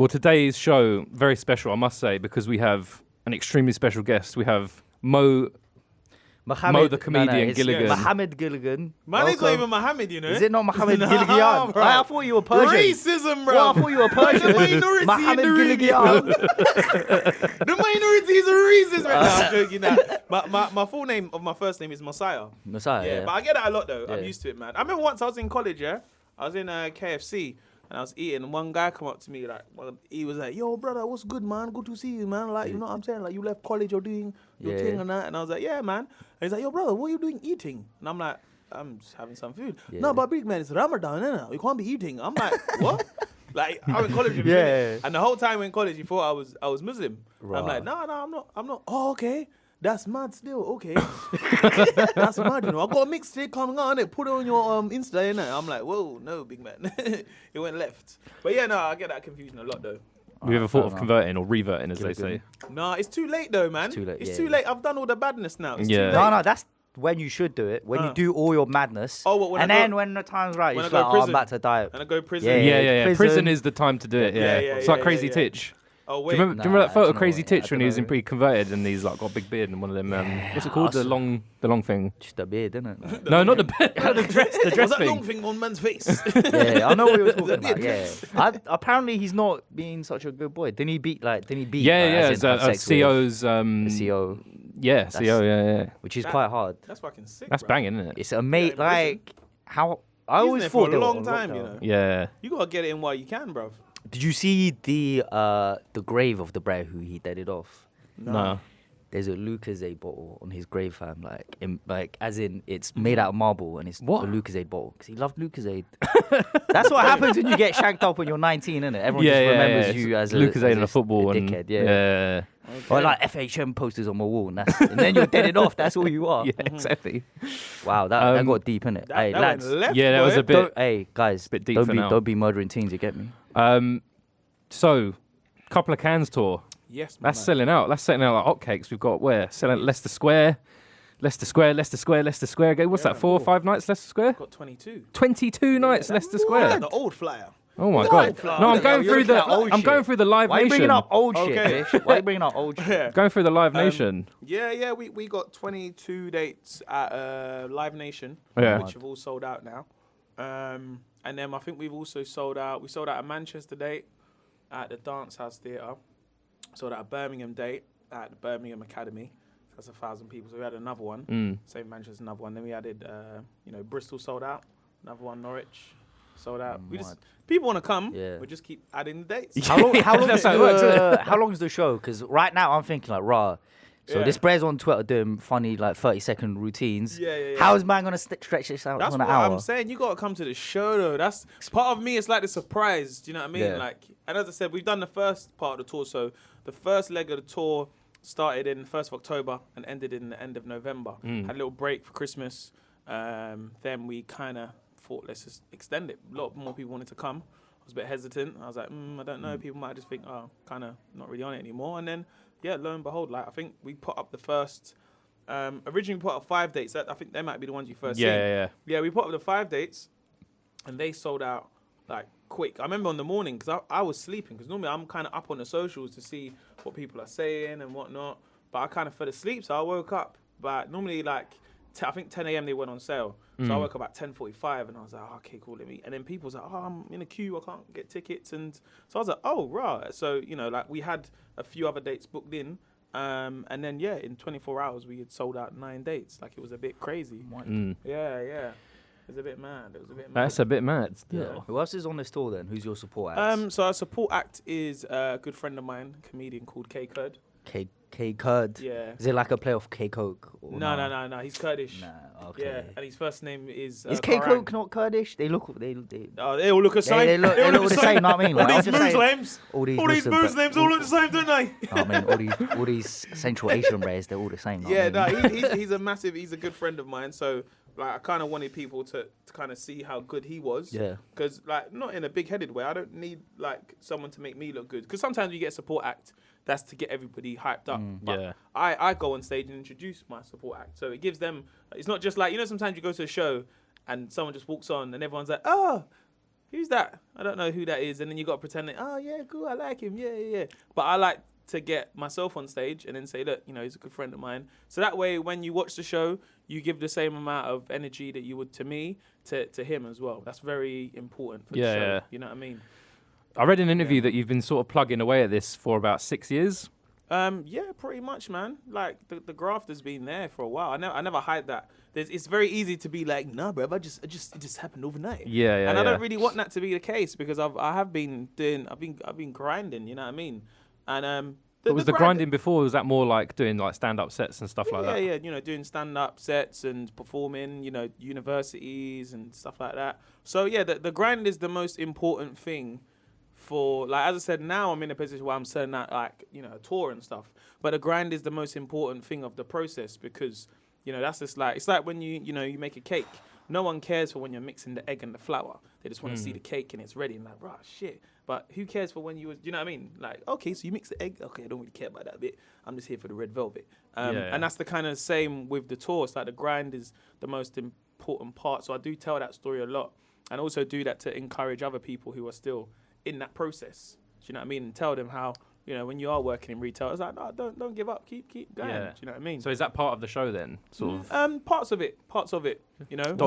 Well, today's show, very special, I must say, because we have an extremely special guest. We have Mo the comedian Gilligan. Mohammed Gilligan. My name's not even Mohammed, you know. Is it not Mohammed Nah, Gilligan? bro. I thought you were Persian. Racism, bro. Well, I thought you were Persian. The minority Mohammed in the Gilligan. The minorities are racist right now. I'm joking. My full name of my first name is Messiah. Messiah, yeah. But I get that a lot though. Yeah. I'm used to it, man. I remember once I was in college, I was in KFC. And I was eating, and one guy come up to me, he was like, yo, brother, what's good, man? Good to see you, man. Like, you know what I'm saying? Like, you left college, you're doing your thing and that. And I was like, yeah, man. And he's like, yo, brother, what are you doing eating? And I'm like, I'm just having some food. Yeah. No, but big man, it's Ramadan, innit? You can't be eating. I'm like, what? Like, I'm in college with him. Yeah. And the whole time in college, he thought I was Muslim. Right. I'm like, no, I'm not. Oh, okay. That's mad still, okay. That's mad, you know. I got a mixtape coming out, innit? Put it on your Insta, innit? I'm like, whoa, no, big man. It went left. But yeah, no, I get that confusion a lot, though. Have you ever thought of converting or reverting, as they say? Nah, it's too late, though, man. It's too late. I've done all the badness now. It's too late. No, that's when you should do it. When you do all your madness. Oh, when when the time's right, when you're I go like, prison. I'm about to die. And I go to prison. Yeah. Prison. Prison is the time to do it, yeah. Yeah, It's like yeah, Crazy yeah. Titch. Oh, Do wait. you remember that photo of I Crazy don't Titch when he was he converted and he's like got a big beard and one of them, what's it called? The long thing. Just a beard, isn't it? No, not the beard. The dress What's that thing. long thing on man's face? Yeah, I know what you were talking about. Yeah, apparently he's not being such a good boy. Didn't he beat? Yeah, as in have sex with CO's. the CO, Yeah, CO, yeah. which is quite hard. That's fucking sick. That's bro. banging, isn't it? It's amazing. Yeah, Like how I He's always there thought for they a were long on time, lockdown. you know. Yeah. You gotta get it in while you can, bro. Did you see the grave of the bro who he deaded off? No. There's a Lucozade bottle on his grave, fam. Like as in it's made out of marble and it's a Lucozade bottle because he loved Lucozade. That's what happens when you get shanked up when you're 19, innit? Everyone just remembers you as Lucozade as and a football a and dickhead. Yeah. Or like FHM posters on my wall, and then you're deaded off. That's all you are. Yeah, exactly. Wow, that got deep, innit? Hey, That lads. went left, Yeah, that was boy. a bit. Hey, guys, bit deep don't for be now. don't be murdering teens. You get me? So, couple of cans tour. Yes, That's man. selling out. That's selling out like hotcakes. We've got where? Selling at Leicester Square. Leicester Square. Again, what's that? 4 or 5 nights Leicester Square? Got 22. 22 nights Leicester Yeah, Square. the old flyer. Oh my What? god! No, I'm going through the. I'm going through the Live Why are you Nation. bringing up old shit, Okay. Bish? Why are you bringing up old shit? Going through the Live Nation. Yeah, we got 22 dates at Live Nation, Yeah. which have all sold out now. And then I think we've also sold out. We sold out a Manchester date at the Dance House Theatre. Sold out a Birmingham date at the Birmingham Academy. That's 1,000 people. So we had another one. Same Manchester, another one. Then we added, Bristol sold out. Another one, Norwich sold out. People want to come. Yeah. We just keep adding the dates. How long That's how it works, isn't it? how long is the show? Because right now I'm thinking like, rah. So Yeah. this Brez on Twitter doing funny like 30-second routines. Yeah. How is man gonna stretch this out That's to what an hour? I'm saying. You gotta come to the show though. That's part of me. It's like the surprise. Do you know what I mean? Yeah. Like, and as I said, we've done the first part of the tour. So the first leg of the tour started in the 1st of October and ended in the end of November. Had a little break for Christmas. Then we kind of thought, let's just extend it. A lot more people wanted to come. I was a bit hesitant. I was like, I don't know. People might just think, oh, kind of not really on it anymore. And then, yeah, lo and behold, like I think we put up the first. Originally, we put up 5 dates. I think they might be the ones you first seen. Yeah, we put up the 5 dates, and they sold out like quick. I remember on the morning because I was sleeping because normally I'm kind of up on the socials to see what people are saying and whatnot. But I kind of fell asleep, so I woke up. But normally, like I think 10 a.m. they went on sale, so I woke up at 10:45, and I was like, oh, okay, cool, let me. And then people was like, oh, I'm in a queue, I can't get tickets, and so I was like, oh, right. So like we had a few other dates booked in. And then in 24 hours we had sold out 9 dates. Like it was a bit crazy. Yeah. It was a bit mad. That's a bit mad. Yeah. Who else is on this tour then? Who's your support act? So our support act is a good friend of mine, a comedian called K Kurd. K Kurd. Yeah. Is it like a play of K Coke? No. He's Kurdish. Nah, okay. Yeah, and his first name is. Is K Farang. Coke not Kurdish? They look. They all look the same. They look the same. Know what I mean? Like, All I'm these just saying, Muslims. all these Muslims all look the same, don't they? I mean, all these Central Asian rays, they're all the same. Yeah, know what I mean? he's a good friend of mine. So like, I kind of wanted people to kind of see how good he was. Yeah. Because like, not in a big-headed way. I don't need like someone to make me look good. Because sometimes you get a support act that's to get everybody hyped up. But Yeah. I go on stage and introduce my support act, so it gives them. It's not just like sometimes you go to a show and someone just walks on and everyone's like, oh. who's that? I don't know who that is. And then you got to pretend that, oh, yeah, cool, I like him. Yeah. But I like to get myself on stage and then say, look, he's a good friend of mine. So that way, when you watch the show, you give the same amount of energy that you would to me, to him as well. That's very important for the show. Yeah. You know what I mean? I read an interview that you've been sort of plugging away at this for about 6 years. Yeah, pretty much, man. Like the graft has been there for a while. I never hide that. It's very easy to be like, nah, bro, it just happened overnight. Yeah. And I don't really want that to be the case because I've been grinding. You know what I mean? And But was the grinding before? Was that more like doing like stand-up sets and stuff like that? Yeah. Doing stand-up sets and performing. Universities and stuff like that. So yeah, the grind is the most important thing. For like, as I said, now I'm in a position where I'm selling out like a tour and stuff. But the grind is the most important thing of the process because that's just like it's like when you make a cake. No one cares for when you're mixing the egg and the flour. They just want to see the cake and it's ready and like, right, shit. But who cares for when you know what I mean? Like, okay, so you mix the egg. Okay, I don't really care about that bit. I'm just here for the red velvet. And that's the kind of same with the tour. It's like the grind is the most important part. So I do tell that story a lot and also do that to encourage other people who are still in that process. Do you know what I mean? And tell them how, when you are working in retail, it's like, no, don't give up. Keep going. Yeah. Do you know what I mean? So is that part of the show then? Sort of? Parts of it. What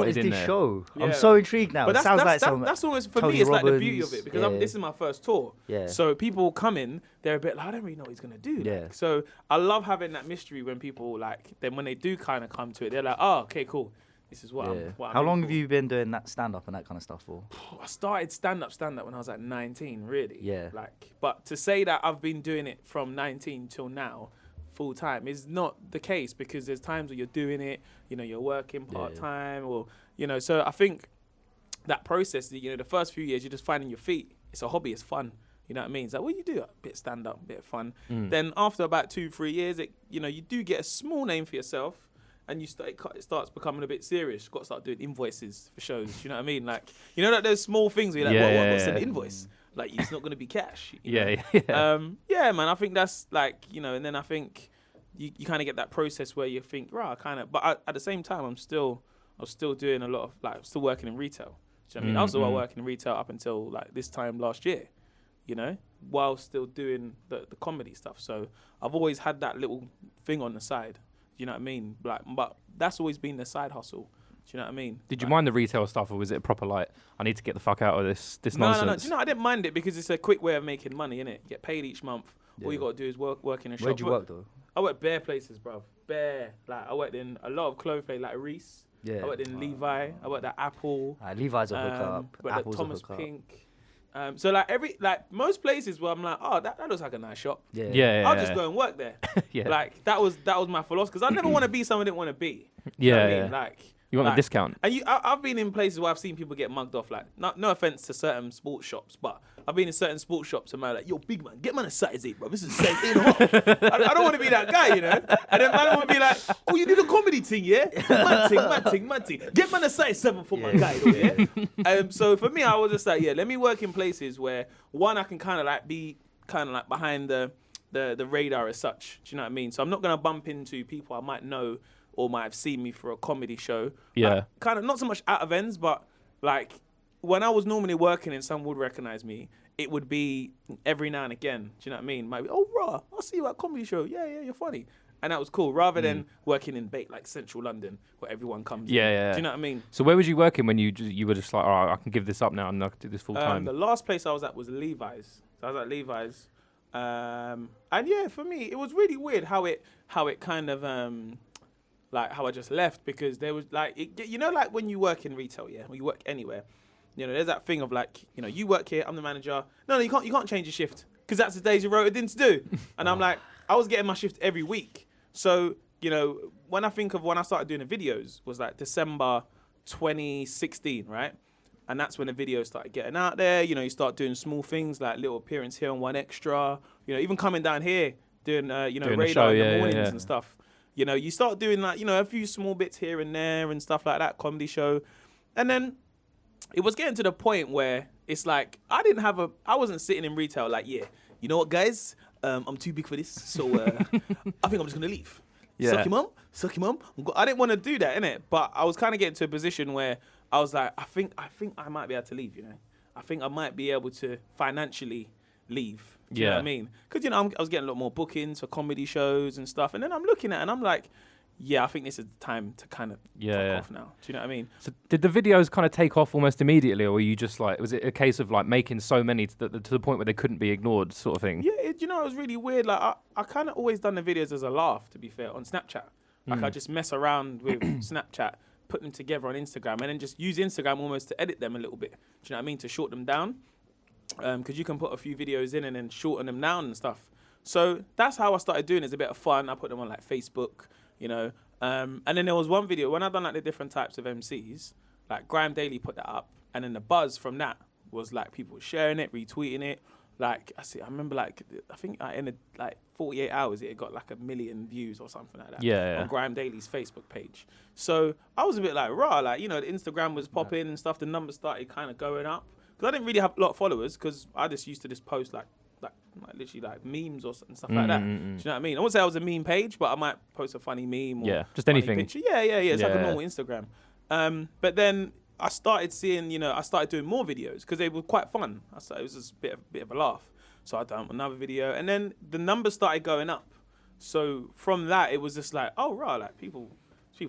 is in this there. show? Yeah. I'm so intrigued now. But It sounds like that's almost, for Tony me, it's like the Robbins. beauty of it because Yeah. this is my first tour. Yeah. So people come in, they're a bit like, I don't really know what he's going to do. Yeah. Like. So I love having that mystery when people then when they do kind of come to it, they're like, oh, okay, cool. This is what I'm How long in have for. you been doing that stand-up and that kind of stuff for? I started stand-up when I was like 19, really. Yeah. But to say that I've been doing it from 19 till now, full time, is not the case because there's times where you're doing it, you're working part-time or, so I think that process, the first few years, you're just finding your feet. It's a hobby, it's fun. You know what I mean? It's like, what do you do? A bit stand-up, a bit of fun. Then after about 2-3 years, you do get a small name for yourself. And it starts becoming a bit serious. You've got to start doing invoices for shows. You know what I mean? Like, like those small things where you're like, what's an invoice? Like, it's not going to be cash. Yeah. Yeah, man. I think that's like, and then I think you kind of get that process where you think, right, but at the same time, I was still doing a lot of, I'm still working in retail. Do you know what I mean? I was still working in retail up until this time last year, while still doing the comedy stuff. So I've always had that little thing on the side. You know what I mean? But that's always been the side hustle. Do you know what I mean? Did you mind the retail stuff, or was it proper I need to get the fuck out of this nonsense? No. Do you know, I didn't mind it because it's a quick way of making money, innit? You get paid each month. All you got to do is work in a shop. Where'd you work, though? I worked bare places, bruv. Bare. I worked in a lot of clothes places, like Reese. Yeah. I worked in Levi. I worked at Apple. Levi's a hookup. Worked at Apple's Thomas a hookup. Pink. So most places where I'm like, oh, that looks like a nice shop. Yeah. I'll just go and work there. Yeah. That was my philosophy. Because I never want to be someone I didn't want to be. Yeah. You know what I mean? You want a discount. And I've been in places where I've seen people get mugged off. No offense to certain sports shops, but I've been in certain sports shops and man like, yo, big man, get man a size 8, bro. This is a size 8.5. I don't want to be that guy, And then man want to be like, oh, you do the comedy thing, yeah? Mad thing. Get man a size 7 for my guy, though, yeah? So for me, I was just like, yeah, let me work in places where one, I can be behind the radar as such. Do you know what I mean? So I'm not gonna bump into people I might know or might have seen me for a comedy show. Yeah. Kind of not so much out of ends, but when I was normally working and someone would recognize me, it would be every now and again. Do you know what I mean? Might be, oh, bro, I'll see you at a comedy show. Yeah, you're funny. And that was cool. Rather than working in Central London where everyone comes in. Yeah. Do you know what I mean? So where was you working when you were just like, all right, I can give this up now and I can do this full time? The last place I was at was Levi's. So I was at Levi's. And yeah, for me, it was really weird how it kind of... how I just left because there was when you work in retail, when you work anywhere, there's that thing of you work here, I'm the manager. No, you can't change your shift because that's the days you wrote it in to do. And I'm like, I was getting my shift every week. So, when I think of when I started doing the videos was December 2016, right? And that's when the videos started getting out there. You start doing small things like little appearance here on One Extra, even coming down here doing radar in the mornings and stuff. You start doing a few small bits here and there and stuff like that, comedy show. And then it was getting to the point where it's like, I wasn't sitting in retail you know what, guys? I'm too big for this. So I think I'm just going to leave. Yeah. Suck your mum. I didn't want to do that, innit? But I was kind of getting to a position where I was like, I think I might be able to leave, I think I might be able to financially leave. Do you know what I mean? Because, you know, I was getting a lot more bookings for comedy shows and stuff. And then I'm looking at it and I'm like, yeah, I think this is the time to kind of fuck off now. Do you know what I mean? So did the videos kind of take off almost immediately, or were you just like, was it a case of like making so many to the point where they couldn't be ignored sort of thing? Yeah, you know, it was really weird. Like, I kind of always done the videos as a laugh, to be fair, on Snapchat. Like, I just mess around with Snapchat, put them together on Instagram, and then just use Instagram almost to edit them a little bit. Do you know what I mean? To short them down. Because you can put a few videos in and then shorten them down and stuff. So that's how I started doing it. It's a bit of fun. I put them on like Facebook, you know. And then there was one video when I done like the different types of MCs, like Grime Daily put that up, and then the buzz from that was like people sharing it, retweeting it. Like I remember like I think in like 48 hours it got like 1 million views or something like that on Grime Daily's Facebook page. So I was a bit like raw, like, you know, the Instagram was popping and stuff. The numbers started kind of going up because I didn't really have a lot of followers because I just used to just post like literally like memes and stuff like that. Do you know what I mean? I wouldn't say I was a meme page, but I might post a funny meme or just anything. Picture. Yeah. It's like a normal Instagram. But then I started seeing, you know, I started doing more videos because they were quite fun. It was just a bit of a laugh. So I done another video, and then the numbers started going up. So from that, it was just like, oh right, like people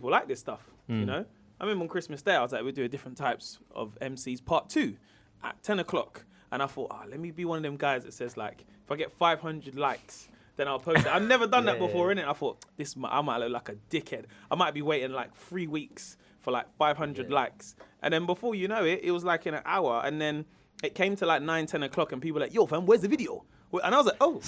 like this stuff. You know, I remember on Christmas Day, I was like, we're doing different types of MCs part 2 at 10 o'clock. And I thought, let me be one of them guys that says like, if I get 500 likes, then I'll post it. I've never done that before, innit? I thought, I might look like a dickhead. I might be waiting like 3 weeks for like 500 likes. And then before you know it, it was like in an hour. And then it came to like 9, 10 o'clock and people were like, yo, fam, where's the video? And I was like, oh,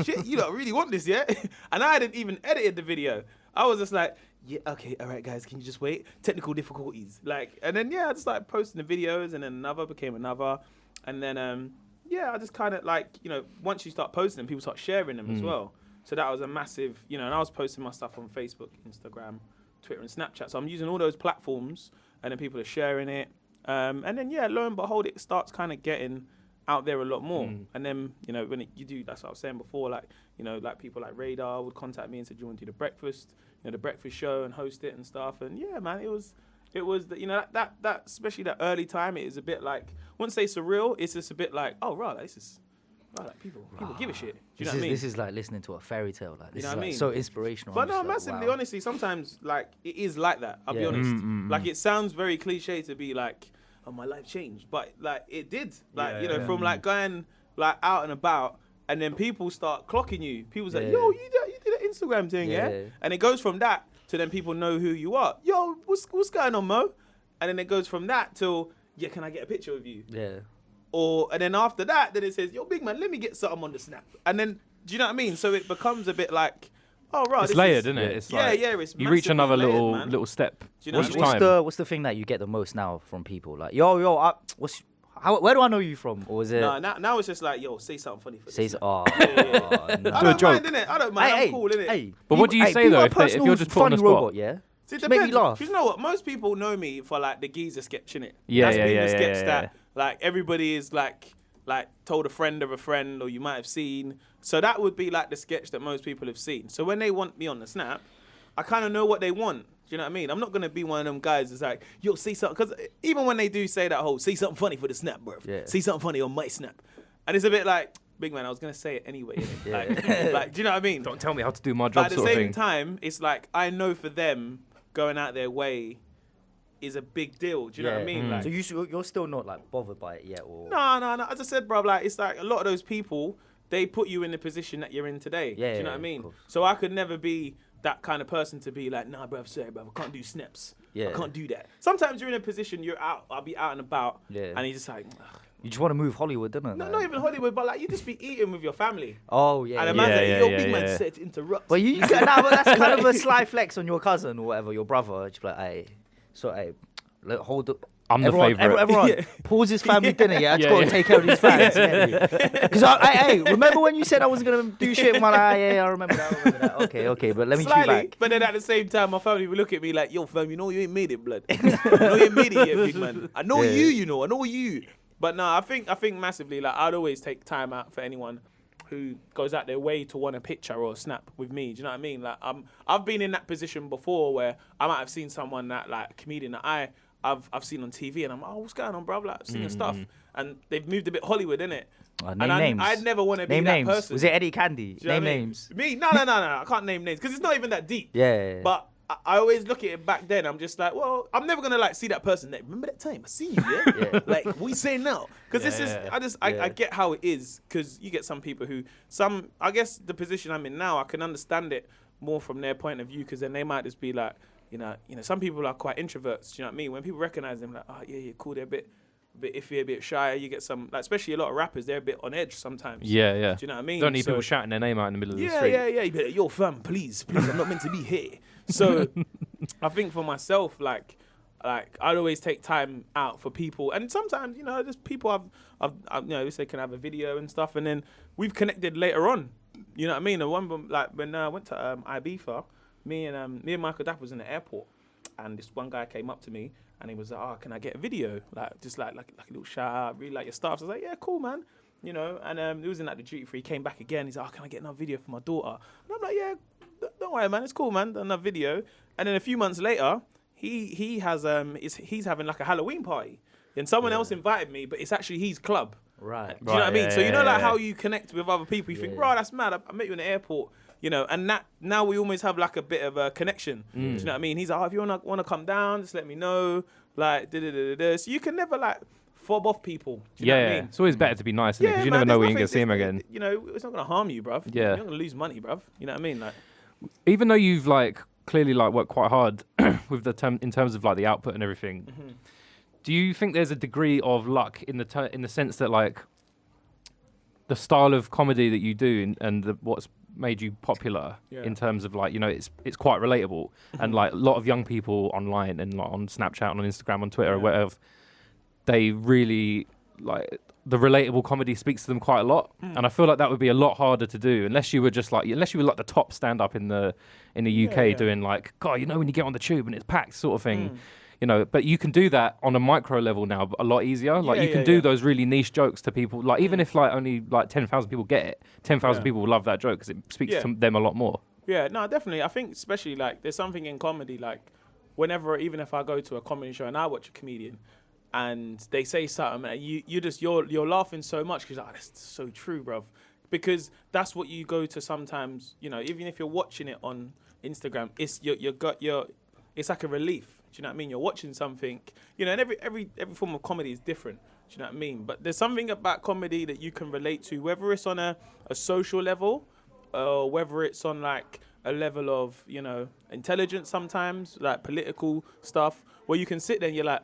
shit, you don't really want this yet? And I hadn't even edited the video. I was just like, yeah, okay, all right, guys, can you just wait? Technical difficulties. Like, and then, I just started posting the videos, and then another became another. And then, I just kind of like, you know, once you start posting them, people start sharing them as well. So that was a massive, you know, and I was posting my stuff on Facebook, Instagram, Twitter, and Snapchat. So I'm using all those platforms, and then people are sharing it. And then, lo and behold, it starts kind of getting out there a lot more. And then, you know, when you do, that's what I was saying before, like, you know, like people like Radar would contact me and said, do you want to do the breakfast, you know, the breakfast show and host it and stuff. And yeah, man, it was, you know, that especially that early time, it is a bit like, I wouldn't say surreal, it's just a bit like, oh, right, this is, right, like people give a shit. Do you know what I mean? This is like listening to a fairy tale. Like, this you know is what I like mean? so inspirational. But no, like, massively, wow. honestly, sometimes, like, it is like that, I'll be honest. Like, it sounds very cliche to be like, oh, my life changed. But, like, it did. Like, you know, from, like, going, like, out and about, and then people start clocking you. People say, yo, you did an Instagram thing, yeah? And it goes from that to then people know who you are. Yo, what's going on, Mo? And then it goes from that till, can I get a picture of you? Yeah. And then after that, then it says, yo, big man, let me get something on the snap. And then, do you know what I mean? So it becomes a bit like, oh, right. It's layered, isn't it? It's like, it's you reach another layered, little step. Do you know what's the thing that you get the most now from people? Like, where do I know you from? Or is it? No, now it's just like, yo, say something funny for this. No. I don't mind, innit? I don't mind. I'm cool, innit? Hey, but what do you say though if you're just put on the spot? Robot, yeah. See, make me laugh. You know what? Most people know me for like the geezer sketch, innit? Yeah, That's been the sketch yeah. that like everybody is like told a friend of a friend, or you might have seen. So that would be like the sketch that most people have seen. So when they want me on the snap, I kind of know what they want. Do you know what I mean? I'm not gonna be one of them guys that's like, yo, say something, because even when they do say that whole, say something funny for the snap, bro. Yeah. Say something funny on my snap, and it's a bit like, big man, I was gonna say it anyway. Like, do you know what I mean? Don't tell me how to do my job. But at the same time, it's like I know for them, going out their way is a big deal. Do you know what I mean? Like, so you're still not like bothered by it yet, or? No. As I said, bro, like it's like a lot of those people, they put you in the position that you're in today. Yeah, do you know what I mean? So I could never be that kind of person to be like, nah, bro, sorry, bro, I can't do snaps. Yeah. I can't do that. Sometimes you're in a position, you're out, I'll be out and about, and you're just like, ugh. You just want to move Hollywood, don't you? No, not even Hollywood, but like you just be eating with your family. Oh yeah. And the man's like, yo, big man said to interrupt. But but that's kind of a sly flex on your cousin or whatever, your brother. Just be like, hey, hold up. I'm the favourite. Everyone, pause his family dinner. Yeah, I just got to take care of these fans. Because remember when you said I wasn't gonna do shit? Man, I remember that. Okay, but let me Slightly, be back. but then at the same time, my family would look at me like, yo, fam, you know you ain't made it, blood. You know you ain't made it yet, big man. I know you know, I know you. But no, I think massively, like, I'd always take time out for anyone who goes out their way to want a picture or a snap with me. Do you know what I mean? Like, I've been in that position before where I might have seen someone that, like, a comedian that I I've seen on TV, and I'm what's going on, bro? Like I've seen your stuff, and they've moved a bit Hollywood, innit? Name and names. I'd never want to be Name that names. person. Was it Eddie Candy? Do you know Name what I mean? names. Me? No. I can't name names because it's not even that deep. Yeah. But I always look at it back then. I'm just like, well, I'm never gonna like see that person. Like, remember that time I seen you? Yeah. Like, what you saying now? Because this is, I get how it is. Because you get some people who, I guess the position I'm in now, I can understand it more from their point of view. Because then they might just be like, you know, some people are quite introverts. Do you know what I mean? When people recognize them, like, oh yeah, cool. They're a bit iffy, a bit shy. You get some, like, especially a lot of rappers, they're a bit on edge sometimes. Yeah. Do you know what I mean? Don't need people shouting their name out in the middle of the street. Yeah. You be like, yo, fam, please, I'm not meant to be here. So I think for myself, like I'd always take time out for people, and sometimes, you know, there's people I've you know, they can have a video and stuff, and then we've connected later on. You know what I mean? And one, like when I went to Ibiza, me and Michael Dapp was in the airport, and this one guy came up to me and he was like, "Oh, can I get a video? Like just like a little shout out, really like your stuff." So I was like, "Yeah, cool, man." You know, and he was in like the duty free. He came back again. He's like, "Oh, can I get another video for my daughter?" And I'm like, "Yeah, don't worry, man. It's cool, man. Another video." And then a few months later, he has he's having like a Halloween party, and someone else invited me, but it's actually his club. Right. Do you know what I mean? So you know, like how you connect with other people. You think, bro, that's mad. I met you in the airport. You know, and now we almost have like a bit of a connection. Do you know what I mean? He's like, "Oh, if you wanna come down, just let me know." Like, So you can never like fob off people. Do you know what I mean? It's always better to be nice, isn't it? Because you never know when you're going to see him again. You know, it's not going to harm you, bruv. Yeah. You're not going to lose money, bruv. You know what I mean? Like, even though you've like clearly like worked quite hard with the in terms of like the output and everything, do you think there's a degree of luck in the sense that like the style of comedy that you do and what's made you popular in terms of like, you know, it's quite relatable and like a lot of young people online and like on Snapchat, on Instagram, on Twitter or whatever, they really like the relatable comedy speaks to them quite a lot, and I feel like that would be a lot harder to do unless you were the top stand up in the UK doing like, God, you know, when you get on the tube and it's packed sort of thing. You know, but you can do that on a micro level now a lot easier. Like you can do those really niche jokes to people. Like even if like only like 10,000 people get it, 10,000 people will love that joke because it speaks to them a lot more. Yeah, no, definitely. I think especially like there's something in comedy like whenever, even if I go to a comedy show and I watch a comedian and they say something and you're laughing so much because like, that's so true, bruv. Because that's what you go to sometimes. You know, even if you're watching it on Instagram, it's it's like a relief. Do you know what I mean? You're watching something, you know, and every form of comedy is different. Do you know what I mean? But there's something about comedy that you can relate to, whether it's on a social level, or whether it's on like a level of, you know, intelligence sometimes, like political stuff, where you can sit there and you're like,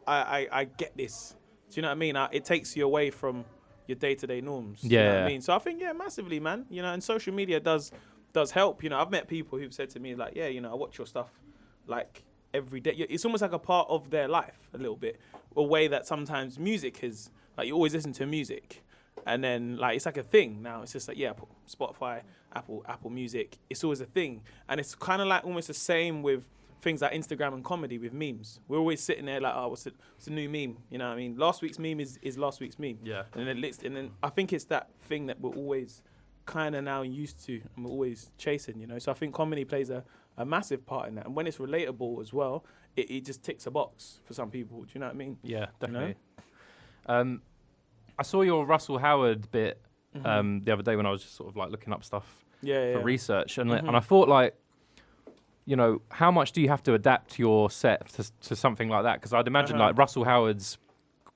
I get this. Do you know what I mean? It takes you away from your day-to-day norms. Do you know what I mean? So I think, massively, man. You know, and social media does help. You know, I've met people who've said to me like, you know, I watch your stuff like every day. It's almost like a part of their life a little bit, a way that sometimes music is like, you always listen to music and then like it's like a thing now. It's just like Spotify, Apple Music, it's always a thing. And it's kind of like almost the same with things like Instagram and comedy with memes. We're always sitting there like, oh, what's a new meme? You know what I mean? Last week's meme is last week's meme. Yeah. And then I think it's that thing that we're always kind of now used to and we're always chasing, you know? So I think comedy plays a massive part in that. And when it's relatable as well, it just ticks a box for some people. Do you know what I mean? Yeah, definitely. You know? I saw your Russell Howard bit the other day when I was just sort of like looking up stuff for research. And and I thought like, you know, how much do you have to adapt your set to something like that? Because I'd imagine like Russell Howard's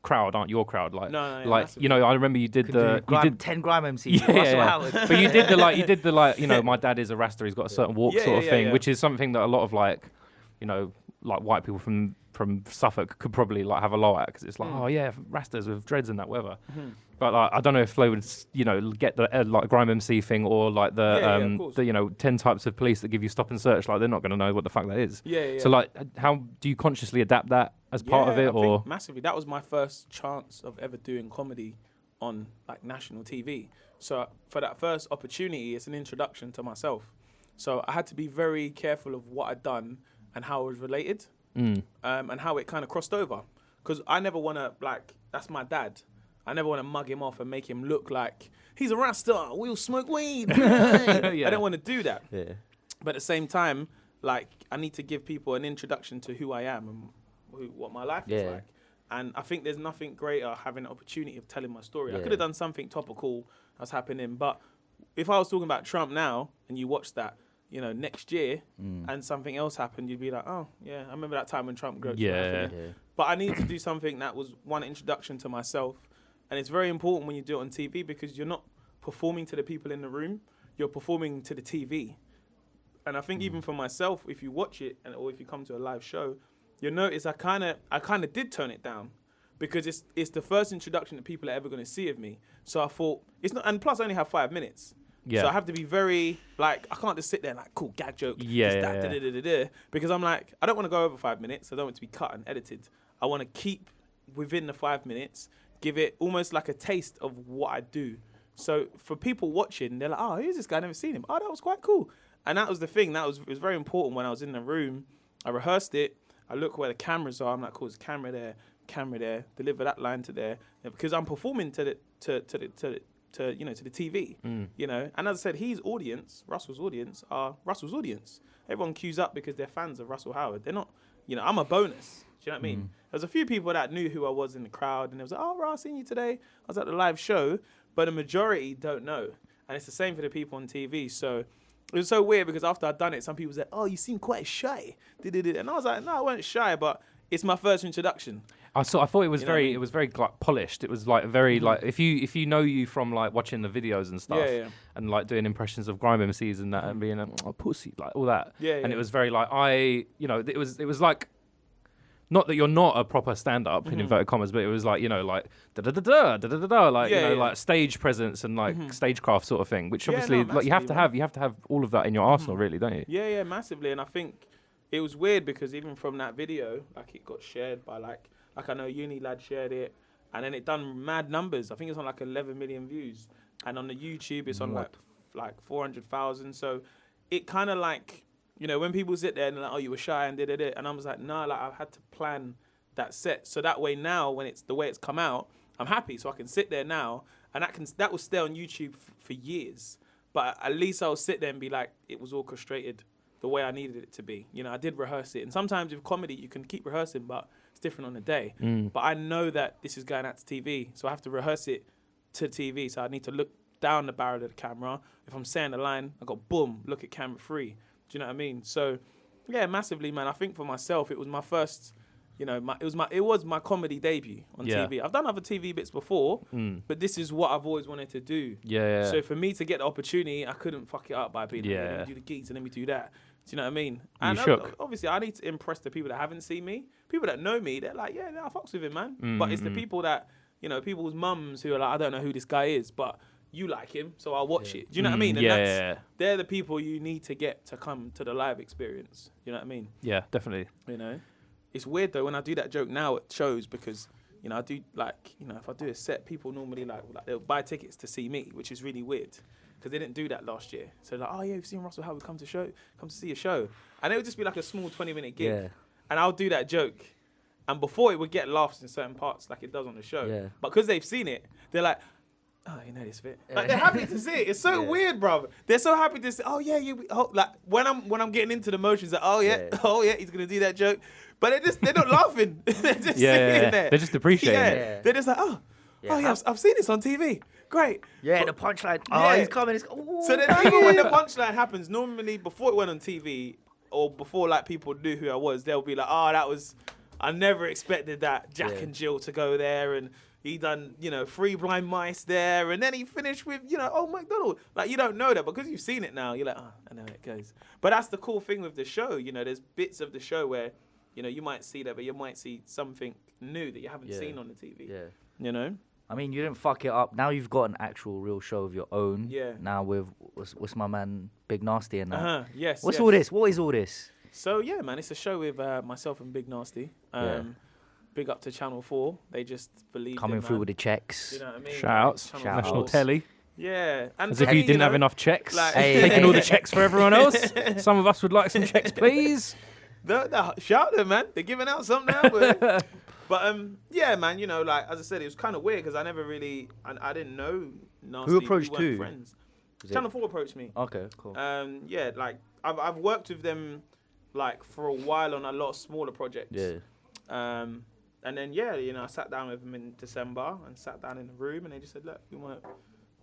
crowd aren't your crowd. Like, like massively. You know, I remember you did 10 grime MC. Russell Howard. But you did the you know, my dad is a Rasta. He's got a certain walk sort of thing, which is something that a lot of like, you know, like white people from Suffolk could probably like have a low at because it's like, oh yeah, Rastas with dreads and that weather. But like, I don't know if they would, you know, get the like grime MC thing or like the you know 10 types of police that give you stop and search. Like they're not going to know what the fuck that is. So like, how do you consciously adapt that as part of it? I think massively. That was my first chance of ever doing comedy on like national TV. So for that first opportunity, it's an introduction to myself. So I had to be very careful of what I'd done and how it was related, and how it kind of crossed over. Because I never want to, like, that's my dad. I never want to mug him off and make him look like he's a Rasta, we'll smoke weed. I don't want to do that. Yeah. But at the same time, like, I need to give people an introduction to who I am and what my life is like. And I think there's nothing greater having the opportunity of telling my story. I could have done something topical that's happening, but if I was talking about Trump now and you watch that, you know, next year and something else happened, you'd be like, oh, yeah, I remember that time when Trump grew. But I needed to do something that was one introduction to myself. And it's very important when you do it on TV because you're not performing to the people in the room, you're performing to the TV. And I think even for myself, if you watch it or if you come to a live show, you'll notice I kind of did tone it down because it's the first introduction that people are ever going to see of me. So I thought it's not, and plus I only have 5 minutes. Yeah. So I have to be very like I can't just sit there and like cool gag joke. Because I'm like I don't want to go over 5 minutes. I don't want it to be cut and edited. I want to keep within the 5 minutes. Give it almost like a taste of what I do. So for people watching, they're like, oh, who's this guy? I've never seen him. Oh, that was quite cool. And that was the thing. It was very important when I was in the room. I rehearsed it. I look where the cameras are. I'm like, cool, there's a camera there. Deliver that line to there. Because I'm performing to the TV. You know. And as I said, Russell's audience are Russell's audience. Everyone queues up because they're fans of Russell Howard. They're not, you know, I'm a bonus. Do you know what I mean? There's a few people that knew who I was in the crowd and they was like, oh, Russ, I seen you today. I was at the live show. But the majority don't know. And it's the same for the people on TV. So it was so weird because after I'd done it, some people said, oh, you seem quite shy. And I was like, no, I wasn't shy, but it's my first introduction. I thought it was it was very like polished. It was like very like if you know you from like watching the videos and stuff and like doing impressions of grime MCs and that and being a pussy, like all that. And it was very like it was like not that you're not a proper stand-up in inverted commas, but it was like, you know, like da-da-da-da, like, like stage presence and like stagecraft sort of thing, which obviously like you have to have all of that in your arsenal, really, don't you? Yeah, massively. And I think it was weird because even from that video, like it got shared by like I know Uni Lad shared it and then it done mad numbers. I think it's on like 11 million views. And on the YouTube, it's on like 400,000. So it kind of like, you know, when people sit there and they're like, oh, you were shy and did it. And I was like, no, like I've had to plan that set. So that way now, when it's the way it's come out, I'm happy. So I can sit there now and that will stay on YouTube for years. But at least I'll sit there and be like, it was orchestrated the way I needed it to be. You know, I did rehearse it. And sometimes with comedy, you can keep rehearsing, but it's different on the day. But I know that this is going out to TV. So I have to rehearse it to TV. So I need to look down the barrel of the camera. If I'm saying the line, I go, boom, look at camera 3. Do you know what I mean? So, yeah, massively, man. I think for myself, it was my first, you know, it was my comedy debut on TV. I've done other TV bits before, but this is what I've always wanted to do. So for me to get the opportunity, I couldn't fuck it up by being like, let me do the gigs and let me do that. Do you know what I mean? And obviously, I need to impress the people that haven't seen me. People that know me, they're like, yeah, I fucks with him, man. But it's the people that, you know, people's mums who are like, I don't know who this guy is, but you like him, so I'll watch it. Do you know what I mean? And they're the people you need to get to come to the live experience. You know what I mean? Yeah, definitely. You know? It's weird, though, when I do that joke now at shows because, you know, I do, like, you know, if I do a set, people normally, like they'll buy tickets to see me, which is really weird because they didn't do that last year. So, like, oh, yeah, we've seen Russell Howard come to see a show. And it would just be like a small 20-minute gig. Yeah. And I'll do that joke. And before it would get laughs in certain parts like it does on the show. Yeah. But because they've seen it, they're like, oh, you know this bit. Like they're happy to see it. It's so weird, brother. They're so happy to see. Oh yeah, like when I'm getting into the motions, like oh yeah, he's gonna do that joke. But they're not laughing. They're just sitting there. They're just appreciating it. They're just like I've seen this on TV. Great. Yeah, the punchline. Oh, he's coming. So then even when the punchline happens, normally before it went on TV or before like people knew who I was, they'll be like, oh, I never expected that Jack and Jill to go there and. He done, you know, 3 blind mice there, and then he finished with, you know, oh, McDonald. Like, you don't know that, because you've seen it now, you're like, oh, I know how it goes. But that's the cool thing with the show, you know, there's bits of the show where, you know, you might see that, but you might see something new that you haven't seen on the TV. Yeah. You know? I mean, you didn't fuck it up. Now you've got an actual real show of your own. Yeah. Now with, what's my man, Big Narstie and that. Yes. What's all this? What is all this? So, yeah, man, it's a show with myself and Big Narstie. Big up to Channel 4. They just believe coming through with the checks. You know what I mean? Shout outs. National Telly. Yeah. And as if you didn't have enough checks. Like, taking all the checks for everyone else. Some of us would like some checks, please. Shout them, man. They're giving out some now. But yeah, man, you know, like, as I said, it was kind of weird because I never really, I didn't know Narstie. Who approached who? Friends. Channel 4 approached me. Okay, cool. Yeah, like, I've worked with them, like, for a while on a lot of smaller projects. Yeah. And then, yeah, you know, I sat down with them in December and sat down in the room, and they just said, look, we want to,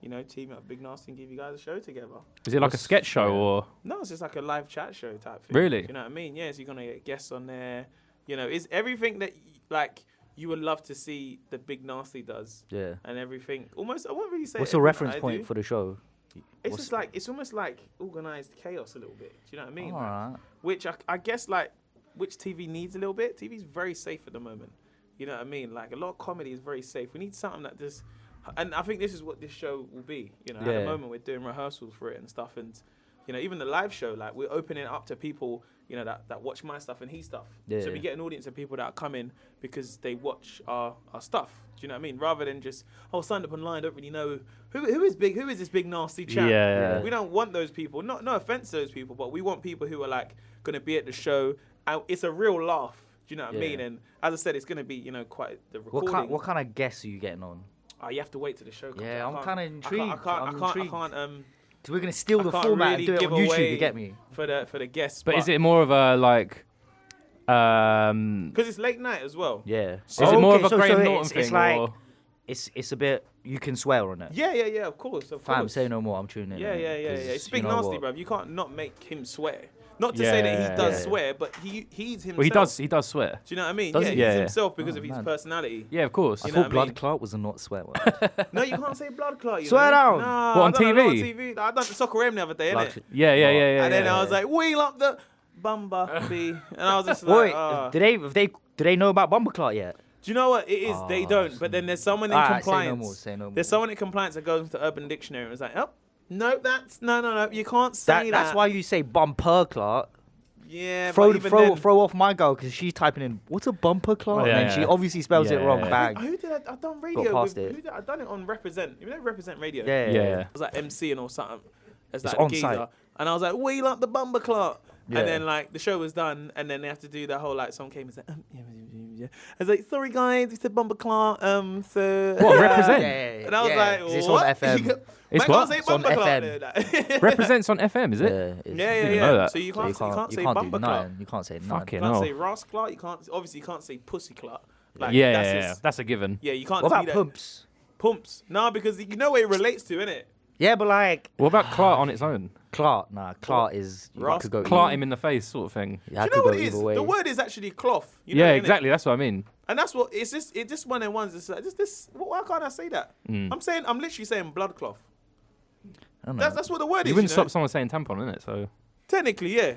you know, team up Big Narstie and give you guys a show together. Is it like a sketch show or? No, it's just like a live chat show type thing. Really? You know what I mean? Yeah, so you're going to get guests on there. You know, it's everything that, like, you would love to see the Big Narstie does. Yeah. And everything. Almost, I won't really say What's the reference point for the show? It's just like, it's almost like organised chaos a little bit. Do you know what I mean? All right. Which I guess, like, which TV needs a little bit. TV's very safe at the moment. You know what I mean? Like, a lot of comedy is very safe. We need something that just... And I think this is what this show will be. You know, at the moment, we're doing rehearsals for it and stuff. And, you know, even the live show, like, we're opening it up to people, you know, that watch my stuff and his stuff. Yeah. So we get an audience of people that are coming because they watch our stuff. Do you know what I mean? Rather than just, signed up online, don't really know who is this Big Narstie chap. Yeah. We don't want those people. No offense to those people, but we want people who are, like, going to be at the show. And it's a real laugh. Do you know what I mean? And as I said, it's going to be, you know, quite the recording. What kind of guests are you getting on? Oh, you have to wait till the show comes Yeah, out. I'm kind of intrigued. I can't. So we're gonna steal the format really and do it give on YouTube. away You get me? For the guests. But is it more of a like? Because it's late night as well. Yeah. Is it more of a Graham Norton thing? It's like or? it's a bit. You can swear on it. Yeah. Of course. Fam, say no more. I'm tuning in. Yeah. It's Big Narstie, bruv. You can't not make him swear. Not to Yeah, say that he does yeah. swear, but he's himself. Well, he does swear. Do you know what I mean? Does Yeah, he? he's Yeah, yeah. himself because Oh, of his man. personality. Yeah, of course. I You know thought what I blood mean? clot was a not swear word. No, you can't say blood clot. Swear down. No, What, on I done a lot on TV? TV. I done the Soccer M the other day, innit? Yeah. And then I was like, wheel up the bumblebee. And I was just like, Wait, do they know about Bumper Clot yet? Do you know what? It is. They don't. But then there's someone in Alright, compliance. say no more. There's someone in compliance that goes to Urban Dictionary and was like, oh, no, that's, no. You can't say that. That's why you say Bumper Clot. Yeah, Throw but even then, off my girl because she's typing in what's a bumper clot, Oh, yeah, and then she yeah. obviously spells it Yeah, wrong. yeah. Bang. Who did I done radio past with? it. Who did I done it on Represent? You know Represent Radio? Yeah. I was like MCing or something. As It's like on the site. geezer. And I was like, wheel up the bumper clot. Yeah. And then like the show was done, and then they have to do that whole like someone came and said, yeah. I was like, sorry guys, it's a bumper clot. So What, Represent? Yeah. And I was like, It's what? on FM. It's Man what? can't say It's on bumper clot. FM. Represents on FM, is it? Yeah. know that. So you can't say do bumper clot. nothing. You can't say nothing. Fucking You can't hell. say Ross clot. You can't say pussy clot. Like, Yeah, that's just- that's a given. Yeah, you can't What do about that. pumps? Pumps. No, because you know what it relates to, innit? Yeah, but like What about Clark on its own? Clark, Clark is you Ross? could go Clark either- him in the face, sort of thing. you Do had you to know go what it is? either way. The word is actually cloth. You know Yeah, that, innit? exactly. That's what I mean. And that's what it's just one of the ones. It's like this. Why can't I say that? I'm literally saying blood cloth. I don't know. That's what the word You is. wouldn't you know? stop someone saying tampon, innit? So Technically, yeah.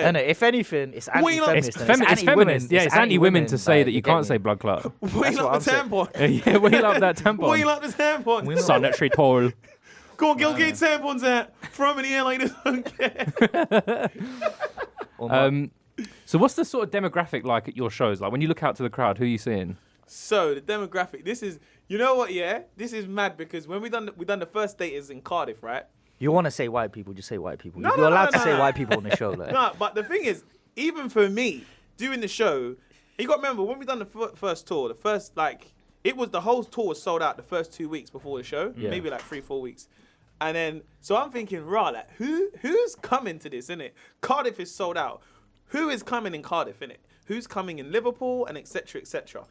I know, if anything, it's Wheel up- anti-feminist. it's, and it's feminist. Yeah, it's anti-women to say like, that you get can't me? say blood clot. Wheel what up the I'm tampon. Yeah, wheel up that tampon. Wheel up the tampon. Sanitary towel. Go on, girl, get tampons out. Throw them in the air like this. Don't care. So what's the sort of demographic like at your shows? Like when you look out to the crowd, who are you seeing? So the demographic. This is. You know what? Yeah, this is mad because when we done the first date is in Cardiff, right? You want to say white people, just say white people. No, You're allowed to no. say white people on the show. Like. No, but the thing is, even for me doing the show, you got to remember when we done the first tour, the whole tour was sold out the first 2 weeks before the show, maybe like 3-4 weeks, and then so I'm thinking, like who's coming to this, innit? Cardiff is sold out. Who is coming in Cardiff, innit? Who's coming in Liverpool and etc. etc.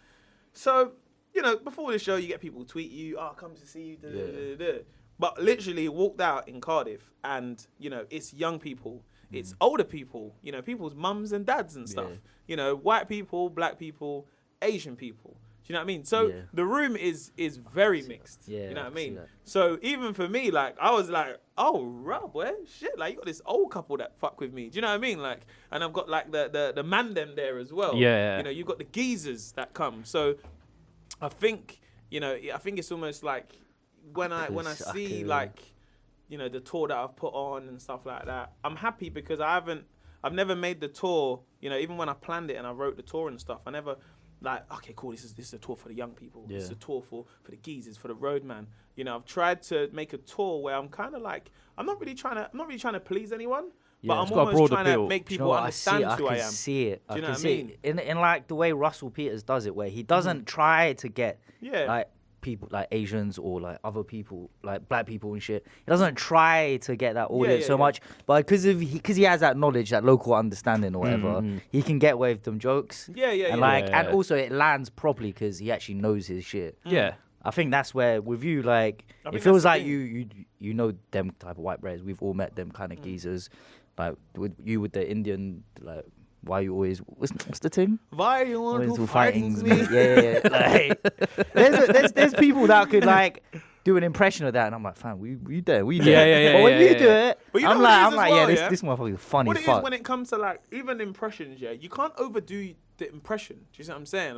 So you know, before the show, you get people tweet you, come to see you. Da, da, da, da. But literally walked out in Cardiff and, you know, it's young people. It's older people, you know, people's mums and dads and stuff. Yeah. You know, white people, black people, Asian people. Do you know what I mean? So the room is very mixed. Yeah, you know what I I can see mean? that. So even for me, like, I was like, oh, right, boy, shit. Like, you got this old couple that fuck with me. Do you know what I mean? Like, and I've got, like, the man them there as well. Yeah. You know, you've got the geezers that come. So I think, you know, it's almost like, when I see like, you know, the tour that I've put on and stuff like that, I'm happy because I've never made the tour, you know, even when I planned it and I wrote the tour and stuff, I never like, okay, cool, this is a tour for the young people. This is a tour for the geezers, for the roadman. You know, I've tried to make a tour where I'm kind of like, I'm not really trying to please anyone, but it's I'm got a almost broad trying appeal. to make Do you people know what? understand who I can am. see it. Do you know I what can I see it. In like the way Russell Peters does it, where he doesn't try to get Yeah. like people like Asians or like other people, like black people and shit. He doesn't try to get that audience so much, but because he has that knowledge, that local understanding or whatever, he can get away with them jokes. And also it lands properly because he actually knows his shit. Yeah. I think that's where with you, like, it feels like you know them type of white breads. We've all met them kind of geezers, like with the Indian, like, why you always what's the thing? Why you want Always to fight me? Yeah. Like, there's people that could like do an impression of that, and I'm like, fam, we there. Yeah. But when you do it, But you know I'm what like, it is as well, this motherfucker is funny. What it fuck. is when it comes to like even impressions, you can't overdo the impression. Do you see what I'm saying?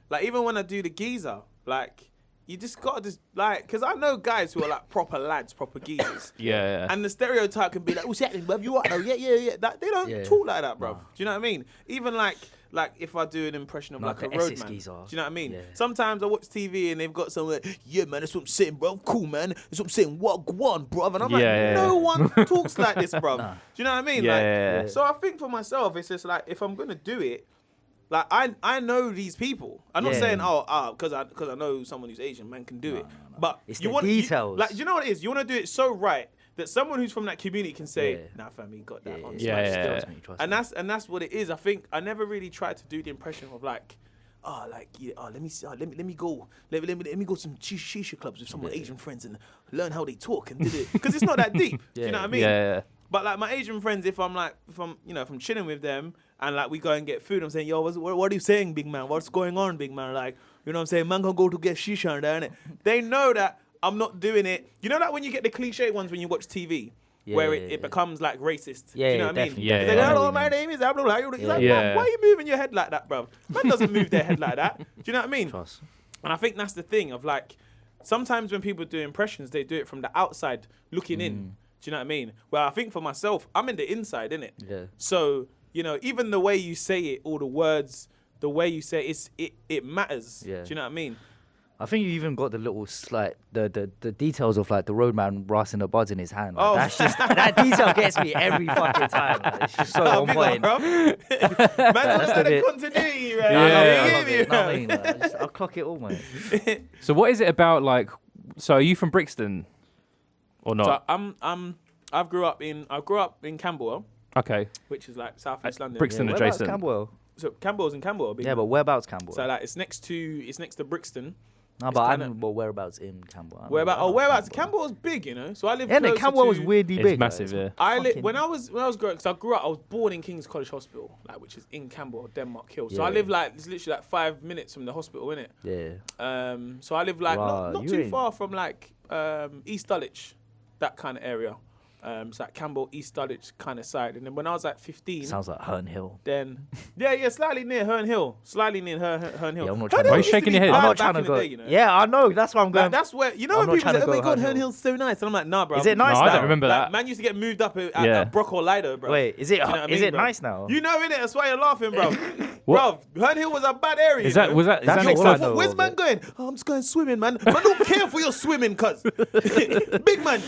Like even when I do the geezer, like. You just gotta like, cause I know guys who are like proper lads, proper geezers. Yeah. And the stereotype can be like, "What's happening, bruv? You what? No, yeah." That, they don't talk like that, bruv. Do you know what I mean? Even like if I do an impression of like a roadman. Do you know what I mean? Yeah. Sometimes I watch TV and they've got some like, "Yeah, man, that's what I'm saying, bro. Cool, man. That's what I'm saying. What one, bruv?" And I'm like, no one talks like this, bruv. Do you know what I mean? Yeah. So I think for myself, it's just like if I'm gonna do it. Like I know these people. I'm not saying because I know someone who's Asian, man can do it. But it's you the want details. you know what it is. You want to do it so right that someone who's from that community can say, "Nah, fam, you got that on smash still." And that's what it is. I think I never really tried to do the impression of like, let me see, let me go some shisha clubs with some of my Asian friends and learn how they talk and did it because it's not that deep. Do you know what I mean? Yeah. But like my Asian friends, if I'm chilling with them and like we go and get food, I'm saying, "Yo, what are you saying, big man? What's going on, big man?" Like, you know what I'm saying? Man can go to get shisha and that, innit? They know that I'm not doing it. You know that when you get the cliche ones when you watch TV, where it becomes like racist. Yeah, you know what I mean? definitely. Yeah, It's like, "Hello, my name is Abdul." He's like, "Man, why are you moving your head like that, bro?" Man doesn't move their head like that. Do you know what I mean? Trust. And I think that's the thing of like, sometimes when people do impressions, they do it from the outside looking in. Do you know what I mean? Well, I think for myself, I'm in the inside, innit? Yeah. So, you know, even the way you say it, all the words, the way you say it matters. Yeah. Do you know what I mean? I think you even got the little like the details of like the roadman rassing the buds in his hand. Like, that's just that detail gets me every fucking time. Like, it's just so on point. Man, that's the continuity, man. I'll clock it all, mate. So what is it about like? So are you from Brixton, or not? So I grew up in Camberwell. Okay. Which is like South East London. Brixton Yeah, adjacent. Camberwell. So Camberwell's in Camberwell. Yeah, but whereabouts Camberwell? So like it's next to Brixton. No, but whereabouts in Camberwell? Whereabouts? Camberwell's big, you know. So I live. Yeah, closer Camberwell was to- weirdly It's big. massive, like, yeah. when I was growing, because I grew up, I was born in King's College Hospital, like which is in Camberwell, Denmark Hill. So I Yeah. live like it's literally like 5 minutes from the hospital, innit? Yeah. So I live like Wow, not you too ain't- far from like East Dulwich, that kind of area. It's like Campbell, East Dulwich kind of side. And then when I was like 15, Sounds like Herne Hill. then slightly near Herne Hill, Herne Hill. Yeah, I'm not Herne trying Hill to- Why are you used to shaking be your head? bad I'm not back trying to in the go. day, you know? Yeah, I know. That's why I'm going. Like, that's where you know I'm when not people trying say, to "Oh my go God, Herne Herne Hill." Hill's so nice," and I'm like, "Nah, bro." Is it nice No, I now? don't remember Like, that. man used to get moved up at Yeah. Brock or Lido, bro. Wait, is it? Do you know what I Is mean, it bro? nice now? You know, innit? That's why you're laughing, bro. What? Bro, Herne Hill was a bad area. Is you that know? was that? Is That's that not next what I time? know. Where's man going? "Oh, I'm just going swimming, man." Man, don't care for your swimming, cuz. Big man,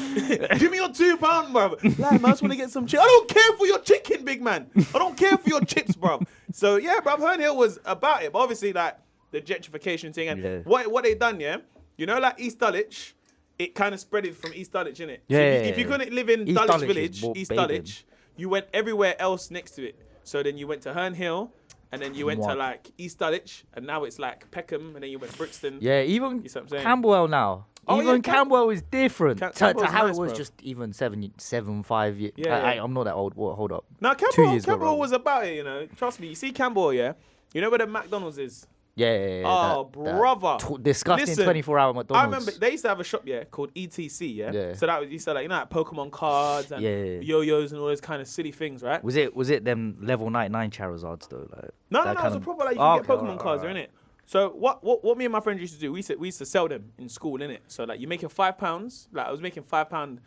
give me your £2, bro. Like, man, I just want to get some chicken. I don't care for your chicken, big man. I don't care for your chips, bro. So, yeah, bro, Herne Hill was about it. But obviously, like, the gentrification thing. And what they done, yeah? You know, like East Dulwich, it kind of spread it from East Dulwich, innit? Yeah, So yeah, if you yeah. couldn't live in East Dulwich Dulwich is Village, more East bacon. Dulwich, you went everywhere else next to it. So then you went to Herne Hill, and then you went to What? like East Dulwich, and now it's like Peckham, and then you went Brixton. Yeah, even You see what I'm saying? Camberwell now. Oh, Even yeah, Camberwell is different to Camberwell's how nice, it was bro. just even 5 years. Yeah, yeah. I'm not that old. Hold up. Now 2 years ago, Campbell bro. was about it, you know. Trust me. You see Campbell, yeah. You know where the McDonald's is? Yeah. Oh, brother. Disgusting Listen, 24-hour McDonald's. I remember they used to have a shop, yeah, called ETC, yeah. Yeah. So that was, you said, like, you know, like Pokemon cards and Yeah. yo-yos and all those kind of silly things, right? Was it them level 99 Charizards though? Like No, that it was kind a of- proper like you can get Okay, Pokemon cards, alright. innit? So what me and my friends used to do, we used to sell them in school, innit? So like you make it £5, like I was making £5, £5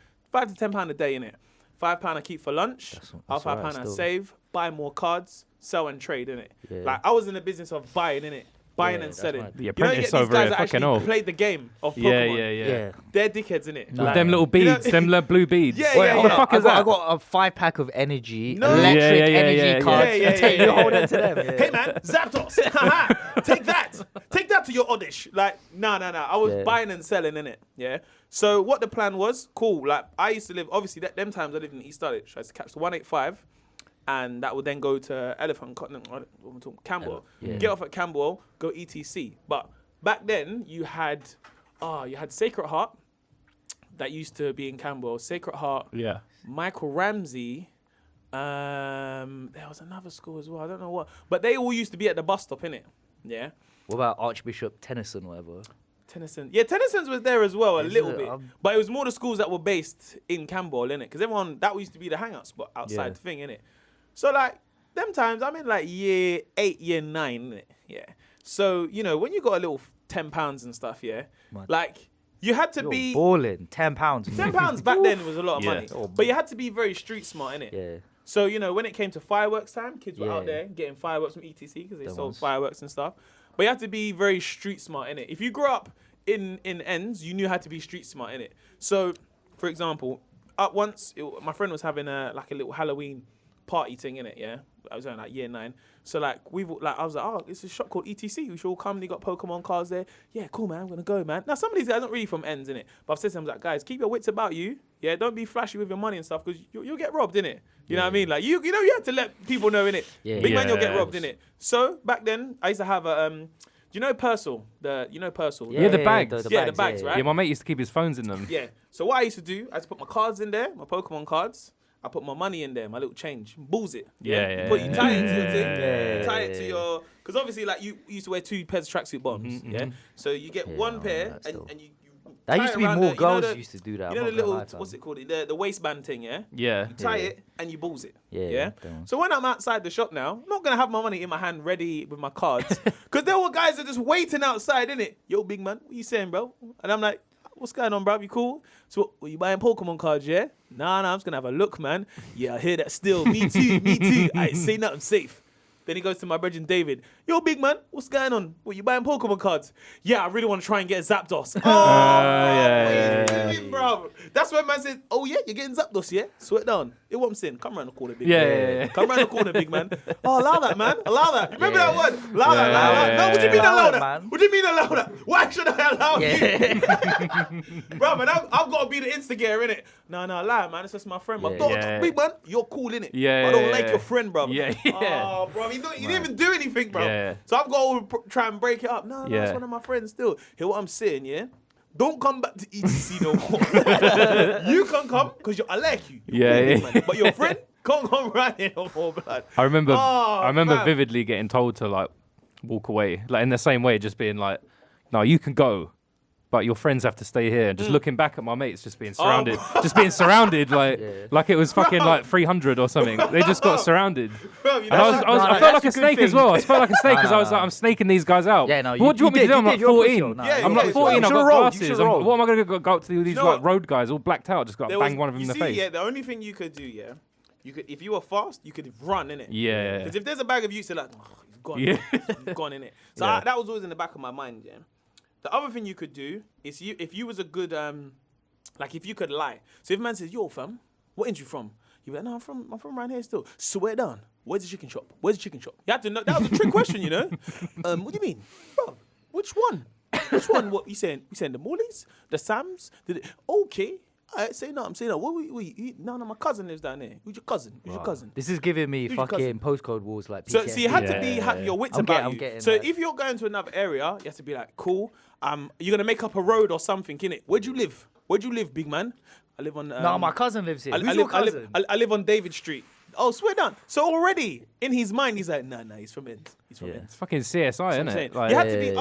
to £10 a day, innit? £5 I keep for lunch, That's half alright £5 I still. save, buy more cards, sell and trade, innit? Yeah. Like I was in the business of buying, innit? buying Yeah, and that's selling. mad. The You know, you apprentice get these over guys here, that fucking actually hell. played the game of Pokemon. Yeah. They're dickheads, innit? No. With them little beads, them blue beads. Yeah, Wait, yeah, hold What yeah. the fuck I is got, that? I got a 5-pack of energy, No. electric Yeah, energy cards. yeah, and take yeah, you yeah. hold on to them. Hey man, Zapdos, haha, take that to your Oddish. Like, nah. I was buying and selling in it. Yeah. So what the plan was, cool. Like I used to live, obviously them times I lived in East Dulwich. I used to catch the 185, and that would then go to Camberwell. Yeah. Get off at Camberwell, go ETC. But back then you had Sacred Heart that used to be in Camberwell. Sacred Heart. Yeah. Michael Ramsey. There was another school as well. I don't know what, but they all used to be at the bus stop, innit? Yeah. What about Archbishop Tennyson, whatever? Tennyson. Yeah, Tennyson's was there as well, a Is little it? bit. But it was more the schools that were based in Camberwell, innit? Because everyone, that used to be the hangout spot outside the thing, innit? So, like, them times, I'm in, like, year 8, year 9, innit? Yeah. So, you know, when you got a little £10 and stuff, yeah? Mad. Like, you had to You're be... balling. £10. £10 back then was a lot of Yeah. money. But you had to be very street smart, innit? Yeah. So, you know, when it came to fireworks time, kids were Yeah. out there getting fireworks from ETC because they Them sold ones. fireworks and stuff. But you had to be very street smart, innit? If you grew up in ends, you knew how to be street smart, innit? So, for example, my friend was having a little Halloween party thing, innit, yeah? I was in like year 9. So, like, I was like, oh, it's a shop called ETC. We should all come. They got Pokemon cards there. Yeah, cool, man. I'm going to go, man. Now, some of these guys aren't really from ends, innit? But I've said to them, like, guys, keep your wits about you. Yeah, don't be flashy with your money and stuff because you'll get robbed, innit? You know what I mean? Like, you know, you have to let people know, innit? Yeah. Big man, you'll get Yeah. robbed, innit? So, back then, I used to have a, do you know Purcell? Purcell? Yeah, the bags. the bags, right? Yeah, my mate used to keep his phones in them. Yeah. So what I used to do, I used to put my cards in there, my Pokemon cards. I put my money in there, my little change. Balls it. Yeah. You tie it to your thing. Yeah. You tie it to your... Because obviously, like, you used to wear 2 pairs of tracksuit bottoms, yeah? So you get one pair, that's and dope. you That tie used to it be around more the- you know girls the- used to do that. You know I'm the not gonna little... lie, What's fam. it called? The waistband thing, yeah? Yeah. You tie it, and you balls it. Yeah, Yeah? that one. So when I'm outside the shop now, I'm not going to have my money in my hand ready with my cards. Because there were guys that are just waiting outside, innit? Yo, big man, what you saying, bro? And I'm like, what's going on, bro? You cool? So, what, you buying Pokemon cards, yeah? Nah, I'm just going to have a look, man. Yeah, I hear that still. Me too. I ain't say nothing safe. Then he goes to my brethren David. Yo, big man, what's going on? What, you buying Pokemon cards? Yeah, I really want to try and get Zapdos. yeah. What you doing, bro? That's when man said, oh, yeah, you're getting Zapdos, yeah? Sweat down. It what I'm saying. Come around the corner, big Yeah, man. yeah, yeah. Come around the corner, big man. Oh, allow that, man. Allow that. Remember Yeah. that word? Allow that, allow that. No, what do you mean Allow allow it, that? man. What do you mean allow that? Why should I allow you? Yeah. Bro, man, I've got to be the instigator, innit? No, lie, man. It's just my friend. But Yeah. don't, Yeah. big man, you're cool, innit? Yeah, I don't yeah, like yeah. your friend, bro. Yeah. Oh, bro, you didn't even do anything, bro. Yeah. So I've got to try and break it up. No, Yeah. it's one of my friends still. Hear what I'm saying, yeah? Don't come back to ETC no more. You can come because I like you. You're Yeah, cool, yeah. big man. But your friend can't come right here no more, blood. I remember fam. vividly getting told to like walk away, like in the same way, just being like, "No, you can go, but your friends have to stay here." And just looking back at my mates, just being surrounded, like it was fucking like 300 or something. They just got surrounded. Bro, you And I know felt like a snake as well. I felt like a snake because I was like, I'm snaking these guys out. Yeah, no, What do you want me to did, do? I'm you like did, you're a 14. pussy, no. Yeah, I'm yeah, like 14. you I've should've got rolled, you glasses. should've rolled. What am I going to go up to these know like what? road guys all blacked out? Just got There bang was- one of them in you the see, face. Yeah, the only thing you could do, yeah, you could if you were fast, you could run, innit? Yeah. Because if there's a bag of youths, they're like, oh, he's gone. Yeah. He's gone, innit? So Yeah. that was always in the back of my mind, yeah. The other thing you could do is if you was a good, like if you could lie. So if a man says, yo, fam, what end you from? You be like, no, I'm from around here still. Swear down. Where's the chicken shop? Where's the chicken shop? You have to know. That was a trick question, you know? What do you mean? Bro, which one? Which one? What you saying? You saying the Morleys? The Sams? Okay. All right, say no. I'm saying no. No, my cousin lives down there. Who's your cousin? Who's your cousin? This is giving me Who's your fucking postcode wars like So PTSD. you had to Yeah. have your wits I'm about I'm you. getting So that. if you're going to another area, you have to be like, cool. You're gonna make up a road or something, innit? Where'd you live? Where'd you live, big man? I live on. No, my cousin lives here. I Who's your live, cousin? I live on David Street. Oh, swear down. So already in his mind, he's like, nah, he's from Ends. He's from Yeah. Ends. It's fucking CSI, That's what I'm isn't saying. it? Like, You had to be. yeah.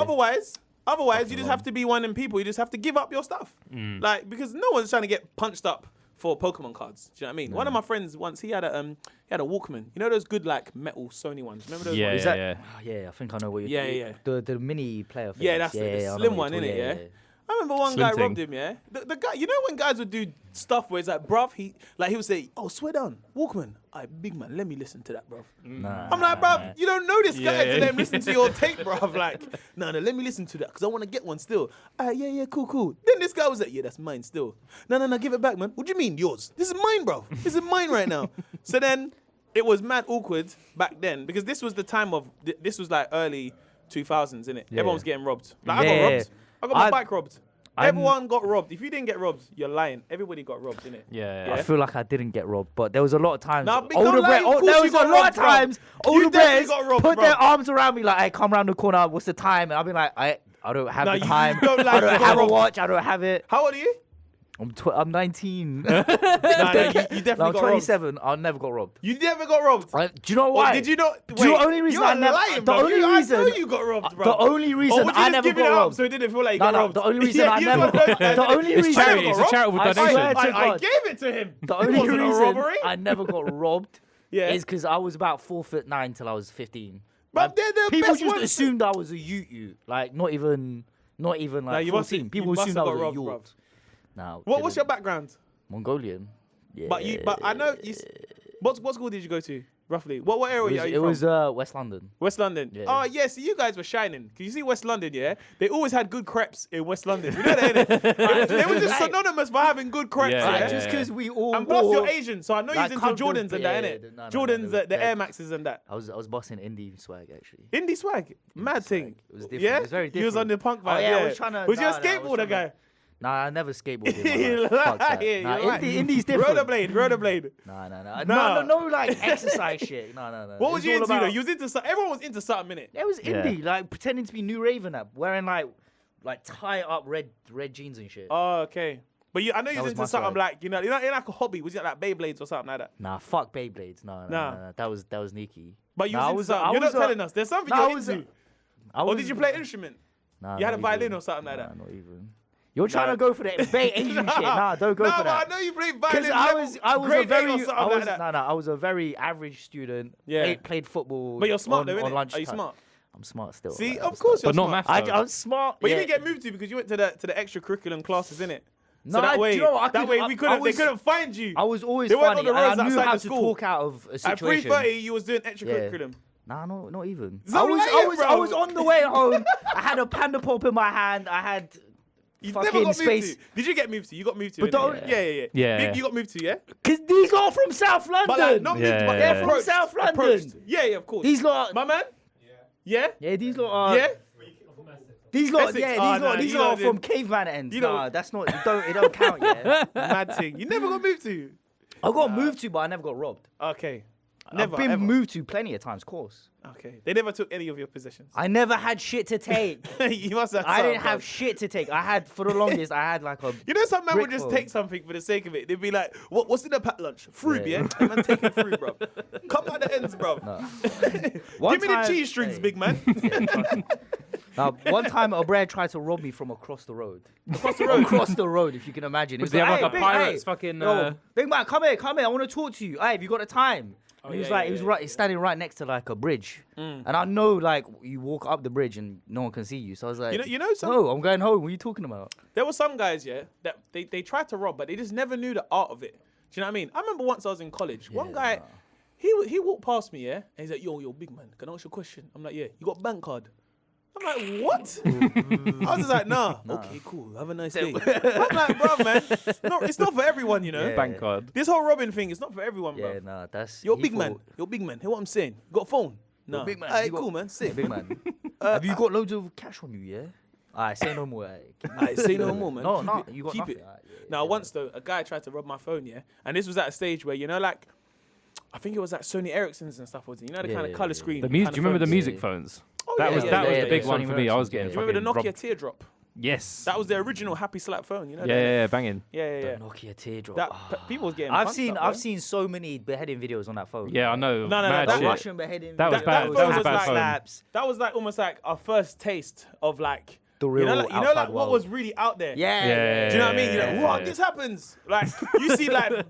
Otherwise, you just have to be one of them people. You just have to give up your stuff. Like because no one's trying to get punched up for Pokemon cards. Do you know what I mean? One of my friends once he had a Walkman. You know those good like metal Sony ones. Remember those? Yeah, ones? Is that? yeah. Yeah, I think I know what you're. Yeah, yeah. The mini player. Things. Yeah, that's the I know slim what one, you're innit? talking- I remember one Slim guy thing. robbed him, yeah? The guy, you know when guys would do stuff where it's like, bruv, he would say, oh, swear down, Walkman. Big man, let me listen to that, bruv. Nah. I'm like, bruv, you don't know this guy Yeah. to let him listen to your tape, bruv. Like, no, let me listen to that because I want to get one still. Yeah, cool. Then this guy was like, yeah, that's mine still. No, give it back, man. What do you mean, yours? This is mine, bruv. This is mine right now. So then it was mad awkward back then because this was the time of, this was like early 2000s, innit? Yeah. Everyone was getting robbed. Like, I got Yeah. robbed. I got my I- bike robbed. Everyone got robbed. If you didn't get robbed, you're lying. Everybody got robbed, innit? Yeah. I feel like I didn't get robbed, but there was a lot of times. Nah, big don't lie, of course there you was a got lot of robbed, bro. times. You Older definitely brothers got robbed, put bro. their arms around me like, "Hey, come round the corner. What's the time?" And I'll be like, "I don't have Nah, the you time. don't like I don't you got have a robbed. watch. I don't have it. How old are you? I'm 19. Nah, you definitely No, I'm got robbed. 27. I never got robbed. You never got robbed. Do you know Or why? did you not? Do you know the only reason you're I never- lying, the bro. only I reason- know you got robbed, bro. The only Or reason would you I just never give it got up robbed. so it didn't feel like you No, got no, robbed? the only reason I you never got got- robbed, the only innit? reason- I never It's got a charitable robbed. I donation. swear to I God. gave it to him. The It only wasn't a reason robbery. I never got robbed Yeah. is because I was about 4'9" till I was 15. But they're the People best just ones. assumed I was a ute, like not even like you must 14. have- People you must assumed have I was got a robbed, ute. bruv. Now, What's your background? Mongolian? Yeah. But I know you. What school did you go to roughly? What area are you It from? was West London. West London. Yeah. Oh, yeah, so you guys were shining. Because you see West London, yeah? They always had good crepes in West London. You know that, innit? They were just Right. synonymous for having good crepes, Yeah, yeah? yeah, Just because we all And plus wore- you're Asian, so I know you're like into comfort- Jordans and that, yeah, innit? no, Jordans, no, the yeah. Air Maxes and that. I was bossing indie swag actually. Indie swag. Mad swag. thing. It was different. Yeah? It was very You was on the different. punk vibe, Oh, yeah, yeah. I was trying to- Was you a nah, I was skateboarder trying to- guy? Nah, I never skateboarded. You're in my life. Fuck that. lying, Nah, you're lying. indie's different. Rollerblade. Nah. No, like exercise shit. No. What was It's you all into, though? about- You was into something. Everyone was into something, innit? It was indie, like pretending to be New Raven app, wearing like tie up red jeans and shit. Oh, okay. But I know you was was into my something swag. like, you're like a hobby. Was it like Beyblades or something like that? Nah, fuck Beyblades. No. That was Nikki. But you Nah, was into something. You're not telling us. There's something nah, I you're was- into. I Or was- did you play an instrument? Nah, You had a not violin even. or something like Nah, that? not even. You're trying Nah. to go for that Asian shit. Nah, don't go Nah, for but I that. know you played Because violin. I was a grade 8 very, or something like that. I was a very average student. Yeah. Played football. But you're smart on, though, on innit? Are lunchtime. you smart? I'm smart still. See, like, of I'm course smart. you're But not smart. maths. I'm smart. But yeah. you didn't get moved to because you went to the extracurriculum classes, innit? No, So that way, do you know what? that way we couldn't. They was- couldn't find you. I was always They weren't funny. on the And roads I knew outside how the to school. talk out of a At situation. 3:30, you was doing extracurriculum. Nah, not even. So lying, bro. I was on the way home. I had a panda pop in my hand. I had You never fucking got moved space. to. Did you get moved to? You got moved to. But innit? don't- Yeah. Yeah. Big, you got moved to, yeah. Cause these lot are from South London. But like, not moved, Yeah, but yeah, they're yeah. From approached. South London. Approached. Yeah, of course. These lot. My man. Yeah. Yeah, these lot are. Yeah. These lot. Essex. Yeah, Oh, these nah, lot. These you lot lot are from didn't. caveman ends. You know- Nah, that's not. It don't count. Yeah. Mad thing. You never got moved to. I got moved to, but I never got robbed. Okay. I've been ever. moved to plenty of times. Of course. Okay. They never took any of your possessions. I never had shit to take. You must have. I some, didn't have bro. shit to take. I had for the longest. I had like a. You know, some man would brick just phone. take something for the sake of it. They'd be like, "What's in the packed lunch? Fruit, yeah? Yeah. Man, taking fruit, bro. Come at the ends, bro. One Give me the time- cheese strings, hey. big man." Now, one time, a bread tried to rob me from across the road. Across the road. Across the road, if you can imagine. It was They have like "Hey, a big- pirate's hey, fucking. yo, big man, come here. I want to talk to you. Hey, have you got the time? And he was yeah, like, yeah, he was yeah. right, he's standing right next to like a bridge, and I know like you walk up the bridge and no one can see you. So I was like, You know some. no, I'm going home. What are you talking about? There were some guys, yeah, that they tried to rob, but they just never knew the art of it. Do you know what I mean? I remember once I was in college. One guy, he walked past me, yeah, and he's like, "Yo, big man, can I ask you a question?" I'm like, "Yeah." You got a bank card? I'm like, "What?" I was just like, "Nah." Okay, cool. Have a nice day. I'm like, "Bro, man, it's not for everyone, you know." Yeah. Bank card. This whole robbing thing is not for everyone, bro. Yeah, nah, that's. You're he big man. thought- You're big man. Hear what I'm saying? You got a phone? No. big man. Alright, You got- cool, man. Sick. Big man. Have you got loads of cash on you? Yeah. Alright, say no more. Alright, say no more, man. No, Keep no, it- you got keep nothing. it. Alright, yeah, Now, yeah. once though, a guy tried to rob my phone, yeah, and this was at a stage where, you know, like, I think it was like Sony Ericssons and stuff, was it? You know, the Yeah, kind of yeah, color yeah. screen. The music. kind Do of you remember the phones. music yeah. phones? Oh, That yeah, was yeah, that yeah, was yeah, the big yeah. one Sony for me. I was Ericssons, getting yeah. You remember the fucking Nokia robbed. teardrop? Yes. That was the original happy slap phone, you know? Yeah, banging. Yeah. Nokia teardrop. That Ah. people was getting. I've punched seen up, I've bro. seen so many beheading videos on that phone. Yeah, I know. No, Mad that shit. Russian beheading. That was videos, bad. That That was phone a bad like phone. slaps. That was like almost like our first taste of like the real like outside what world. was really out there. Yeah. Do you know what I mean? You're like, what? Yeah. This happens. Like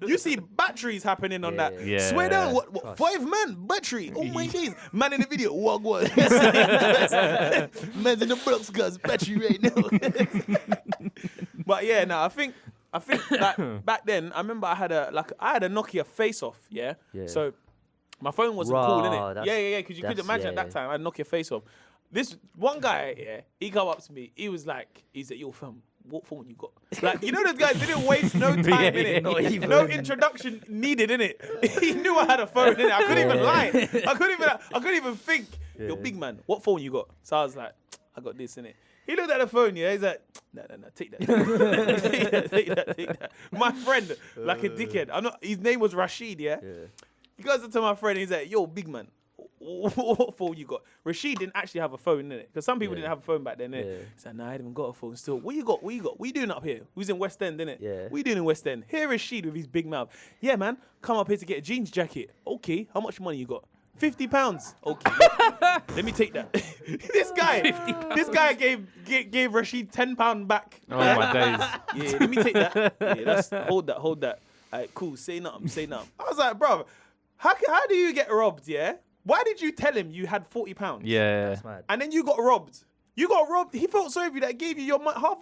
you see batteries happening on that. Yeah. Swear down, what 5 man battery? Oh my days, man in the video, what? Man's in the blocks, guys, battery right now. But yeah, no, I think like back then, I remember I had a Nokia Face Off. Yeah. So my phone wasn't cool, innit? Yeah. Because you could imagine at that time I had Nokia Face Off. This one guy, he come up to me. He said, "Yo, fam, what phone you got?" Like, you know, those guys didn't waste no time in it. No introduction needed in it. He knew I had a phone in it. I couldn't even lie. I couldn't even think. Yo, big man, what phone you got? So I was like, I got this in it. He looked at the phone, he's like, no, take that. Take that. My friend, like a dickhead. His name was Rashid, yeah? He goes up to my friend, he's like, yo, big man, what phone you got? Rashid didn't actually have a phone, innit? Because some people didn't have a phone back then, innit? He's like, nah, I haven't got a phone still. What you got? What you doing up here? Who's in West End, innit? Yeah. What you doing in West End? Here Rashid with his big mouth. Yeah, man, come up here to get a jeans jacket. Okay, how much money you got? £50. Okay, let me take that. This guy gave Rashid £10 back. Oh my days. Yeah, let me take that. Yeah, hold that. All right, cool. Say nothing. I was like, bro, how do you get robbed? Yeah. Why did you tell him you had £40? Yeah. That's mad. And then you got robbed. He felt sorry for you. That gave you your half.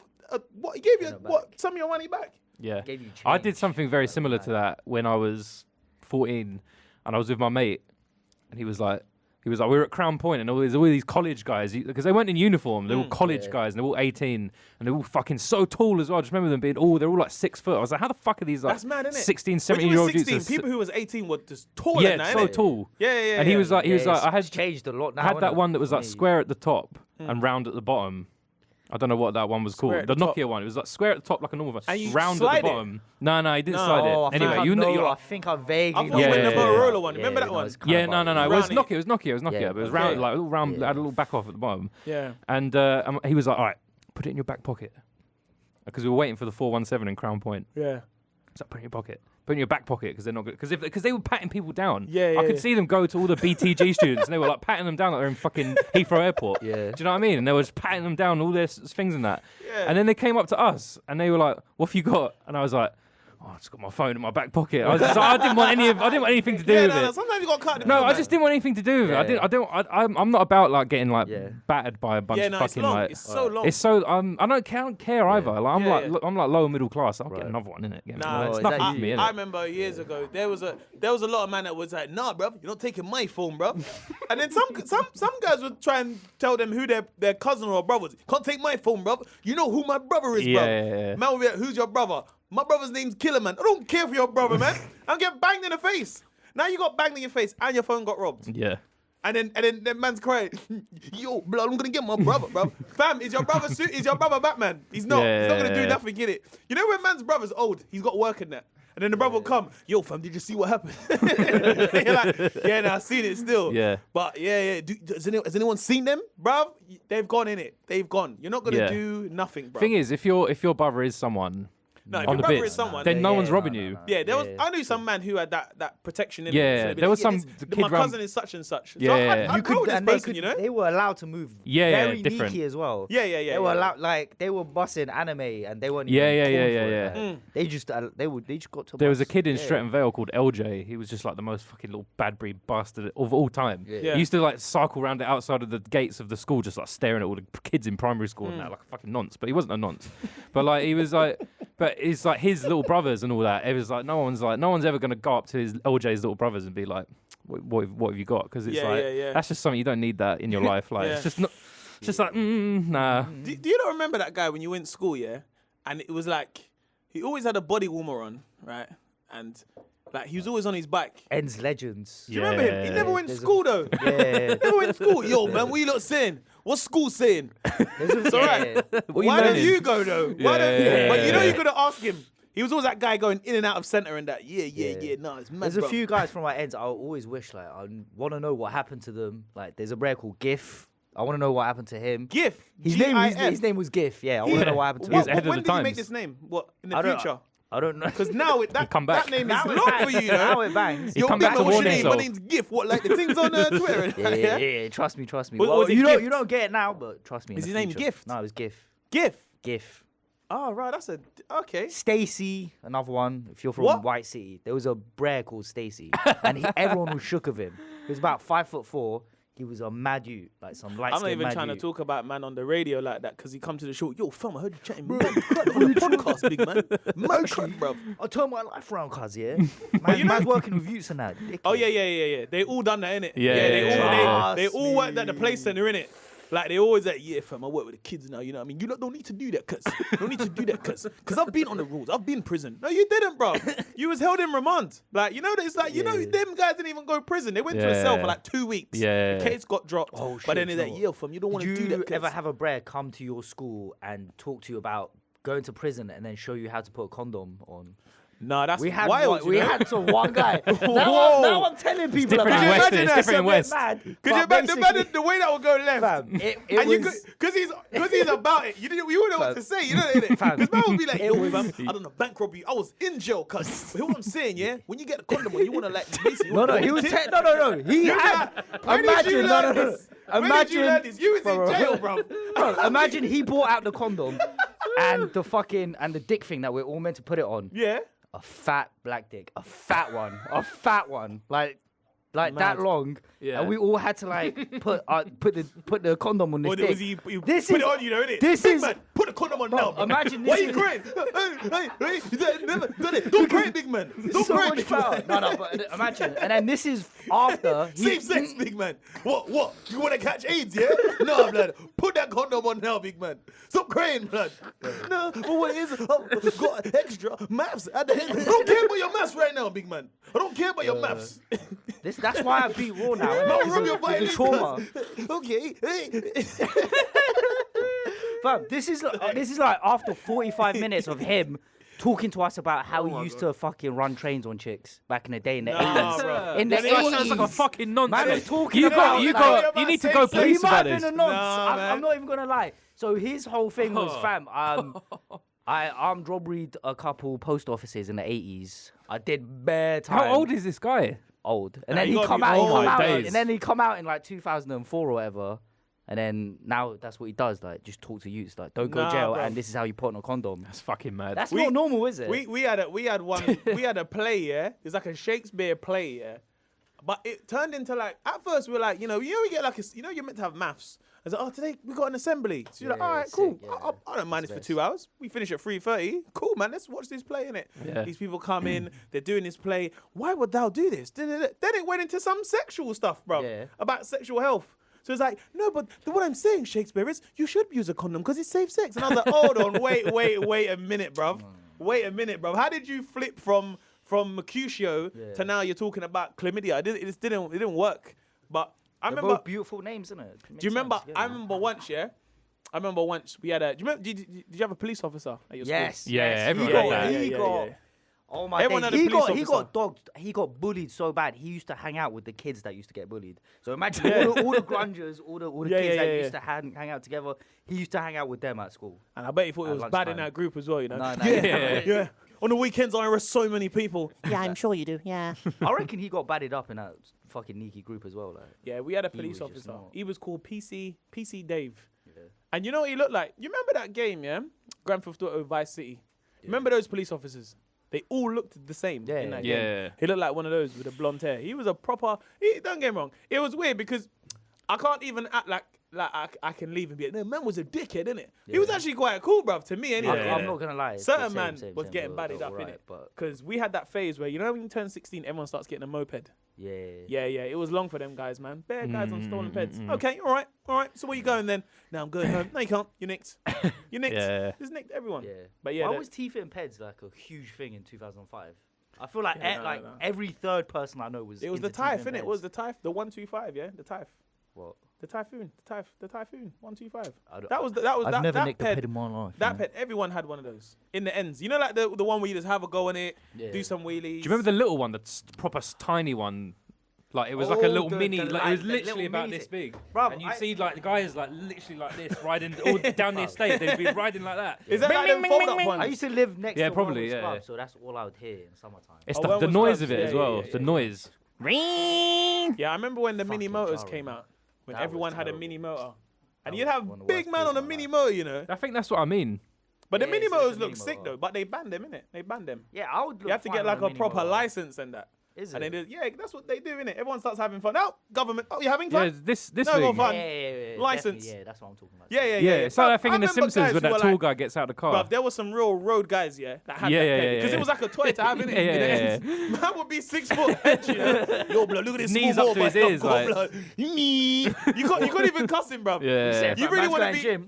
What? He gave you some of your money back. Yeah. Gave you I change. did something very similar to that when I was 14, and I was with my mate, and he was like, we were at Crown Point, and there's all these college guys, because they weren't in uniform. They're all college guys, and they're all 18, and they're all fucking so tall as well. I just remember them being they're all like 6 foot. I was like, how the fuck are these like That's mad, innit? 16, When you 17-year-old were 16, dudes? people who was 18 were just taller than that, so innit? tall. Yeah. And he was like, I had changed a lot now. I had that innit? one that was like Yeah. square at the top and round at the bottom. I don't know what that one was Square called. at The the top. Nokia one. It was like square at the top, like a normal And you phone. Round at slide the it? bottom. No, he didn't No. slide it. Oh, I think Anyway, I you know, know. I think I vaguely I know. thought you went the Yeah. Motorola one. Remember that no, one? it's kind yeah, of no. about It was Round it. Nokia. It was Nokia. Yeah, but it was okay. round, like a little round, Yeah. had a little back off at the bottom. Yeah. And he was like, all right, put it in your back pocket. Because we were waiting for the 417 in Crown Point. Yeah. So put it in your pocket. Put it in your back pocket, because they're not good. Because they were patting people down. Yeah, I could yeah. see them go to all the BTG students, and they were like patting them down like they're in fucking Heathrow Airport. Yeah. Do you know what I mean? And they were just patting them down, all their things and that. Yeah. And then they came up to us, and they were like, "What have you got?" And I was like, "Oh, I just got my phone in my back pocket." I was just like, I didn't want anything to do with it. Sometimes you got to cut the No, middle, I just didn't want anything to do with it. Yeah. I'm not about like getting like Yeah. battered by a bunch Yeah, of no, it's fucking long. like. It's so long. It's so I don't care either. Like, I'm Yeah, I'm like lower middle class. I'll get Right. another one, innit? Nah, It's is nothing that for me, you? innit? I remember years ago there was a lot of man that was like, nah, bro, you're not taking my phone, bro. And then some guys would try and tell them who their cousin or brother was. Can't take my phone, bro. You know who my brother is, bro. Yeah. Man would be like, who's your brother? My brother's name's Killer, man. I don't care for your brother, man. I'm getting banged in the face. Now you got banged in your face and your phone got robbed. Yeah. And then that man's crying, yo, blood, I'm gonna get my brother, bro. Fam, is your brother Batman? He's not. He's not gonna do nothing, get it. You know when man's brother's old, he's got work in that. And then the brother will come, yo, fam, did you see what happened? And you're like, yeah, no, I've seen it still. Yeah. But yeah. Has anyone seen them, bruv? They've gone in it. They've gone. You're not gonna do nothing, bro. Thing is, if your brother is someone No, if on your the brother bits, is someone, then no Yeah, one's no, robbing no, you. no. yeah, there was. Yeah. I knew some man who had that protection in Yeah, it. So they'd be there was like, some this- kid my run- cousin is such and such. Yeah, so yeah. I know this and person, you know. they were allowed to move Yeah, yeah, very different. sneaky as well. Yeah. They were allowed, like they were bussing anime and they weren't Yeah, even yeah, called yeah, for it, yeah. like. They just got to There was a bus. kid in Yeah. Stretton Vale called LJ. He was just like the most fucking little bad breed bastard of all time. Yeah. He used to like cycle around the outside of the gates of the school, just like staring at all the kids in primary school and that, like a fucking nonce. But he wasn't a nonce. But like he was like, but it's like his little brothers and all that. It was like no one's ever gonna go up to his LJ's little brothers and be like, what have you got? Because it's that's just something you don't need that in your life. Like Yeah. it's just not. It's just like nah. Do you not remember that guy when you went to school, yeah? And it was like, he always had a body warmer on, right? And like, he was always on his bike. Ends legends. Do you remember him? He never went to There's a- school, though. Yeah. Never went to school. Yo, man, what you lot saying? What's school saying? It's alright. Why don't you go, though? Why don't you? Yeah. But you know you could have asked him. He was always that guy going in and out of centre and that. Yeah. No, it's mad, There's bro. a few guys from my ends. I always wish, like, I want to know what happened to them. Like, there's a player called GIF. I want to know what happened to him. GIF. His name was GIF. Yeah, I want to know what happened to He was him. ahead of When the did he make times. this name? What, in the I don't- future? I don't know. Because now come back. that name Now is it long bangs. for you, Now know? it bangs. He Yo, come big back man, to what's warn your name? My himself. name's GIF. What, like the things on Twitter? Yeah. Trust me. Was it you Gift? don't get it now, but trust me. Is in his the name future. Gift? No, it was GIF. GIF. Oh, right. That's okay. Stacy, another one. If you're from What? White City, there was a brer called Stacy, and everyone was shook of him. He was about 5'4". He was a mad youth, like some light. I'm not even trying to talk about man on the radio like that because he come to the show. Yo, fam, I heard you chatting mad crap on the podcast, big man. Mad crap, bro. I turned my life around, cuz, yeah. Man's working with youths and that. Oh yeah. They all done that, innit? Yeah. They all worked at the play center, innit? Like they always like, yeah, fam, I work with the kids now. You know what I mean? You lot don't need to do that, cuz. Don't need to do that, cuz. Because I've been on the rules. I've been in prison. No, you didn't, bro. You was held in remand. Like, you know, it's like, you know, them guys didn't even go to prison. They went to a cell for like 2 weeks. Yeah. The case got dropped. Oh, but then shit, they're like, yeah, fam, you don't want to do Did that. you ever have a brer come to your school and talk to you about going to prison and then show you how to put a condom on? Nah, that's We had wild. we had some one guy. Whoa. now I'm telling people different about in it. West, imagine it's that? different in West. Mad, Could but you imagine basically- the way that would go left? Fam, it And was... because he's about it. You wouldn't know what to say. You know what I mean? Fam, Because man would be like, it yo, was- fam, I don't know, bank robbery. I was in jail, cuz. Hear what I'm saying, yeah? When you get a condom on, you want to like basically. No, he was... no. He had... Imagine... No. When did you learn this? You was in jail, bro. Bro, imagine he brought out the condom and the dick thing that we're all meant to put it on. Yeah. A fat black dick, a fat one, like Mad. that long, Yeah. and we all had to like put the condom on this Or dick. was he This put is- it on, you know, innit? this Big is- man, put the condom on Bro, now. bro. imagine Why this you is- crying? Hey, never done it. Don't cry, big man. Don't so cry, much big power. man. No, but imagine, and then this is after Safe sex, big man. What? You want to catch AIDS, yeah? No, blood. Put that condom on now, big man. Stop crying, blood. No, but what is it? I've got extra maths at the end. I don't care about your maths right now, big man. I don't care about your maths. That's why I beat Raw now. innit? No, Because rub of- your because violin. of trauma. Okay. Hey. Fam, this is like after 45 minutes of him talking to us about how he used to fucking run trains on chicks back in the day in the 80s. bro. In the That This guy sounds like a 80s. fucking Man nonsense. was talking You about, you need to go So So he police might about have this. been a nonce. Nah, man. I'm not even gonna lie. So his whole thing was, fam, I armed robberyed a couple post offices in the 80s. I did bare time. How old is this guy? Old. And Nah, then you he gotta be old days. and then he come out in like 2004 or whatever. And then now that's what he does, like just talk to youths, like don't go to Nah, jail, bro. and this is how you put on a condom. That's fucking mad. That's not normal, is it? We had a play, yeah. It's like a Shakespeare play, yeah. But it turned into like, at first we were like, you get like you're meant to have maths. I was like, oh, today we got an assembly. So you're like, Yeah, all right, cool. sick, yeah. I don't mind this for Best. 2 hours. We finish at 3:30. Cool, man. Let's watch this play, innit? Yeah. These people come in, they're doing this play. Why would thou do this? Then it went into some sexual stuff, bro. Yeah. About sexual health. So it's like, no, but what I'm saying, Shakespeare, is you should use a condom because it's safe sex. And I was like, hold on, wait a minute, bruv. Wait a minute, bruv. How did you flip from Mercutio to now you're talking about chlamydia? It just didn't work. But I They're remember. both beautiful names, isn't it? Do you remember? I remember once, yeah. I remember once we had a. Do you remember? Did you have a police officer at your school? Yes. Yeah, yes. everyone He had got. that. He Yeah, got. yeah. Oh my Everyone days. had a He police got officer. dogged. He got bullied so bad. He used to hang out with the kids that used to get bullied. So imagine all the grungers, all the Yeah, kids that yeah, used to hang out together. He used to hang out with them at school. And I bet you thought it was At bad in lunchtime. that group as well, you know? No, Yeah. On the weekends, I arrest so many people. Yeah, I'm sure you do. Yeah. I reckon he got batted up in that fucking Niki group as well. Like. Yeah, we had a He police was just officer. not- He was called PC Dave. And you know what he looked like? You remember that game, yeah? Grand Theft Auto Vice City. Remember those police officers? They all looked the same in that game. Yeah. He looked like one of those with the blonde hair. He was a proper... don't get me wrong. It was weird because I can't even act like I can leave and be like, no, man was a dickhead, innit? He was actually quite cool, bruv, to me anyway. I'm not gonna lie. Certain same, man same, was same, getting but batted up, alright, innit? but Because we had that phase where, when you turn 16, everyone starts getting a moped. yeah. Yeah, it was long for them guys, man. Bare guys on stolen peds. Okay, all right. So where you going then? Now I'm going home. No, you can't. You're nicked. You're nicked. Yeah. Just nicked everyone. Yeah. But yeah, Why was teeth and peds like a huge thing in 2005? I feel like no. every third person I know was. it was the into teeth Typh, and innit? It peds. was the Typh, the 125, yeah, the Typh. What? The Typhoon, the Typhoon, 125. I don't- That was I've never that nicked a ped. ped in my life. That you know? ped, everyone had one of those in the ends. You know, like the one where you just have a go on it, Yeah. do some wheelies. Do you remember the little one, the proper tiny one? Like it was like a little mini, the like it was the literally little about mini this thing. big. Bruv, And you'd see like the guys like literally like this riding all down the estate. They'd be riding like that. Is that like them fold-up ones? I used to live next Yeah, to probably, Ronald's yeah, Club, yeah. so that's all I would hear in summertime. It's Oh, the when was noise clubs? of it Yeah, as yeah, well. yeah, The yeah. noise. Yeah, I remember when the mini Fucking motors jarring, came man. out. When That was everyone had a terrible. mini motor. And That you'd was have one of the big worst man on a days of my mini life. motor, you know. I think that's what I mean. But the Yeah, mini it's a motors mini look sick motor. though. But they banned them, innit? They banned them. Yeah, I would. You have to get like a proper license and that. Is And it? they do, yeah, that's what they do, innit? Everyone starts having fun. Oh, government. Oh, you're having Yeah, fun? this No, thing. more fun. Yeah, License. definitely, yeah, that's what I'm talking about. Yeah, yeah, Yeah, yeah. it's like that Bruv, thing I in The remember Simpsons guys when who that were tall like, guy gets out of the car. Bruv, there were some real road guys, yeah, that had Yeah, that yeah, pen. yeah, Because yeah. it was like a toy to have in it. Yeah. Man would be 6 foot hedge, you know. Yo, blood, look at this Knees small up to ball, his but ears, go, like- blood. You can't even cuss him, bruv. Yeah. You really want to be... Gym.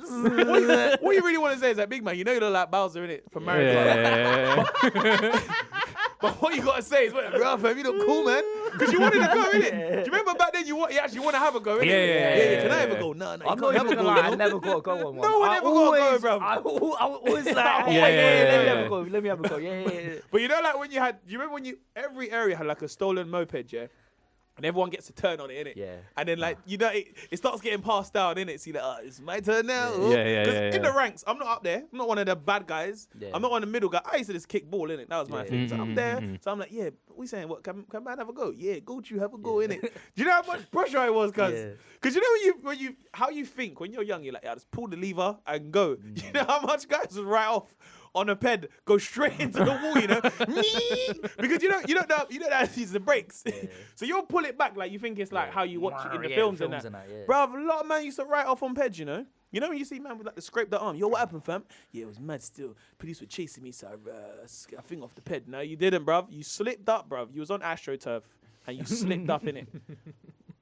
what you really want to say is that, big man, you know you look like Bowser, innit? From Mario Kart. Yeah. But what you got to say is, bruv, fam, you look cool, man. Because you wanted to go, innit? Do you remember back then you actually want to have a go, innit? Yeah. Can I have a go? No, I'm you not can't have even a gonna go, lie, you I know? never got to go on one. No one I ever got to go, always- bruv. I always like, Yeah, let me yeah. have a go. Let me have a go. Yeah. But you know, like when you had, do you remember when every area had like a stolen moped, yeah? And everyone gets to turn on it, innit? Yeah. And then, like, you know, it starts getting passed down, innit? So you're like, it's my turn now. Yeah. 'Cause Yeah, in the ranks, I'm not up there. I'm not one of the bad guys. Yeah. I'm not one of the middle guys. I used to just kick ball, innit? That was my Yeah. thing. So I'm there. So I'm like, yeah, we saying, what, can man have a go? Yeah, go to have a go, innit? Do you know how much pressure I was, cuz? Yeah. Because you know how you think when you're young, you're like, yeah, just pull the lever and go. You know how much guys would write off on a ped, go straight into the wall, you know? Because you don't know that it's the brakes. So you'll pull it back like you think it's like how you watch it in the films and that. yeah. Bruv, a lot of man used to write off on peds, you know? You know when you see man with like the scrape the arm, yo, what happened, fam? Yeah, it was mad still. Police were chasing me, so I think off the ped. No, you didn't, bruv. You slipped up, bruv. You was on AstroTurf and you slipped up in it.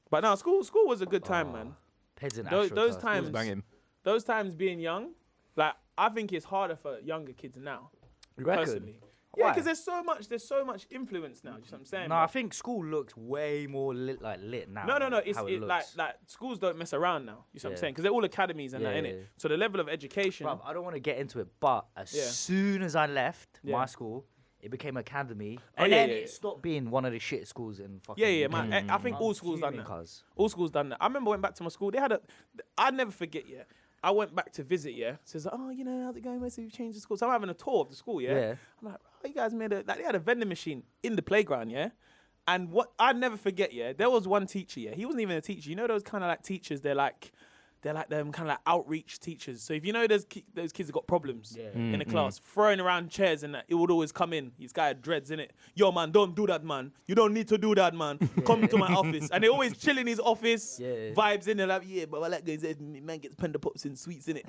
But no, school was a good time, man. Peds and Those AstroTurf. times, Banging. those times being young, like I think it's harder for younger kids now. You reckon? Personally. Yeah, Why? because there's so much influence now. Do you know what I'm saying? No, bruv? I think school looks way more lit now. No. than It's how it, like looks. schools don't mess around now. You see what I'm Yeah. saying? Because they're all academies and that, Yeah, innit? yeah. So the level of education. Bruv, I don't want to get into it, but as Yeah. soon as I left Yeah. my school, it became academy, Oh, and yeah, then yeah, it yeah. stopped being one of the shit schools in fucking. Yeah, UK. man. I think I'm all schools done fuming, that. cuz. All schools done that. I remember I went back to my school. They had I'd never forget. Yeah, I went back to visit. Yeah, says, oh, you know, how's it going? Where's you changed the school? So I'm having a tour of the school. Yeah, Yeah. I'm like, oh, you guys made they had a vending machine in the playground. Yeah. And what I'd never forget, yeah, there was one teacher, yeah, he wasn't even a teacher. You know those kind of like teachers, they're like them kind of like outreach teachers. So if you know those kids have got problems Yeah. in the class, throwing around chairs and that, it would always come in. This guy had dreads in it. Yo, man, don't do that, man. You don't need to do that, man. Come to my office. And they always chill in his office, Yeah. vibes in there like, yeah, but I like guys, man gets panda pops and sweets in it.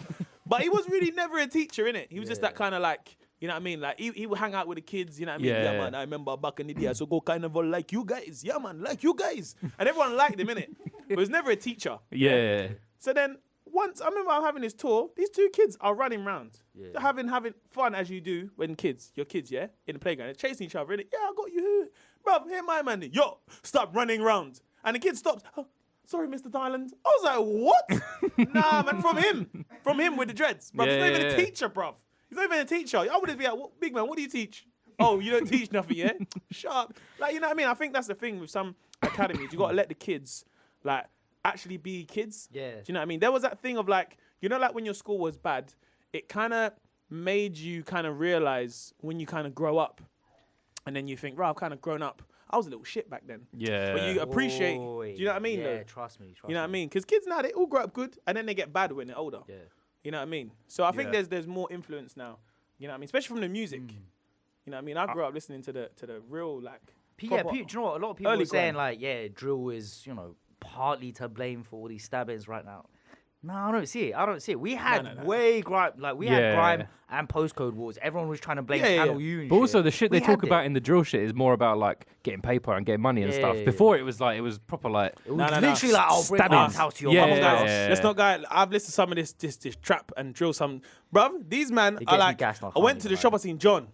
But he was really never a teacher in it. He was just Yeah. that kind of like, you know what I mean? Like he would hang out with the kids, you know what I mean? Yeah. Yeah, man, I remember back in the day, I used to go carnival like you guys. Yeah, man, like you guys. And everyone liked him, innit? But he was never a teacher. Yeah. So then once, I remember I'm having this tour, these two kids are running around. Yeah. They're having fun as you do when you're kids, yeah? In the playground. They're chasing each other, innit? Yeah, I got you here. Bruv, here my man. Yo, stop running round. And the kid stops. Oh, sorry, Mr. Thailand. I was like, what? Nah, man, from him with the dreads. Bruv, he's Yeah, not even yeah, a yeah. teacher, bruv. He's not even a teacher. I would be like, big man, what do you teach? Oh, you don't teach nothing, yeah? Shut up. Like, you know what I mean? I think that's the thing with some academies. You got to let the kids, like, actually be kids. Yeah. Do you know what I mean? There was that thing of like, you know, like when your school was bad, it kind of made you kind of realize when you kind of grow up and then you think, right, I've kind of grown up. I was a little shit back then. Yeah. But you appreciate, Oi. do you know what I mean? Yeah, though? trust me. You know what I mean? Because kids now, they all grow up good and then they get bad when they're older. Yeah. You know what I mean? So I think Yeah. there's more influence now. You know what I mean? Especially from the music. You know what I mean? I grew up listening to the real like. Yeah, proper- do you know what? A lot of people early are saying grind. like, yeah, drill is, you know, partly to blame for all these stabbings right now. No, I don't see it. We had no. way grime, like we had Yeah. grime and postcode wars. Everyone was trying to blame Yeah, yeah, Channel yeah. U and But also shit. the shit We they had talk it. about in the drill shit is more about like getting paper and getting money and Yeah, stuff. yeah, yeah. Before it was proper like It was No, no, no. literally like, I'll bring Stabbings. arms house to your Yeah, mum's Come on, house. guys. yeah. Let's not go. I've listened to some of this trap and drill. Some, bruv. These men It are gets me like. gassed, I I can't went to even the shop. lie. I seen John.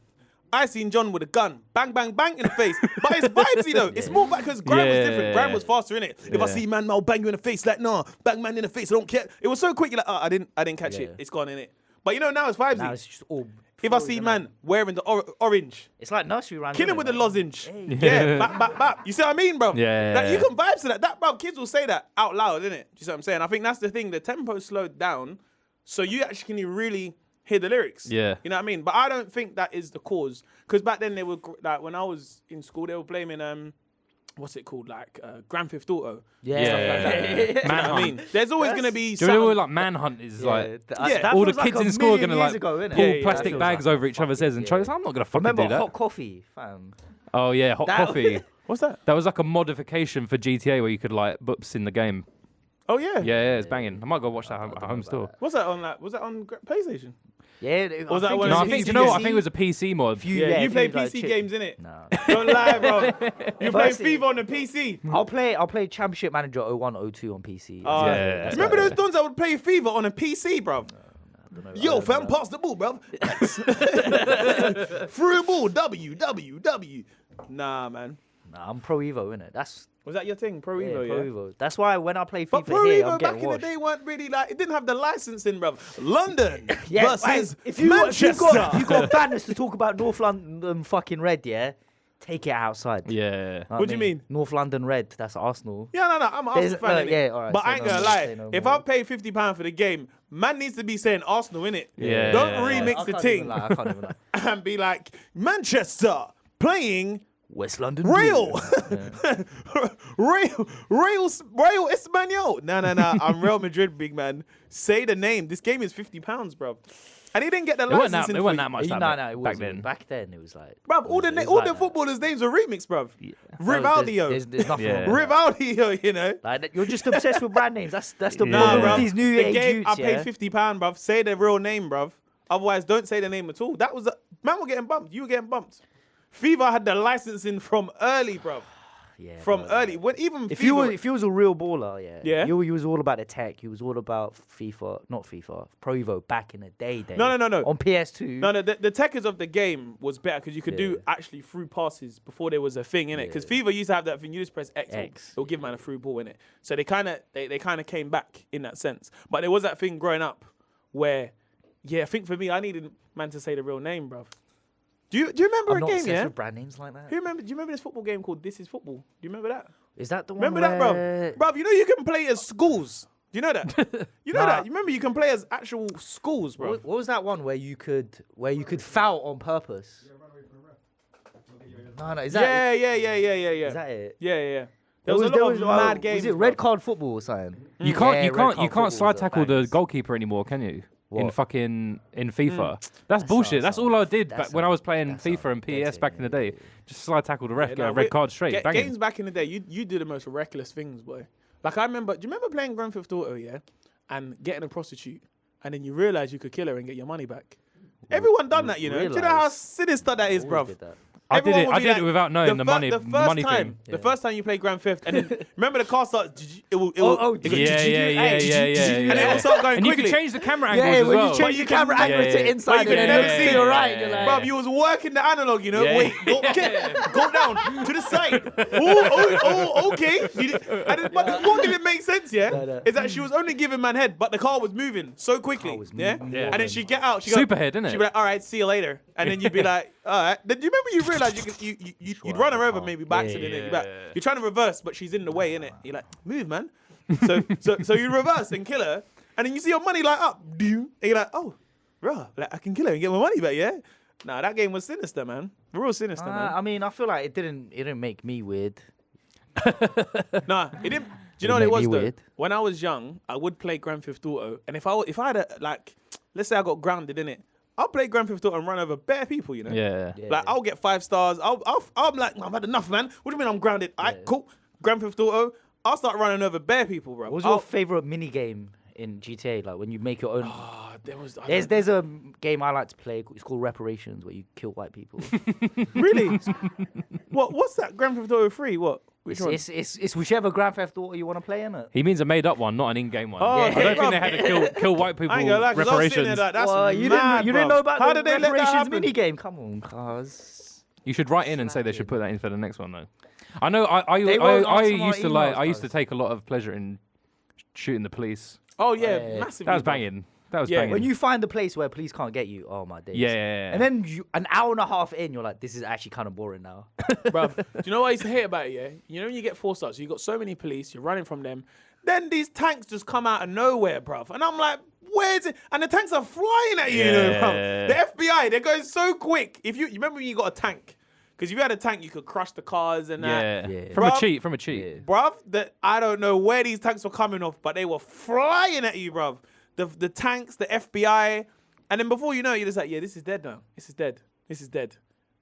I seen John with a gun, bang, bang, bang in the face. But it's vibesy though. It's more back because grime was different. Grime was faster in it. If I see man, I'll bang you in the face. Like nah, bang man in the face. I don't care. It was so quick. You're like, oh, I didn't catch Yeah. it. It's gone in it. But you know now it's vibesy. Now it's just all If I see man wearing the orange, It's like nursery rhymes. kill him isn't with it? the lozenge. Hey. Yeah, bap. You see what I mean, bro? Yeah. Like, you can vibe to that. That, bro, kids will say that out loud, innit? You see what I'm saying? I think that's the thing. The tempo slowed down, so you actually can really hear the lyrics. Yeah. You know what I mean? But I don't think that is the cause. Because back then, they were, like, when I was in school, they were blaming, what's it called? Like, Grand Theft Auto. Yeah. Stuff like that. You know what I Manhunt. mean? There's always going to be Do you know some... like Manhunt is like That all the feels like kids a in school are million gonna years like ago, innit? pull Yeah, plastic that bags feels over each other's heads and fucking- try. I'm not gonna fucking Remember do that. hot coffee, fam? Oh yeah, hot That- coffee. What's that? That was like a modification for GTA where you could like boops in the game. Oh, yeah. Yeah, it's banging. I might go watch that at home store. What's that on, like, was that on PlayStation? Yeah. Was that one No, of I the think PC you know what? I games? think it was a PC mod. Yeah, you if play you, like, PC chip- games, innit? Nah. Don't lie, bro. You play Firstly- FIFA on the PC. I'll play Championship Manager 01, 02 on PC. Oh, Yeah. Remember those dons that would play FIFA on a PC, bro? Yo, fam, pass the ball, bro. Through ball, W. Nah, man. Nah, I'm Pro Evo, innit? That's Was that your thing, Pro Evo? Pro Yeah. Evo. That's why when I play But FIFA Pro here, Evo I'm back getting in the washed. day weren't really like, it didn't have the licensing, bro. London Yeah, versus if you Manchester. got banners to talk about North London fucking red, yeah, take it outside. Yeah. Know What do you mean? North London red. That's Arsenal. Yeah, no, I'm an There's- Arsenal fan, no, innit? yeah, alright, but say I ain't no gonna more, lie. say no If more. I pay £50 for the game, man needs to be saying Arsenal, innit? Yeah. Don't Yeah. remix I the can't thing even lie, I can't even lie. and be like, Manchester playing West London. Real. Blue. Real Espanol. No. I'm Real Madrid, big man. Say the name. This game is £50, bro. And he didn't get the It wasn't licensing. that, it wasn't that much No, that it back wasn't. then. Back then, it was like. Bruv, all it was the like that. footballers' names are remixed, bruv. Yeah. Rivaldio. There's nothing Yeah. wrong with that. Rivaldio, you know. Like you're just obsessed with brand names. That's the Nah, problem bruv. with these new The age game, youths. I paid Yeah? £50, bruv. Say the real name, bruv. Otherwise, don't say the name at all. That was man were getting bumped. You were getting bumped. FIFA had the licensing from early, bruv. Yeah, From bro. early. When even If FIFA, you was a real baller, Yeah? you was all about the tech. You was all about FIFA, not FIFA, Pro Evo back in the day. No. On PS2. No, the techers of the game was better because you could do Yeah. actually through passes before there was a thing in it. Because FIFA used to have that thing. You just press X. It'll give man a through ball in it. So they kind of came back in that sense. But there was that thing growing up where, yeah, I think for me, I needed man to say the real name, bruv. Do you remember I'm a not game? obsessed Yeah. with brand names like that. Do you remember this football game called This Is Football? Do you remember that? Is that the one? Remember that, where- bro? Bruv, you know you can play as schools. Do you know that? You know Nah. that? You remember you can play as actual schools, bro? What was that one where you could foul on purpose? No, is that Yeah. is that it? Yeah. There was a lot of mad games. Was it red card football or something? You can't Yeah, you red can't card you can't slide football tackle was the bangers. goalkeeper anymore, can you? In What? fucking FIFA. That's bullshit. That's all I did that back when I was sounds- playing that FIFA and sounds PES dirty, back in the day. Just slide tackle the ref, Yeah, get a no, red card straight. Banging. Games back in the day, you do the most reckless things, boy. Like I remember, do you remember playing Grand Theft Auto, yeah? And getting a prostitute, and then you realize you could kill her and get your money back. Everyone done that, you know. Do you know how Realise. sinister that is, Always bruv? did that. I did Everyone it. would I be did like, it without knowing the money. The The first money time, thing. the first time you play Grand Theft, and then remember the car starts. It will. did you- Yeah. And it will start going And you quickly. can change the camera angles Yeah, as when well. you change you the can- camera yeah, angle yeah, to yeah. inside, But you and can then never never see to it. your right. Yeah, You're yeah, like, Bruv, you was working the analog, you know. Yeah. Wait, go down to the side. Oh, okay. But what did it make sense? Yeah, no. is that she was only giving man head, but the car was moving so quickly. Yeah, Yeah. and then she get out. She Super go, head, innit? She'd be like, "All right, see you later," and then you'd be like, "All right." Then do you remember you realized you'd run her over maybe by accident. Yeah. You'd be like, you're trying to reverse, but she's in the way, innit? You're like, "Move, man." So you reverse and kill her, and then you see your money light up. And you're like, "Oh, bro, like I can kill her and get my money back." Yeah. Nah, that game was sinister, man. Real sinister, man. I mean, I feel like it didn't make me weird. Nah, it didn't. Do you It know what made it was me though? weird. When I was young, I would play Grand Theft Auto, and if I had a like, let's say I got grounded in it, I'll play Grand Theft Auto and run over bare people, you know. Yeah. Like I'll get 5 stars. I'm like, I've had enough, man. What do you mean I'm grounded? Alright, cool. Grand Theft Auto. I'll start running over bare people, bro. What was your favorite mini game in GTA? Like when you make your own. Ah, there was. There's a game I like to play. It's called Reparations, where you kill white people. Really? What's that? Grand Theft Auto 3? What? Which one? It's whichever Grand Theft Auto you want to play in it. He means a made up one, not an in-game one. Oh, I okay, don't think bruv. they had to kill white people I ain't gonna lie, 'cause I was sitting reparations. there like, that's Well, you mad, didn't bruv. know about How the did they let that Reparations happen? mini game? Come on, cuz. You should write in and say they should put that in for the next one, though. I know. They won't I answer my used to like. emails, I used to guys. take a lot of pleasure in shooting the police. Oh yeah, Yeah. massively. That was bruv. banging. That was Yeah. banging. When you find the place where police can't get you, oh my days. Yeah. And then an hour and a half in, you're like, this is actually kind of boring now. Bruv, do you know what I used to hate about it, yeah? You know when you get 4 stars, you got so many police, you're running from them, then these tanks just come out of nowhere, bruv. And I'm like, where's it? And the tanks are flying at you, you know, bruv. The FBI, they're going so quick. If you remember when you got a tank, because if you had a tank, you could crush the cars and that. Yeah. From Bruv. a cheat. Yeah. Bruv, that I don't know where these tanks were coming off, but they were flying at you, bruv. The tanks, the FBI, and then before you know it, you're just like, yeah, this is dead now. This is dead.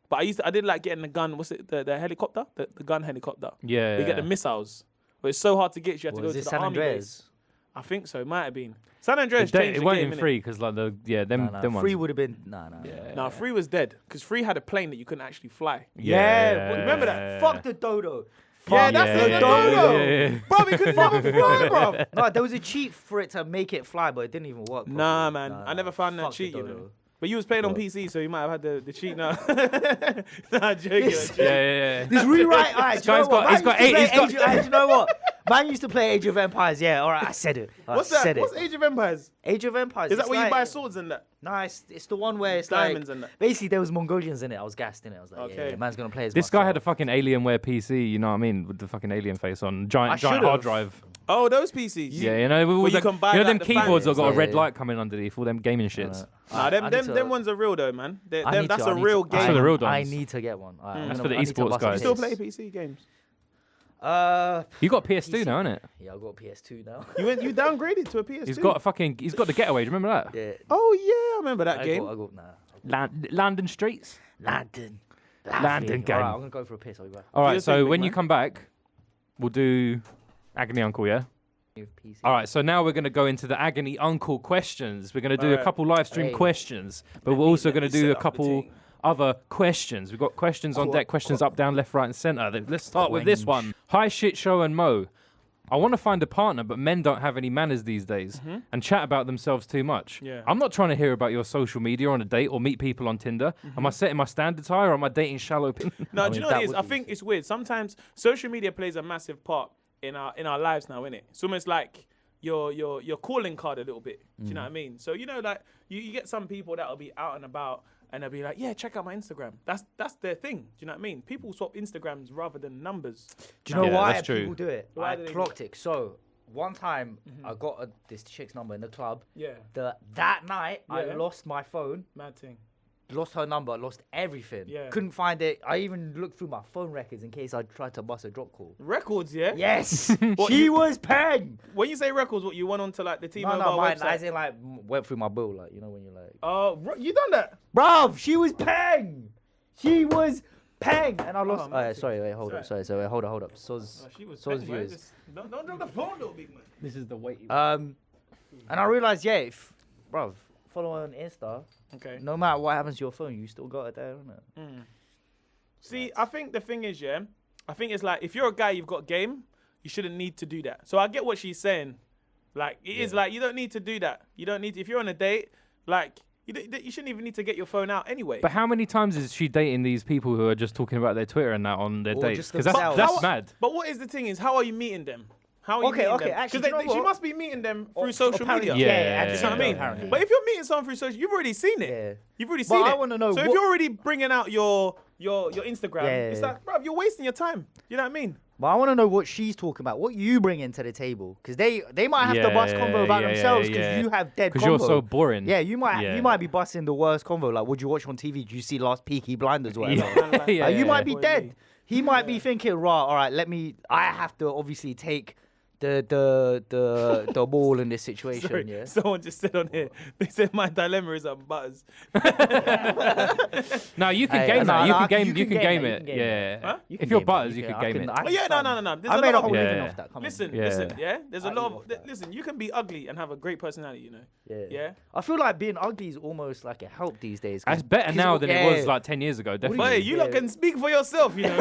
But I did like getting the gun. What's it? The helicopter, the gun helicopter. Yeah. You get the missiles, but it's so hard to get. You have to go Was to it the San army Andreas? base. I think so. It might have been San Andreas. It weren't in 3 because like them ones. 3 would have been, nah. No, 3 was dead because 3 had a plane that you couldn't actually fly. Yeah. Remember that? Fuck the dodo. Yeah, that's the dodo. Yeah. Bro, it could never fly, bro. No, there was a cheat for it to make it fly, but it didn't even work. Nah, properly. man. I never found that Fuck the cheat, you know. dodo. But you was playing on PC, so you might have had the cheat now. Nah, joking. Yeah. This rewrite, alright, do you know guy's what? got- he's got eight- he's got- Do you know what? Man used to play Age of Empires. Yeah, alright, I said it. What's I that? said What's it. Age of Empires? Age of Empires. Is that it's where you like- buy swords and that? Nah, it's the one where it's Diamonds like and that. basically there was Mongolians in it. I was gassed in it. I was like, Okay. yeah, man's gonna play as This guy had a myself. fucking Alienware PC, you know what I mean, with the fucking alien face on, giant should've. hard drive. Oh, those PCs. Yeah, you know, with all Well, you the, can buy, you know like, them the keyboards fans. have got a red Yeah. light coming underneath, all them gaming shits. Nah, them ones are real though, man. That's a real game. That's for the real I dons. need to get one. That's for the esports guys. You still play PC games? You got PS2 now, innit? Yeah, I got PS2 now. You downgraded to a PS2. He's got the Getaway. Do you remember that? Yeah. Oh yeah, I remember that game. I got nah. London Streets. London. London game. Alright, I'm gonna go for a piss. I'll be back. All Do right, your so thing, when big you man. come back, we'll do Agony Uncle, yeah? PC. All right, so now we're going to go into the Agony Uncle questions. We're going to do a Alright. couple live stream Hey. questions, but we're also going to do set a up the couple thing. other questions. We've got questions on deck, questions up, down, left, right, and center. Let's start with this one. Hi, Shit Show and Mo. I want to find a partner, but men don't have any manners these days and chat about themselves too much. Yeah. I'm not trying to hear about your social media on a date or meet people on Tinder. Am I setting my standards high or am I dating shallow people? No, I do you mean, know what that it is? would I be think it's weird. Sometimes social media plays a massive part in our lives now, innit? It's almost like your calling card a little bit. Do you know what I mean? So like you get some people that'll be out and about and they'll be like, yeah, check out my Instagram. That's their thing. Do you know what I mean? People swap Instagrams rather than numbers. Do you know Yeah, why that's true. people do it? Why I do they do clocked it. So one time I got this chick's number in the club. Yeah, That night I Yeah. lost my phone, mad thing. lost her number, lost everything. Yeah. Couldn't find it. I even looked through my phone records in case I tried to bust a drop call. Records, yeah. Yes, What, she you- was paying. When you say records, what you went onto like the T-Mobile No, mine. website? As in like went through my bill, like you know when you're like, Oh, you done that? bruv, she was paying. She was paying, and I lost. man, sorry, wait, hold up. sorry. Sorry, wait, hold up. Soz, She was. Soz paying, man. viewers. Just don't drop the phone, little big man. This is the weight. And I realized, yeah, bruv, follow her on Insta. Okay. No matter what happens to your phone, you still got it there, isn't it? See, I think the thing is, yeah, I think it's like if you're a guy, you've got game, you shouldn't need to do that. So I get what she's saying. Like it is like you don't need to do that. You don't need to, if you're on a date, like you shouldn't even need to get your phone out anyway. But how many times is she dating these people who are just talking about their Twitter and that on their Or dates? just Because themselves. that's How- mad. But what is the thing is, how are you meeting them? How are you Okay, meeting okay, them? actually, Because do you know she what? must be meeting them through Or- social apparently- media. Yeah, Do you know what I mean? apparently. But if you're meeting someone through social, you've already seen it. Yeah. You've already But seen I it. wanna know So if what- you're already bringing out your Instagram, Yeah. it's like, bro, you're wasting your time. You know what I mean? But I want to know what she's talking about, what you bring into the table, because they might have to bust convo about themselves because you have dead convo. Because you're so boring. Yeah, you might be busting the worst convo. Like, would you watch on TV? Do you see last Peaky Blinders? Or whatever? Yeah. You might be Boy, dead. me. He might be thinking, right, all right, I have to obviously take the ball in this situation. Sorry, Yeah. someone just said on here, they said my dilemma is on butters. No, you can Hey, game no, that. no, You I can can- game. you You can can game game it, it. you can game Yeah. Huh? You If can you're game butters, it, you can I game can- it. I Oh yeah, can- no. There's I a made a lot whole of Yeah. living off that. Come on. Listen, Yeah. yeah. There's a I lot live of off that. listen. You can be ugly and have a great personality. You know. Yeah. I feel like being ugly is almost like a help these days. That's better now than it was like 10 years ago. But Definitely. you lot can speak for yourself. You know.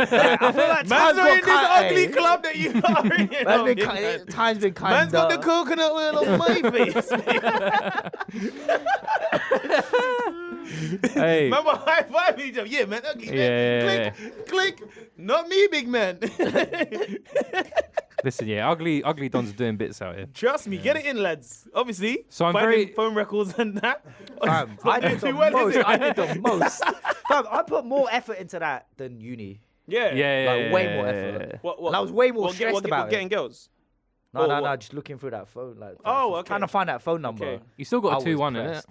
I feel like Man's time's not in got this ugly cut. club that you are in. You know, Man's been big man. time's been kind. Man's got the coconut oil on my face. Hey. Remember high five each other. Yeah, man. Ugly. Yeah. Click, click. Not me, big man. Listen, yeah, ugly Dons are doing bits out here. Trust me, get it in, lads. Obviously, So I'm finding very- phone records and that. Fam, I did the well, is most. it? I did the most. Fam, I put more effort into that than uni. Yeah. Like, way more effort. What? And I was way more stressed about it. Getting girls. No, just looking through that phone. Like, Okay. trying to find that phone number. Okay. You still got I a was 2-1 in it. pressed.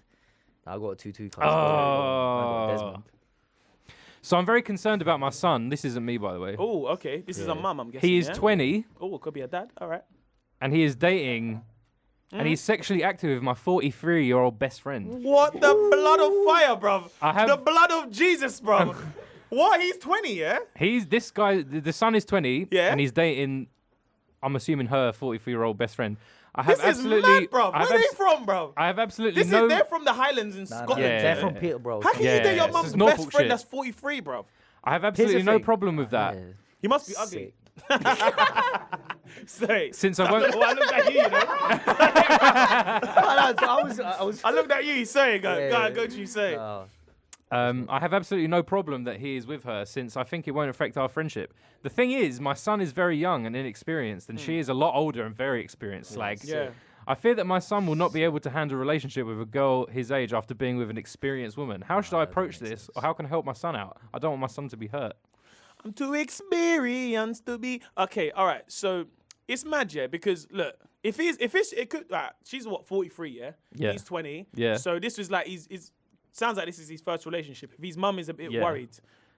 I got a 2-2. Oh. I got Desmond. So I'm very concerned about my son. This isn't me, by the way. Oh, okay. This is a mum, I'm guessing. He is yeah? 20, Oh, it could be a dad. All right. and he is dating, and he's sexually active with my 43-year-old best friend. What the blood of fire, bruv? I have- The blood of Jesus, bruv. What? He's 20, yeah? This guy, the son is 20, Yeah? and he's dating, I'm assuming her 43-year-old best friend. I have This is absolutely, mad, bruv. I have Where they abs- from, bruv? I have absolutely This no. is, they're from the Highlands in Scotland. Yeah. They're from Peterborough. How can Yeah, you date your this mum's is best Norfolk friend shit. that's 43, bruv? I have absolutely no thing. problem with that. Yeah. He must be ugly. Sick. Say. Since I won't. Well, I looked at you, you know. I was. I looked at you. Say, go Yeah. to you. Say. I have absolutely no problem that he is with her, since I think it won't affect our friendship. The thing is, my son is very young and inexperienced, and she is a lot older and very experienced. Yeah. I fear that my son will not be able to handle a relationship with a girl his age after being with an experienced woman. How should I approach this, or how can I help my son out? I don't want my son to be hurt. I'm too experienced to be. Okay, all right. So it's mad, yeah, because look, if it could, she's what, 43, yeah? Yeah. He's 20. Yeah. So this was like, sounds like this is his first relationship. If his mum is a bit Yeah. worried.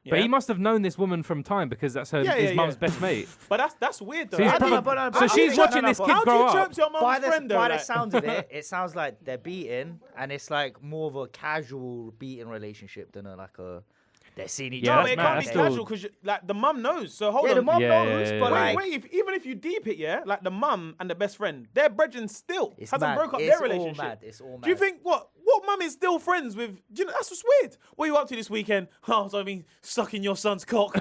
Yeah? But he must have known this woman from time, because that's his mum's best mate. But that's weird though. So, he's I think- probably- so she's watching this kid How do grow you up. chirp your By mum's the, friend though? by the like- sound of it, it sounds like they're beating, and it's like more of a casual beating relationship than they're seeing each Yeah, No, other. but it that's can't mad. be That's still- casual because like the mum knows. So hold Yeah, on. the mum Yeah, knows, yeah, but yeah. like, Wait, even if you deep it, yeah, like the mum and the best friend, they're brethren still. it's Hasn't mad. broke up It's their all relationship. mad. It's all mad. Do you think what mum is still friends with? Do you know that's what's weird? What are you up to this weekend? Oh, so I mean, sucking your son's cock.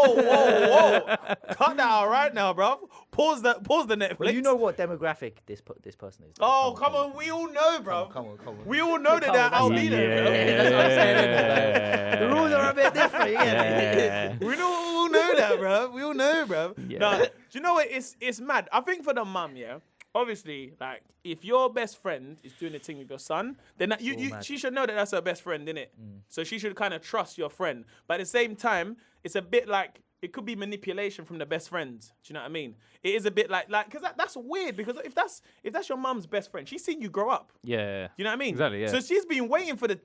Whoa! Cut that out right now, bro. Pause the Netflix. Well, you know what demographic this person is? Oh, come on, we all know, bro. Come on. We all know that they're Come on, albino, Yeah, that's what I'm saying, isn't it? The rules are a bit different. Yeah. We all know that, bro. We all know, bro. Yeah. No, do you know what? It's mad. I think for the mum, yeah. Obviously, like if your best friend is doing a thing with your son, then that, she should know that that's her best friend, innit? So she should kind of trust your friend. But at the same time, it's a bit like it could be manipulation from the best friends. Do you know what I mean? It is a bit like because that's weird, because if that's your mum's best friend, she's seen you grow up. Yeah. Do you know what I mean? Exactly, yeah. So she's been waiting for the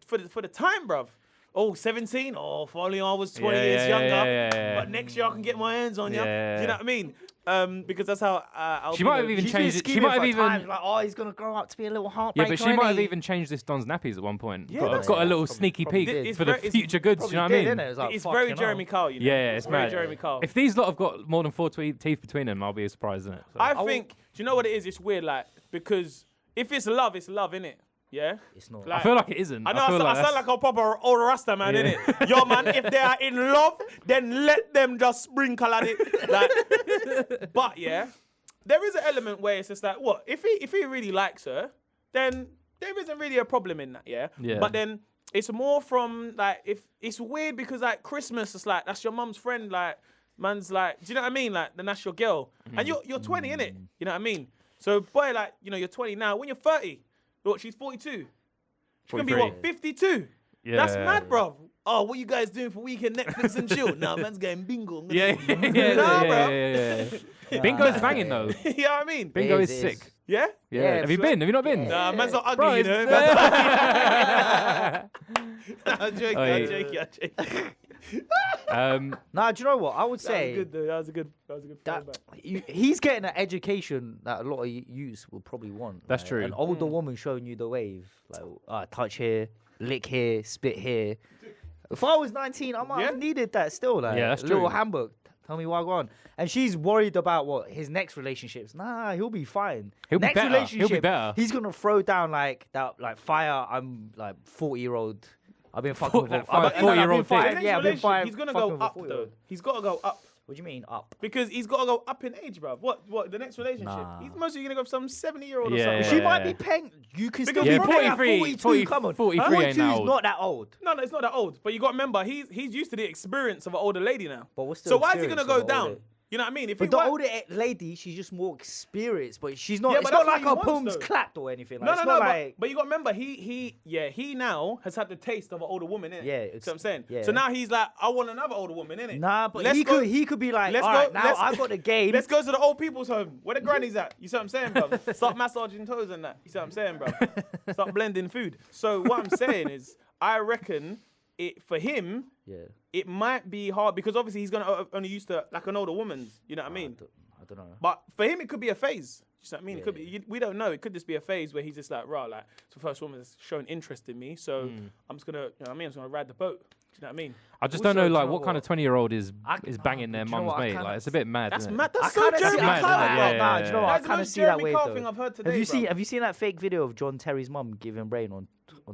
time, bruv. Oh, 17? Oh, if only I was 20 Yeah, years yeah, younger. yeah. But next year I can get my hands on you. Yeah. Do you know what I mean? Because that's how She might have even She's been changed it. She scheming might have for even. time, like, oh, he's gonna grow up to be a little heartbreaker. Yeah, but she might have innit? even changed this Don's nappies at one point. Yeah, got that's- a little Probably- sneaky probably peek did. It's for the very- it's future goods. Do you know what I Probably mean? did, innit? It was like, it's fuck, very you know. Jeremy Kyle, you know? Yeah, it's very mad. Jeremy Kyle. If these lot have got more than 4 teeth between them, I'll be surprised, innit? So. I think, do you know what it is? It's weird, like, because if it's love, innit? Yeah? It's not. I feel like it isn't. I know I sound that's- like a proper old Rasta man, Yeah. innit? Yo, man, if they are in love, then let them just sprinkle at it. Like, but yeah, there is an element where it's just like, what? If he really likes her, then there isn't really a problem in that, yeah? Yeah. But then it's more from, like, if it's weird because, like, Christmas, it's like, that's your mum's friend, like, man's like, do you know what I mean? Like, then that's your girl. And you're 20, innit? You know what I mean? So, boy, like, you know, you're 20 now. When you're 30, what, she's 42. She's going to be, 43. what, 52? Yeah. That's mad, bro. Oh, what you guys doing for weekend Netflix and chill? Nah, man's going bingo. Yeah, Nah, bro. yeah. Bingo's banging though. You know what I mean? Bingo It is is. sick. Yeah? Yeah. Yeah, Have you been? Have you not been? Nah, man's not ugly, Bro, you know? it's- I'm joking, Oh, I'm yeah. joking, I'm joking. Nah, do you know what I would That was say? good, though. That was a good That throwback. he's getting an education that a lot of youths will probably want. That's like, true. An older woman showing you the wave, like touch here, lick here, spit here. If I was 19, I might have Yeah. needed that still. Like, Yeah, that's a little true. handbook. Tell me what I want. And she's worried about what his next relationships. Nah, he'll be fine. He'll be next better. He'll be relationship, better. he's gonna throw down like that, like fire. I'm like 40-year-old. I've been fucking with that a- fire- I've been 40-year-old fire- dick. Next Yeah, I've been relationship, fire. he's gonna fucking go with a up, though. 40-year-old. He's got to go up. What do you mean up? Because he's got to go up in age, bruv. What, the next relationship? Nah. He's mostly going to go for some 70-year-old or Yeah, something. yeah, She yeah. might be paying. You can still Because be yeah, paying at 43, 42. Come on, 43 ain't 42 is old. not that old. No, it's not that old. But you got to remember, he's used to the experience of an older lady now. But what's the So why is he going to experience go of an down? older- You know what I mean? But the older lady, she's just more experienced, but she's not. Yeah, it's but not that's like what her he wants, poems though. clapped or anything. Like, No, it's no, not no. like, But you got to remember, he now has had the taste of an older woman, innit? Yeah, See what I'm saying? yeah. So now he's like, I want another older woman, innit? Nah, but Let's he go- could be like, let's all go- right, now let's- I've got the game. Let's go to the old people's home. Where the granny's at? You see what I'm saying, bro? Start massaging toes and that. You see what I'm saying, bro? Start blending food. So what I'm saying is, I reckon for him, it might be hard because obviously he's gonna only used to like an older woman's. You know what I mean? I don't know. But for him, it could be a phase. You see what I mean? It could be. We don't know. It could just be a phase where he's just like, right, like, it's the first woman that's showing interest in me. So I'm just gonna, you know what I mean? I'm just gonna ride the boat. Do you know what I mean? I just Also, don't know, do like, you know what kind of 20-year-old is banging their do you know mum's what, I mate. kinda- Like, it's a bit mad. That's isn't it? mad. That's I so kind of Jeremy see mad, Kyle, isn't it? bro. Yeah, Nah, do you know what? I That's the kind of most see that Jeremy way Kyle though. thing I've heard today, Have you seen that fake video of John Terry's mum giving brain on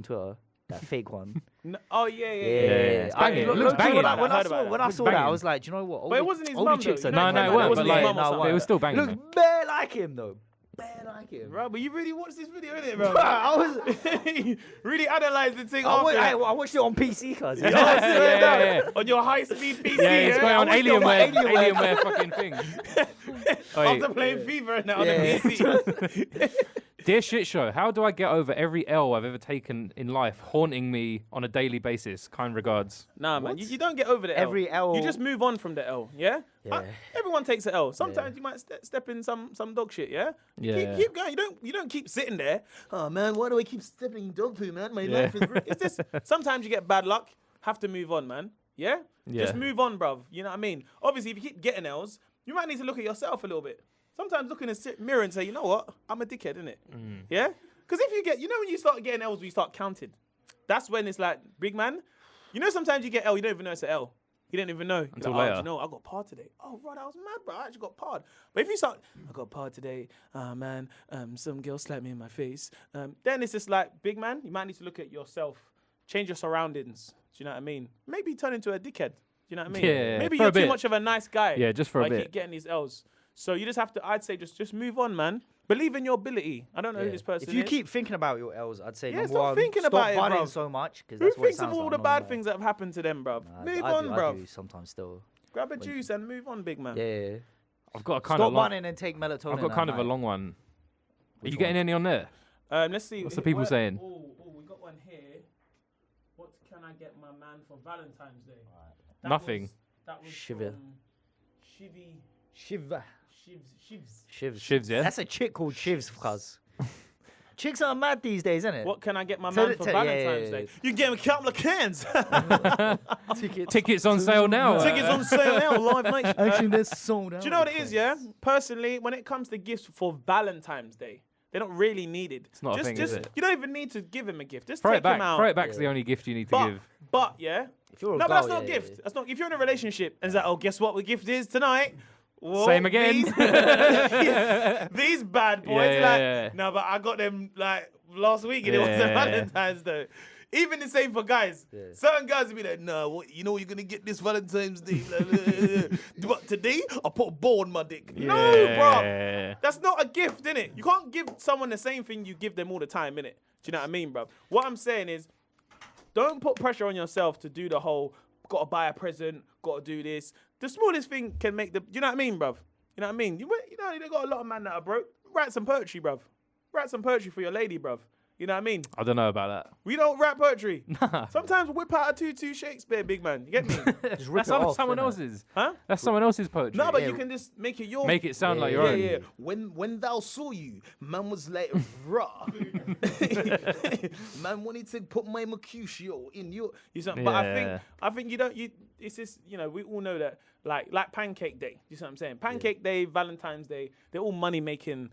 Twitter? That fake one. No, oh yeah. It's banging. It looks banging. When I I heard saw, about when that. I saw banging. that, I was like, do you know what? But it wasn't his Older mum, chicks though. are You know, No, it it weren't, wasn't but his like, mum or something. it was still banging. Looks bare like him though. Bare like him. Bro, but you really watched this video, innit, bro? I was. really analysed the thing I after watched, that. I watched it on PC, cuz. Yeah. On your high-speed PC, Yeah, it's going on I watched it on my Alienware fucking thing. After playing FIFA and that on the Yeah. PC. Dear Shit Show, how do I get over every L I've ever taken in life haunting me on a daily basis? Kind regards. Nah, man, you don't get over the L. Every L. You just move on from the L, yeah? Yeah. Everyone takes an L. Sometimes you might step in some dog shit, yeah? Yeah. Keep going. You don't keep sitting there. Oh man, why do I keep stepping in dog poo, man? My life is. It's just sometimes you get bad luck. Have to move on, man. Yeah. Just move on, bruv. You know what I mean? Obviously, if you keep getting L's, you might need to look at yourself a little bit. Sometimes look in the mirror and say, you know what? I'm a dickhead, innit? Yeah. Because if you get, when you start getting L's, we start counting. That's when it's like, big man. You know, sometimes you get L, you don't even know it's an L. You don't even know. Until like, later. you know, I got pard today. Oh, bro, that was mad, bro. I actually got pard. But if you start, I got pard today. Man, some girl slapped me in my face. Then it's just like, big man, you might need to look at yourself. Change your surroundings. Do you know what I mean? Maybe turn into a dickhead. Do you know what I mean? Yeah, Maybe for you're a bit. too much of a nice guy. Yeah, just for a Like, bit. keep getting these L's. So you just have to, I'd say, just move on, man. Believe in your ability. I don't know who this person is. If you keep thinking about your L's, I'd say number stop one, thinking stop about it, bunning bruv. so much. Because Who that's what it thinks of sounds all like, the no bad more. things that have happened to them, bruv? Nah, Move I on, do bruv. sometimes still. Grab a juice and move on, big man. Yeah. I've got a kind Stop of long, bunning and take melatonin. I've got kind of a long one. Are you getting any on there? Let's see. What's the people saying? Oh, we got one here. What can I get my man for Valentine's Day? That Nothing. That was Shiva. from Shiva. Shivs. Shivs, yeah? That's a chick called Shivs, cuz. Chicks are mad these days, isn't it? What can I get my Tell man it- for tell- yeah, Valentine's yeah, Day? You can get him a couple of cans. Tickets on sale now. Tickets on sale now, live mate. Actually, they're sold out. Do you know what it is, yeah? Personally, when it comes to gifts for Valentine's Day, they don't really need it. It's not a thing, is it? You don't even need to give him a gift. Just Throw take it back. him out. Throw it back's the only gift you need to But, give. yeah. If you're a No, but girl, that's not a yeah, gift. yeah. That's not. If you're in a relationship and it's like, oh, guess what the gift is tonight? Well, Same again. These bad boys, Yeah. no, but I got them like last week and it wasn't Yeah. Valentine's Day. Even the same for guys. Yeah. Certain guys will be like, nah, you know you're gonna get this Valentine's Day. But today I put a ball on my dick. No, bro. Yeah. That's not a gift, innit? You can't give someone the same thing you give them all the time, innit? Do you know what I mean, bro? What I'm saying is, don't put pressure on yourself to do the whole, gotta buy a present, gotta do this. The smallest thing can make the, you know what I mean, bruv? You know what I mean? You know, they got a lot of men that are broke. Write some poetry, bruv. Write some poetry for your lady, bruv. You know what I mean? I don't know about that. We don't rap poetry. Sometimes whip out a 2-2 Shakespeare, big man. You get me? Just rip That's it off, someone innit? else's. Huh? That's someone else's poetry. No, but Yeah. you can just make it your... Make it sound like your Yeah, own. yeah. When thou saw you, man was like, raw. Man wanted to put my mercutio in your... You know, but Yeah. I think you don't... It's just, we all know that, like Pancake Day. You see what I'm saying? Pancake Day, Valentine's Day, they're all money-making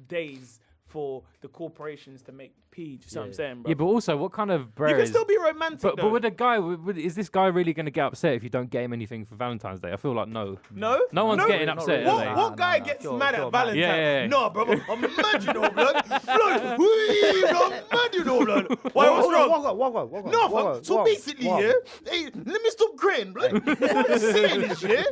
days for the corporations to make P. You see what I'm saying, bro? Yeah, but also, what kind of bro you can is... still be romantic, But though. would a guy... Is this guy really going to get upset if you don't get him anything for Valentine's Day? I feel like no. No? No one's getting not upset, really. are they? What guy Nah, gets you're mad at mad. Valentine's? Yeah. No, bro, I'm mad, you know, blood. Blood, wee, I'm mad, you know, blood. Why, what's wrong? Walk on. No, fam. So basically, yeah, hey, let me stop crying, blood. What I'm saying is, yeah,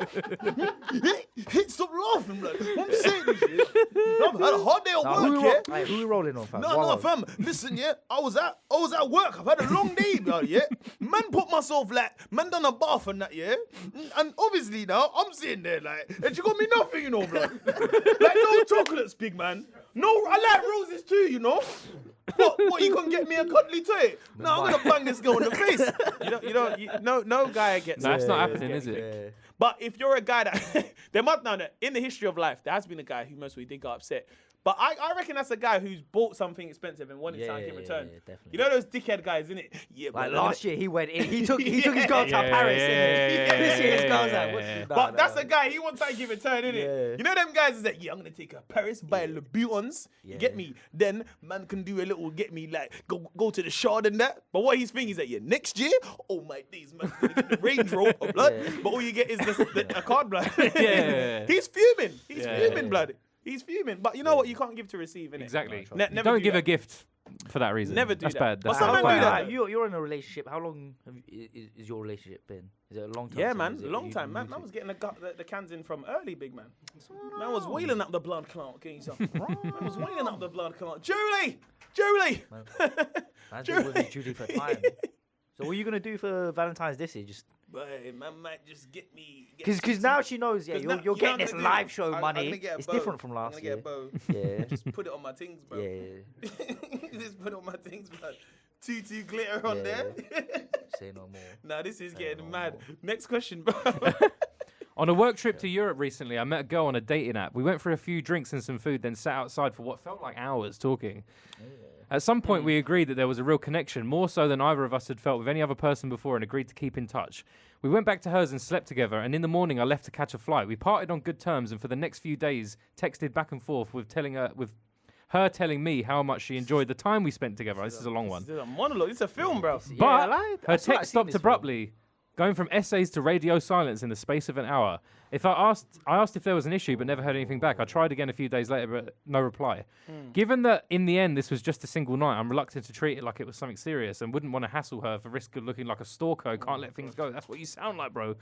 stop laughing, blood. What I'm saying is, yeah, I've had a hard day at work, yeah. Who we rolling on, fam? No, fam. Listen, yeah. I was at work. I've had a long day, bro, yeah. Man put myself man done a bath and that, yeah. And obviously now I'm sitting there like, and she got me nothing, you know, bro. Like no chocolates, big man. No, I like roses too, you know. What you gonna get me a cuddly toy? No, I'm gonna bang this girl in the face. No guy gets. That's not happening, is it? Yeah. But if you're a guy that there must now in the history of life, there has been a guy who mostly did get upset. But I reckon that's a guy who's bought something expensive and wanted something in return. Yeah, definitely. You know those dickhead guys, innit? Yeah, Like bro, last year, he went in. He took his girl to Paris. This year, his girl's like, but that's a guy, he wants something in return, innit? Yeah. You know them guys is like, I'm gonna take her to Paris, buy a Louboutins, you get me? Then man can do a little, get me like, go to the shard and that. But what he's thinking is that, next year, oh my days, man, gonna get the Range Rover, blood. But all you get is a card, blood. He's fuming. He's fuming, blood. He's fuming, but you know what? You can't give to receive, innit? Exactly. Never Don't give that. a gift for that reason. Never do That's that. bad. But That's some men quite do bad. that. You're in a relationship. How long is your relationship been? Is it a long time? Yeah, So man, is it long you- time. you Man two? was getting the cans in from early, big man. Man was wheeling up the blood clot. Man was wheeling up the blood clot. Julie! Man's been with Julie for time. So what are you gonna do for Valentine's this year? Just Boy, man might just get me. because now she knows. Yeah, 'Cause you're now- you know getting what this I'm gonna do? live show I'm money. gonna get a It's bow. different from I'm last gonna year. get a bow. Yeah. Just put it on my things, bro. Yeah. Just put it on my things, bro. Two glitter on Yeah. there. Say no more. Nah, this is no getting mad. more. Next question, bro. On a work trip to Europe recently, I met a girl on a dating app. We went for a few drinks and some food, then sat outside for what felt like hours talking. At some point, we agreed that there was a real connection, more so than either of us had felt with any other person before, and agreed to keep in touch. We went back to hers and slept together, and in the morning, I left to catch a flight. We parted on good terms, and for the next few days, texted back and forth with her telling me how much she enjoyed the time we spent together. This is a long one. This is a monologue. It's a film, bro. Yeah, But I like- I her feel like I've text seen stopped this film. abruptly, going from essays to radio silence in the space of an hour. I asked if there was an issue, but never heard anything back. I tried again a few days later, but no reply. Given that in the end this was just a single night, I'm reluctant to treat it like it was something serious, and wouldn't want to hassle her for risk of looking like a stalker. Can't let things go. That's what you sound like, bro.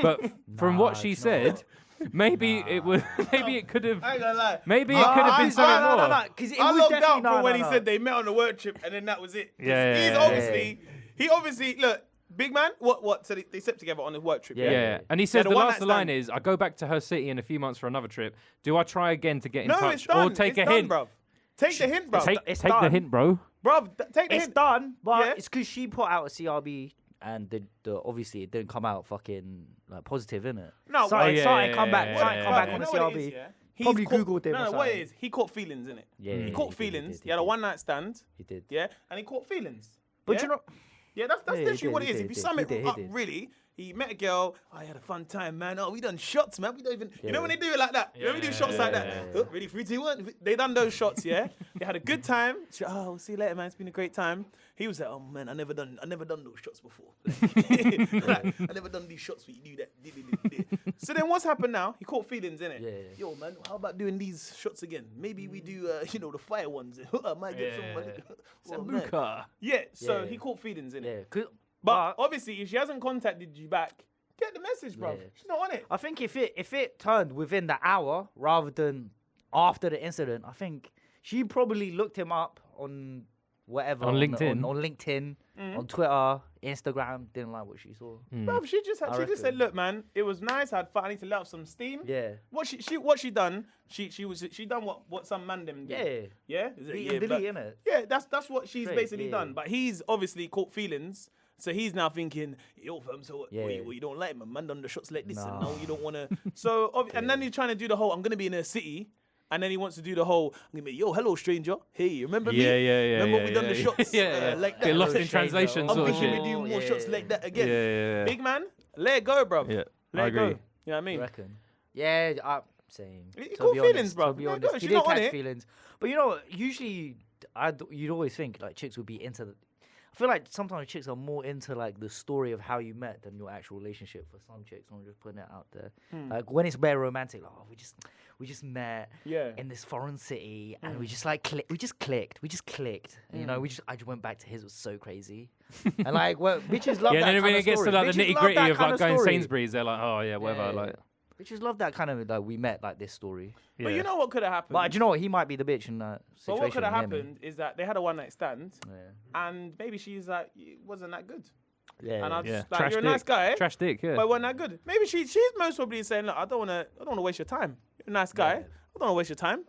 But from what she said, maybe it was. Maybe it could have. I ain't gonna lie. Maybe it could have been something more. No, because it I was logged definitely out from when he no. said they met on the work trip and then that was it. Yeah, He's obviously, he obviously, look, big man, what? So they slept together on the work trip. Yeah. And he says the the one last night line stand. is, I go back to her city in a few months for another trip. Do I try again to get in No, touch it's done. or take it's a done, hint? bruv. Take the hint, bruv. Take It's the done. hint, bro. Take the It's hint. done, but Yeah. it's because she put out a CRB and the obviously it didn't come out fucking like positive, innit? No, something, yeah, something yeah, come back, yeah, something yeah, come yeah, back yeah. on the You know what it CRB. is, yeah? Probably caught- Googled him or No, what something. it is, he caught feelings, innit? Yeah, He he caught did, feelings. he He had a did. one night stand. He did. Yeah, and he caught feelings. But yeah? you know, Yeah, that's Yeah, he literally did, what it he is. did, If you he sum did, it he up, did. really, he met a girl. Oh, I had a fun time, man. Oh, we done shots, man. We don't even. You know Yeah. when they do it like that. You know when we do shots like that. yeah. Oh, ready, 3, 2, 1. They done those shots, yeah. They had a good time. She, oh, we'll see you later, man. It's been a great time. He was like, oh man, I never done those shots before. Like, I never done these shots where you do that. So then what's happened now? He caught feelings, innit? Yeah. Yo, man, how about doing these shots again? Maybe we do, the fire ones. I might get some money. Oh, man. Sambuca. Yeah. So Yeah. he caught feelings, innit? yeah, 'cause- But obviously, if she hasn't contacted you back, get the message, bro. Yeah. She's not on it. I think if it turned within the hour rather than after the incident, I think she probably looked him up on whatever On LinkedIn. on LinkedIn, on Twitter, Instagram. Didn't like what she saw. Bro, she just said, reckon. look, man, it was nice. I had fun. I need to let off some steam. Yeah. What she done? She done what some man them do. Yeah. Yeah. Is it? Delete Yeah, and but- delete, innit? yeah, that's what she's Straight, basically yeah. done. But he's obviously caught feelings. So he's now thinking, yo, fam, so what, Yeah. what you don't like, man done the shots like this, and Nah. now you don't want to. So, and then he's trying to do the whole, I'm going to be in a city. And then he wants to do the whole, I'm going to be, yo, hello, stranger. Hey, remember me? Yeah. Remember we done the shots Yeah. like that? Get lost in Hello, translation stranger. I'm sort of thinking shit. we do more Yeah. shots like that again. Yeah. Big man, let it go, bro. Yeah, Let I it go. agree. You know what I mean? You reckon? Yeah, I'm saying. He To caught be feelings, honest, bruv. To be Yeah, honest, go, he she's did not on catch it. feelings. But you know, usually you'd always think like chicks would be into. I feel like sometimes chicks are more into like the story of how you met than your actual relationship. For some chicks, I'm just putting it out there. Like when it's very romantic, like we just met Yeah. in this foreign city and we just like we just clicked. And, you know, I just went back to his. It was so crazy. And like, well, bitches love Yeah, that and then when kind it of gets to story. like the Bitches nitty love gritty that of kind like going story. Sainsbury's, they're like, oh yeah, whatever. Yeah. Like, Bitches love that kind of like we met like this story. Yeah. But you know what could have happened? But do you know what? He might be the bitch in that But situation. what could have you hear me? happened is that they had a one night stand, Yeah. and maybe she's like, it wasn't that good. Yeah. And I yeah. just Yeah. like, you're a nice guy, Trash dick, yeah. but it wasn't that good. Maybe she's most probably saying, look, I don't wanna waste your time. You're a nice guy. I don't wanna waste your time.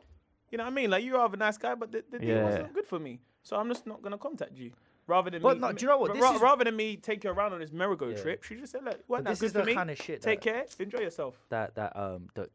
You know what I mean? Like you are a nice guy, but the deal wasn't good for me, so I'm just not gonna contact you. Rather than But me, no, do you know what? This is- rather than me take you around on this merry-go trip, she just said, look, wasn't that this good is for the me? kind of shit Take that- care, enjoy yourself. that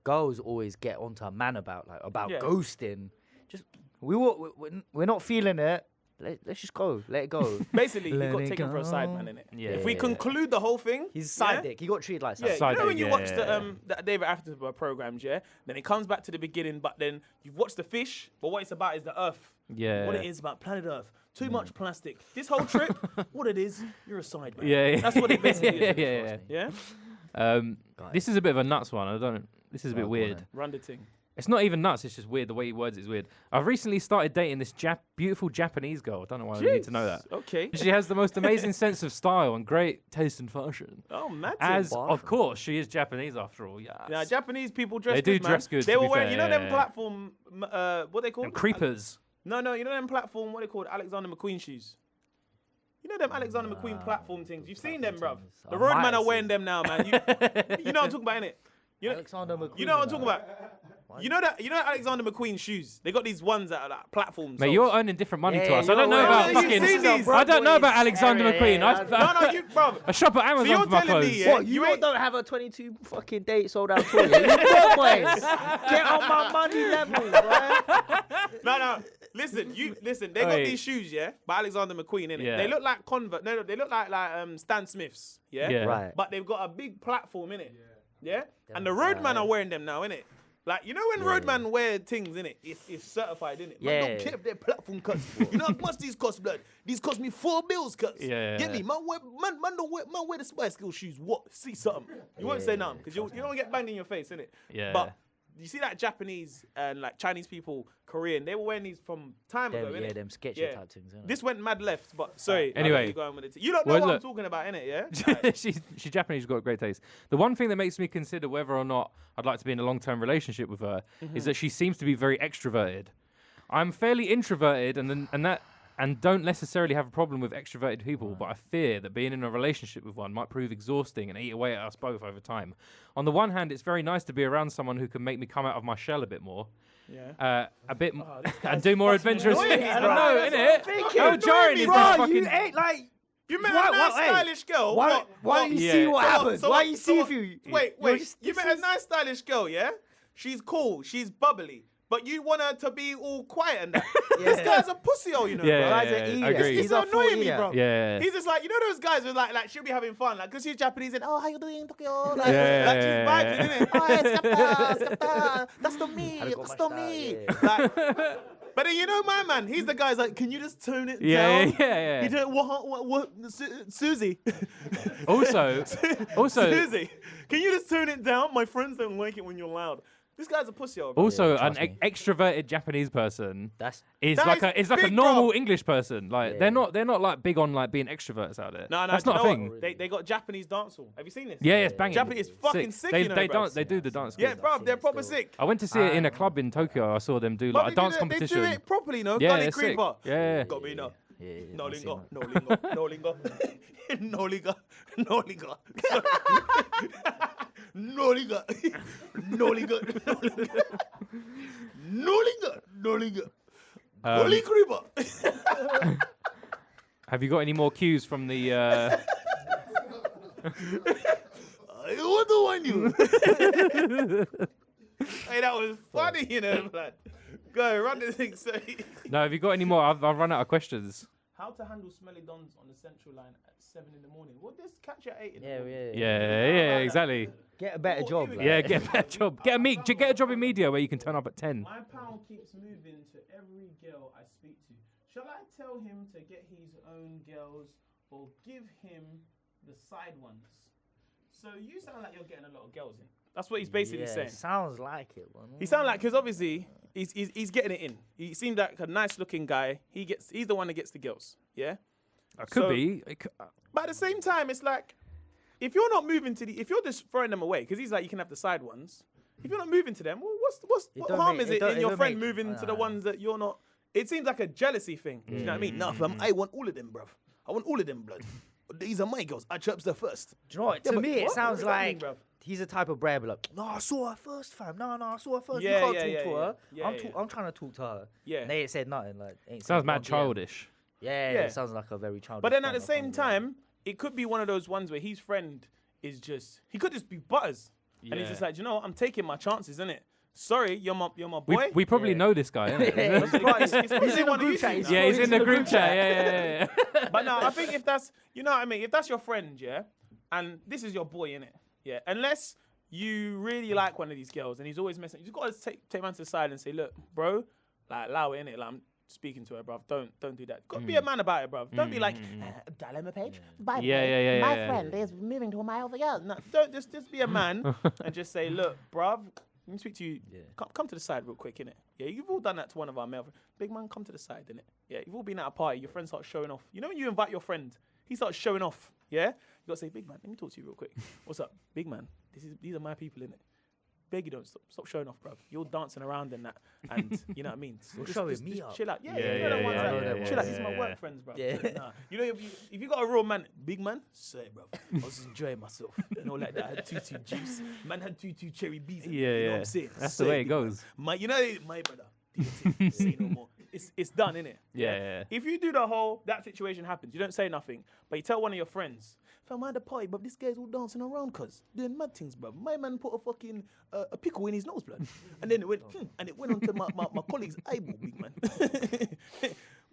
girls always get onto a man about Yeah. ghosting. Just we're not feeling it. Let's just go. Let it go. Basically, Let you got it taken for a go. side man, innit? Yeah. If we Yeah. conclude the whole thing, He's a side dick. He got treated like Yeah, side Side you know when dick, you watch yeah. the David Attenborough programs, yeah? Then it comes back to the beginning, but then you've watched the fish, but what it's about is the earth. Yeah. What it is about planet Earth. Too much plastic. This whole trip, what it is, you're a side man. Yeah, yeah. That's what it basically yeah, is. yeah, Yeah? yeah. This is a bit of a nuts one. This is a bit go on weird. then. Run the thing. It's not even nuts. It's just weird. The way he words it is weird. I've recently started dating this beautiful Japanese girl. I don't know why you need to know that. Okay. She has the most amazing sense of style and great taste in fashion. Oh, mad. As Fashion. of course she is Japanese after all. Yes. Yeah, Japanese people dress They good, do dress man. good, They to were be wearing, fair, you know them yeah. platform, what they called? And creepers. No, you know them platform, what they called? Alexander McQueen shoes. You know them Alexander McQueen platform things. You've seen them, bruv. things. The I might roadmen have are wearing seen. them now, man. You know what I'm talking about, innit? You know, Alexander McQueen. you know what I'm talking about? You know Alexander McQueen shoes? They got these ones that are like platforms. Mate, you're earning different money to Yeah, us. I don't know you're about right. fucking. You've seen these. I don't know about Alexander Yeah, McQueen. yeah, No, you, bruv. I shop at Amazon you're for my telling me, clothes. yeah? What? You You lot ain't- don't have a 22 fucking date sold out tour. You broke boys. Get on my money level, bro. No. Listen. They got Wait. these shoes, yeah, by Alexander McQueen, innit? Yeah. They look like Convert. No, they look like Stan Smiths, yeah. Yeah. Right. But they've got a big platform in it. Yeah. And the Them roadmen guys. are wearing them now, innit? Like, you know when roadmen wear things, innit? It's certified, innit? Yeah. Man, don't care if they're platform cuts. You know how much these cost, blood? These cost me $4 cuts. Yeah. Get me, man. Man, wear the Spice Girl shoes. What? See something? You won't say nothing because you don't get banged in your face, innit? Yeah. But you see that Japanese and like Chinese people, Korean, they were wearing these from time ago, innit? Them sketchy Yeah. type things. Innit? This went mad left, but sorry. Anyway. You're going with it. You don't know Well, what I'm look. talking about, innit? Yeah. she's Japanese. She's got great taste. The one thing that makes me consider whether or not I'd like to be in a long-term relationship with her is that she seems to be very extroverted. I'm fairly introverted, and don't necessarily have a problem with extroverted people, but I fear that being in a relationship with one might prove exhausting and eat away at us both over time. On the one hand, it's very nice to be around someone who can make me come out of my shell a bit more. Yeah. And do more adventurous annoying, things. I bro. don't know, That's innit? what I'm thinking. How jarring is Bro, that Bro, fucking... you ain't like. You met Why- a nice why- hey, stylish girl. Why don't you see what happens? Why you see if you? Wait. you're just- You this met a is- nice stylish girl, yeah? She's cool. She's bubbly. But you want her to be all quiet and that. This guy's a pussy, you know, Yeah, bro. Guy's an yeah, idiot. I agree. He's He's a full annoying me, idiot. bro. Yeah. He's just like, you know those guys who like she'll be having fun, like, because she's Japanese and, oh, how you doing, Tokyo? Like, Yeah, like she's yeah, vibing, yeah. innit? Oh, skata, that's the me, Had got that's my the style, me. yeah. Like, but then you know my man, he's the guy's like, can you just tone it Yeah, down? yeah. You don't, what, Susie. Also, Susie, can you just tone it down? My friends don't like it when you're loud. This guy's a pussy, bro. also, an trust me. extroverted Japanese person That's is That like is a big, normal bro. English person. Like Yeah. they're not like big on like being extroverts out there. No, that's do you not a know thing. what? They got Japanese dancehall. Have you seen this? Yeah, it's banging. Japanese is fucking sick, They you know, they bruv. dance. They do the dance. Yeah, good. bro, seen they're it proper still. sick. I went to see it in a club in Tokyo. I saw them do But like a dance They competition. do it properly, no? Yeah, Gully it's sick. creeper. Yeah. Got me now. yeah, No I've seen lingo, that. no lingo, no lingo, no lingo, no lingo, no lingo, no lingo, no lingo, no lingo. Gully creeper. Have you got any more cues from the? I want to warn you. Hey, that was funny, you know, man. Go, run the thing, say. No, have you got any more? I've run out of questions. How to handle smelly dons on the central line at 7 in the morning? Well, this catch you at 8 in the Yeah, morning. Yeah, exactly. Get a better Oh, job. here we like. go. Yeah, get a better job. Get a job in media where you can turn up at 10. My pound keeps moving to every girl I speak to. Shall I tell him to get his own girls or give him the side ones? So you sound like you're getting a lot of girls in. That's what he's basically Yeah, saying. sounds like it. Man. He sounds like, because obviously he's getting it in. He seemed like a nice looking guy. He's the one that gets the girls. Yeah. Could So- be. But at the same time, it's like, if you're not moving if you're just throwing them away, because he's like, you can have the side ones. If you're not moving to them, well, what harm is it in your friend moving to the ones that you're not? It seems like a jealousy thing. Do you know what I mean? Nah, fam, I want all of them, bruv. I want all of them, blood. These are my girls. I chirps the first. Do you know what? Yeah, To but me, it what? sounds What does that mean, like bruv? he's the type of brother like, no, I saw her first, fam. No, I saw her first. Yeah, you can't yeah, talk yeah, to yeah. her. Yeah, I'm trying to talk to her. Yeah. They ain't said nothing. Like, ain't Sounds said mad one DM. childish. Yeah, Yeah. it sounds like a very childish. But then at plan, the I same can't lie. time, it could be one of those ones where his friend is he could just be butters. And he's Yeah. just like, you know what? I'm taking my chances, innit? Sorry, you're my We, boy. we probably Yeah. know this guy, innit? He's in one of you two. Yeah, he's in the group chat. Yeah. But no, I think if that's, you know what I mean? If that's your friend, yeah, and this is your boy, innit? Yeah, unless you really like one of these girls and he's always messing, you've got to take man to the side and say, look, bro, like, allow it, innit? Like, I'm speaking to her, bruv. Don't do that. Got to be a man about it, bruv. Don't be like, dilemma page. By the Yeah, way, yeah, yeah, my yeah, friend is moving to my other girl. No, don't just be a man and just say, look, bruv, let me speak to you. Yeah. Come to the side real quick, innit? Yeah, you've all done that to one of our male friends. Big man, come to the side, innit? Yeah, you've all been at a party. Your friend starts showing off. You know when you invite your friend, he starts showing off. Yeah, you got to say, big man, let me talk to you real quick. What's up, big man? These are my people, innit? Beg you don't stop showing off, bruv. You're dancing around in that, and you know what I mean. You're showing me up. Chill out. Yeah, Yeah, you know the yeah, ones yeah, that- yeah, chill out. yeah, These are my yeah, work yeah. friends, bruv. Yeah. Nah. You know, if you got a real man, big man, say it, bruv. I was just enjoying myself. You know, like that. I had tutu juice. Man had tutu cherry bees. in it, Yeah, you know yeah. what I'm saying? That's Say the way it big man. goes. My brother. Say no more. It's done, innit? Yeah. If you do that situation happens, you don't say nothing, but you tell one of your friends, fam, I had a party, but this guy's all dancing around, cuz, doing mad things, bruv. My man put a fucking, a pickle in his nose, blood. And then it went, and it went onto my colleague's eyeball, big man.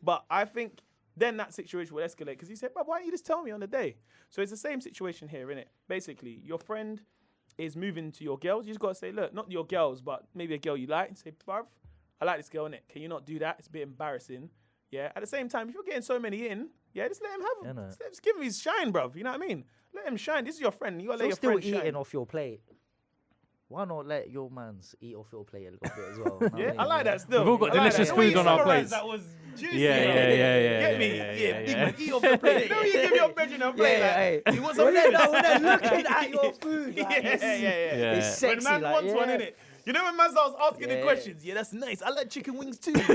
But I think then that situation will escalate, because he said, bruv, why don't you just tell me on the day? So it's the same situation here, innit? Basically, your friend is moving to your girls. You just got to say, look, not your girls, but maybe a girl you like, and say, bruv, I like this girl, innit? Can you not do that? It's a bit embarrassing. Yeah. At the same time, if you're getting so many in, yeah, just let him have Yeah, him. no. Just give him his shine, bruv. You know what I mean? Let him shine. This is your friend. You gotta let You're your still friend eating shine. off your plate. Why not let your mans eat off your plate a little bit as well? Know what Yeah, mean? I like that still. We've all got I like delicious that. The way food you on our summarised plates. That was juicy. Yeah, bro. yeah, yeah. Get me? Yeah, Big man, eat off the plate. No, you give your brethren a plate. Yeah, like, you want some When they're food? looking at your food, like, Yeah. Yeah. it's sexy. When man like, wants one, yeah. innit? You know when man starts asking the Yeah. questions, yeah, that's nice. I like chicken wings too. You ain't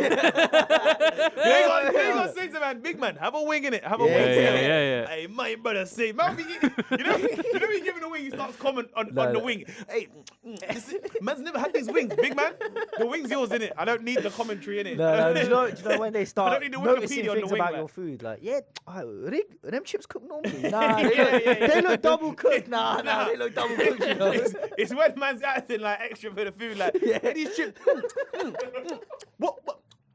gonna say to man, big man, have a wing in it. Have a Yeah, wing. yeah, innit? yeah. Hey, my brother, say, man, be eating. You know when you giving a wing, he starts comment on the wing. Hey, man's never had these wings, big man. The wing's yours, in it. I don't need the commentary in it. No, do you know when they start need the noticing Wikipedia on the things wing, about like. your food? Like, yeah, them chips cooked normally. Nah, Yeah. they look double cooked. Nah, they look double cooked. You know? It's when man's acting like extra for the food, like, hey, these chips.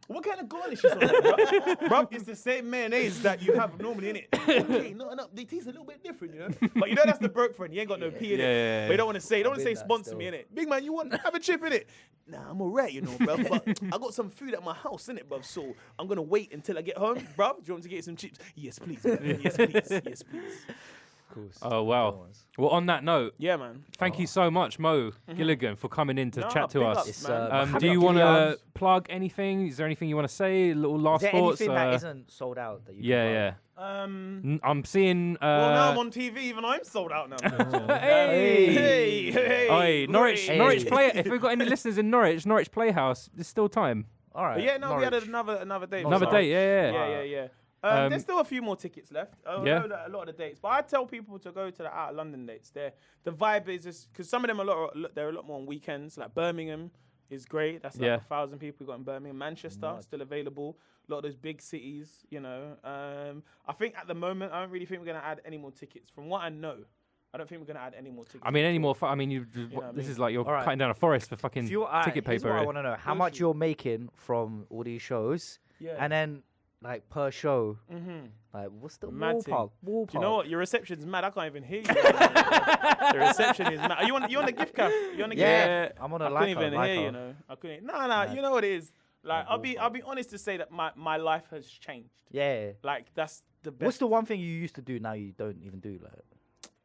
What kind of garnish is on it, bro? It's the same mayonnaise that you have normally in it. Okay, no, they taste a little bit different, you know. But you know that's the broke friend. He ain't got no P in it. Yeah. But you don't want to say, been that sponsor still. me in it. Big man, you want have a chip in it? Nah, I'm alright, you know, bro. But I got some food at my house, innit, bro. So I'm gonna wait until I get home, bro. Do you want me to get some chips? Yes, please. Man. Yes, please. Yes, please. Oh, wow. Well, on that note, Yeah, man. thank you so much, Mo Gilligan, for coming in to Nah, chat to big us. ups, It's, man. Do you want to plug anything? Is there anything you want to say? Little Is last there thoughts? anything that isn't sold out that you can Yeah. I'm seeing. Well, now I'm on TV. Even I'm sold out now. Hey, hey, Norwich, great. Norwich Play. If we've got any listeners in Norwich Playhouse, there's still time. All right. But yeah, no, we had Norwich. another date. Another Sorry. date, yeah. Yeah. Um, There's still a few more tickets left. I Yeah. know that a lot of the dates, but I tell people to go to the out of London dates. The vibe is just because some of them they're a lot more on weekends. Like Birmingham is great. That's like 1,000 people we got in Birmingham. Manchester still available. A lot of those big cities, you know. I think at the moment I don't really think we're gonna add any more tickets. From what I know, I don't think we're gonna add any more tickets. I mean, any more? what I This mean? is like you're All right. cutting down a forest for fucking If you, ticket here's paper. what I want to know: how Go much shoot. you're making from all these shows, Yeah. and then like per show, Mm-hmm. like what's the Mad thing. ballpark? Do you know what? Your reception's mad. I can't even hear you. The reception is mad. Are you on the gift card? You on the gift card? Yeah, I'm on a I couldn't even like hear, you know. I couldn't. No. You know what it is. Like I'll be honest to say that my life has changed. Yeah. Like that's the best. What's the one thing you used to do now you don't even do? Like,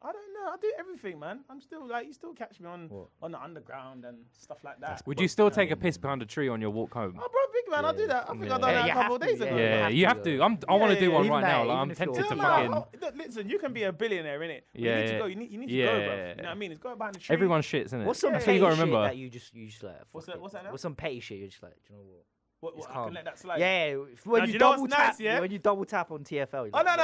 I don't know. I do everything, man. I'm still like, you still catch me on the underground and stuff like that. Would you still take a piss behind a tree on your walk home? Oh, bro, big man, I'll do that. I think I've done that a couple of days ago. Yeah, you have to. I want to do one right now. Like, I'm tempted to fucking. Look, listen, you can be a billionaire, innit? Yeah, you need to go. You need to go, bro. You know what I mean? It's go behind the tree. Everyone shits, innit? What's some That's what petty you gotta shit remember. that you just like? What's that now? What's some petty shit you're just like, do you know what? What, I can let that slide. Yeah, when you double tap, when you double tap on TFL. Oh no,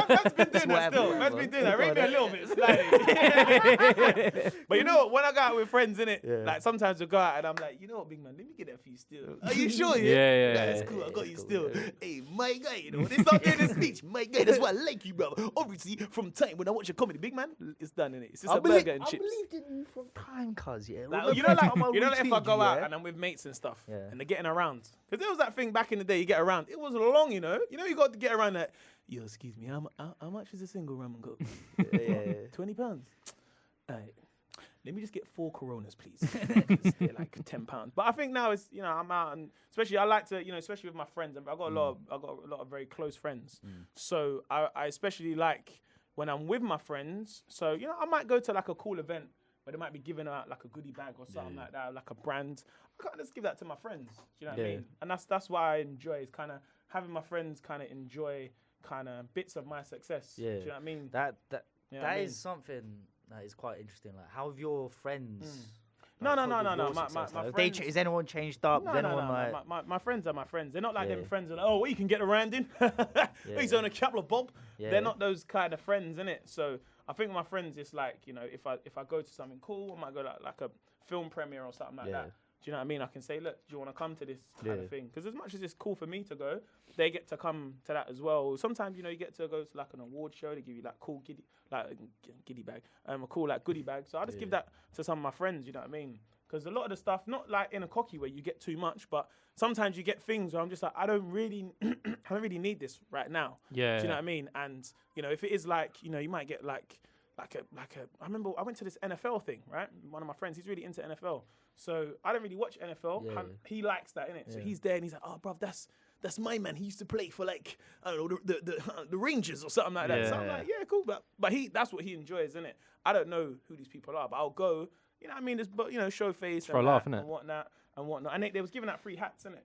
man's been doing that still. Man's been doing that. Rate me a little bit, slightly. But you know what? When I go out with friends, innit? Like sometimes we go out and I'm like, you know what, big man, let me get that for you still. Are you sure? Yeah. That's cool. I got you still. Hey, my guy, you know, when they start doing this speech, my guy, that's why I like you, brother. Obviously, from time when I watch your comedy, big man, it's done, innit? It's just a burger and chips. I believed in you from time, cuz, yeah. Like, you know, like if I go out and I'm with mates and stuff, and they're getting around, because there was that thing back in the day, you get around. It was long, you know. You got to get around that. Yo, excuse me, how much is a single rum and coke? £20. Alright. Let me just get 4 Coronas, please. They're like £10. But I think now it's, you know, I'm out, and especially I like to, you know, especially with my friends. I've got a lot of very close friends. So I especially like when I'm with my friends. So, you know, I might go to like a cool event where they might be giving out like a goodie bag or something like that, like a brand. I can't just give that to my friends. Do you know what I mean? And that's why I enjoy, is kind of having my friends kind of enjoy kind of bits of my success. Yeah. Do you know what I mean? That is something that is quite interesting. Like, how have your friends? No. My friends, is anyone changed up? No. My friends are my friends. They're not like them friends that are like, oh, what, you can get around in? He's on a couple of bob. They're not those kind of friends, innit? So I think my friends, it's like, you know, if I go to something cool, I might go like a film premiere or something like that. Do you know what I mean? I can say, look, do you want to come to this kind of thing? Because as much as it's cool for me to go, they get to come to that as well. Sometimes, you know, you get to go to like an award show. They give you like cool giddy bag, a cool like goodie bag. So I just give that to some of my friends. You know what I mean? Because a lot of the stuff, not like in a cocky where you get too much, but sometimes you get things where I'm just like, I don't really need this right now. Yeah. Do you know what I mean? And you know, if it is like, you know, you might get like I remember I went to this NFL thing, right? One of my friends, he's really into NFL. So I don't really watch NFL. He likes that, innit? So he's there and he's like, oh, bruv, that's my man. He used to play for like, I don't know, the Rangers or something like that. So I'm like, yeah, cool. But that's what he enjoys, innit? I don't know who these people are, but I'll go, you know what I mean? There's, you know, show face for a laugh, innit? And whatnot. And they was giving out free hats, innit?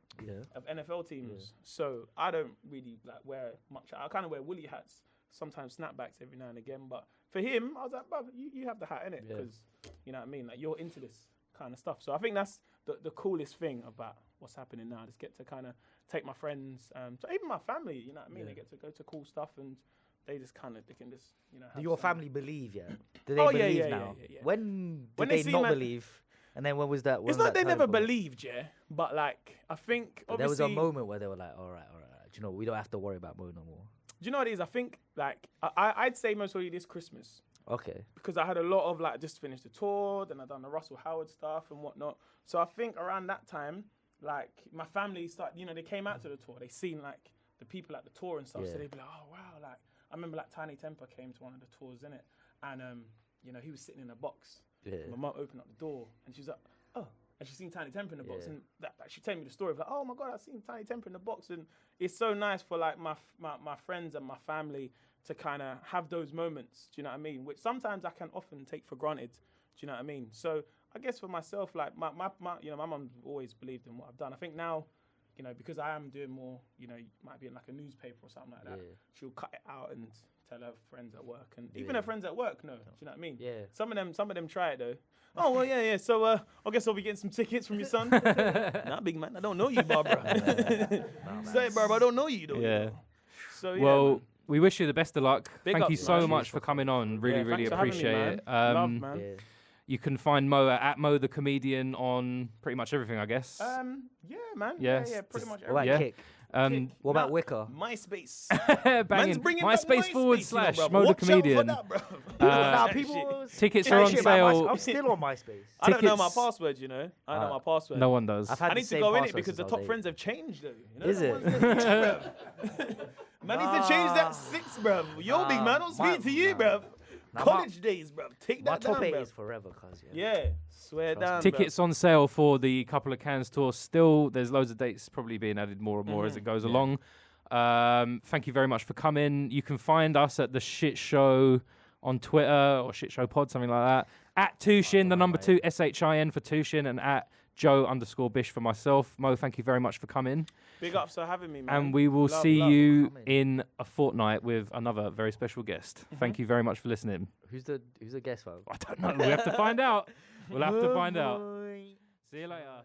Of NFL teams. So I don't really like wear much. I kind of wear woolly hats, sometimes snapbacks every now and again. But for him, I was like, bruv, you have the hat, innit? Because, you know what I mean? Like, you're into this kind of stuff. So I think that's the coolest thing about what's happening now. I just get to kind of take my friends, so even my family, you know what I mean? They get to go to cool stuff, and they just kind of, they can just, you know. Do your family believe, Do they believe now? Yeah. When they not believe? And then when was that? It's not they never believed, but like, I think there was a moment where they were like, all right. Do you know, we don't have to worry about Mo no more. Do you know what it is? I think, like, I'd say most probably this Christmas. Okay. Because I had a lot of, like, just finished the tour, then I done the Russell Howard stuff and whatnot. So I think around that time, like, my family started, you know, they came out to the tour. They seen, like, the people at the tour and stuff. So they'd be like, oh, wow. Like, I remember, like, Tiny Temper came to one of the tours, innit? And, you know, he was sitting in a box. Yeah. My mum opened up the door and she was like, oh. And she seen Tiny Temper in the box, and she told me the story of like, oh my God, I seen Tiny Temper in the box, and it's so nice for like my friends and my family to kind of have those moments. Do you know what I mean? Which sometimes I can often take for granted. Do you know what I mean? So I guess for myself, like my you know, my mum always believed in what I've done. I think now, you know, because I am doing more, you know, might be in like a newspaper or something like that. She'll cut it out and tell her friends at work, and even her friends at work know. Do you know what I mean? Yeah. Some of them try it though. Oh well, yeah. So I guess I'll be getting some tickets from your son. Nah, big man, I don't know you, Barbara. Say, Barbara, I don't know you though. Yeah. So yeah. Well, we wish you the best of luck. Thank you so much for coming on. Really appreciate it. Love, man. Yeah. You can find Mo at Mo the Comedian on pretty much everything, I guess. Yeah, man. Yeah, pretty much everything. Yeah. Kick. What about Wicker? MySpace. MySpace / Mo the Comedian. Tickets are on sale. I'm still on MySpace. I don't know my password, you know. I know my password. No one does. I need to go in it because the top friends have changed, though. You know, is it? Man needs to change that 6, bruv. Yo, big man, don't speak to you, bruv. College days, bruv. Take that down, My top 8 bruv. is forever, cuz. Yeah, swear down. Tickets on sale for the Couple of Cans tour. Still, there's loads of dates probably being added more and more as it goes along. Thank you very much for coming. You can find us at The Shit Show on Twitter or Shit Show Pod, something like that. At 2Shin, the number 2 SHIN for 2Shin, and at Joe_Bish for myself. Mo, thank you very much for coming. Big ups for having me, man. And we will see you in a fortnight with another very special guest. Thank you very much for listening. Who's the guest, fam? I don't know. We have to find out. We'll have to find out. See you later.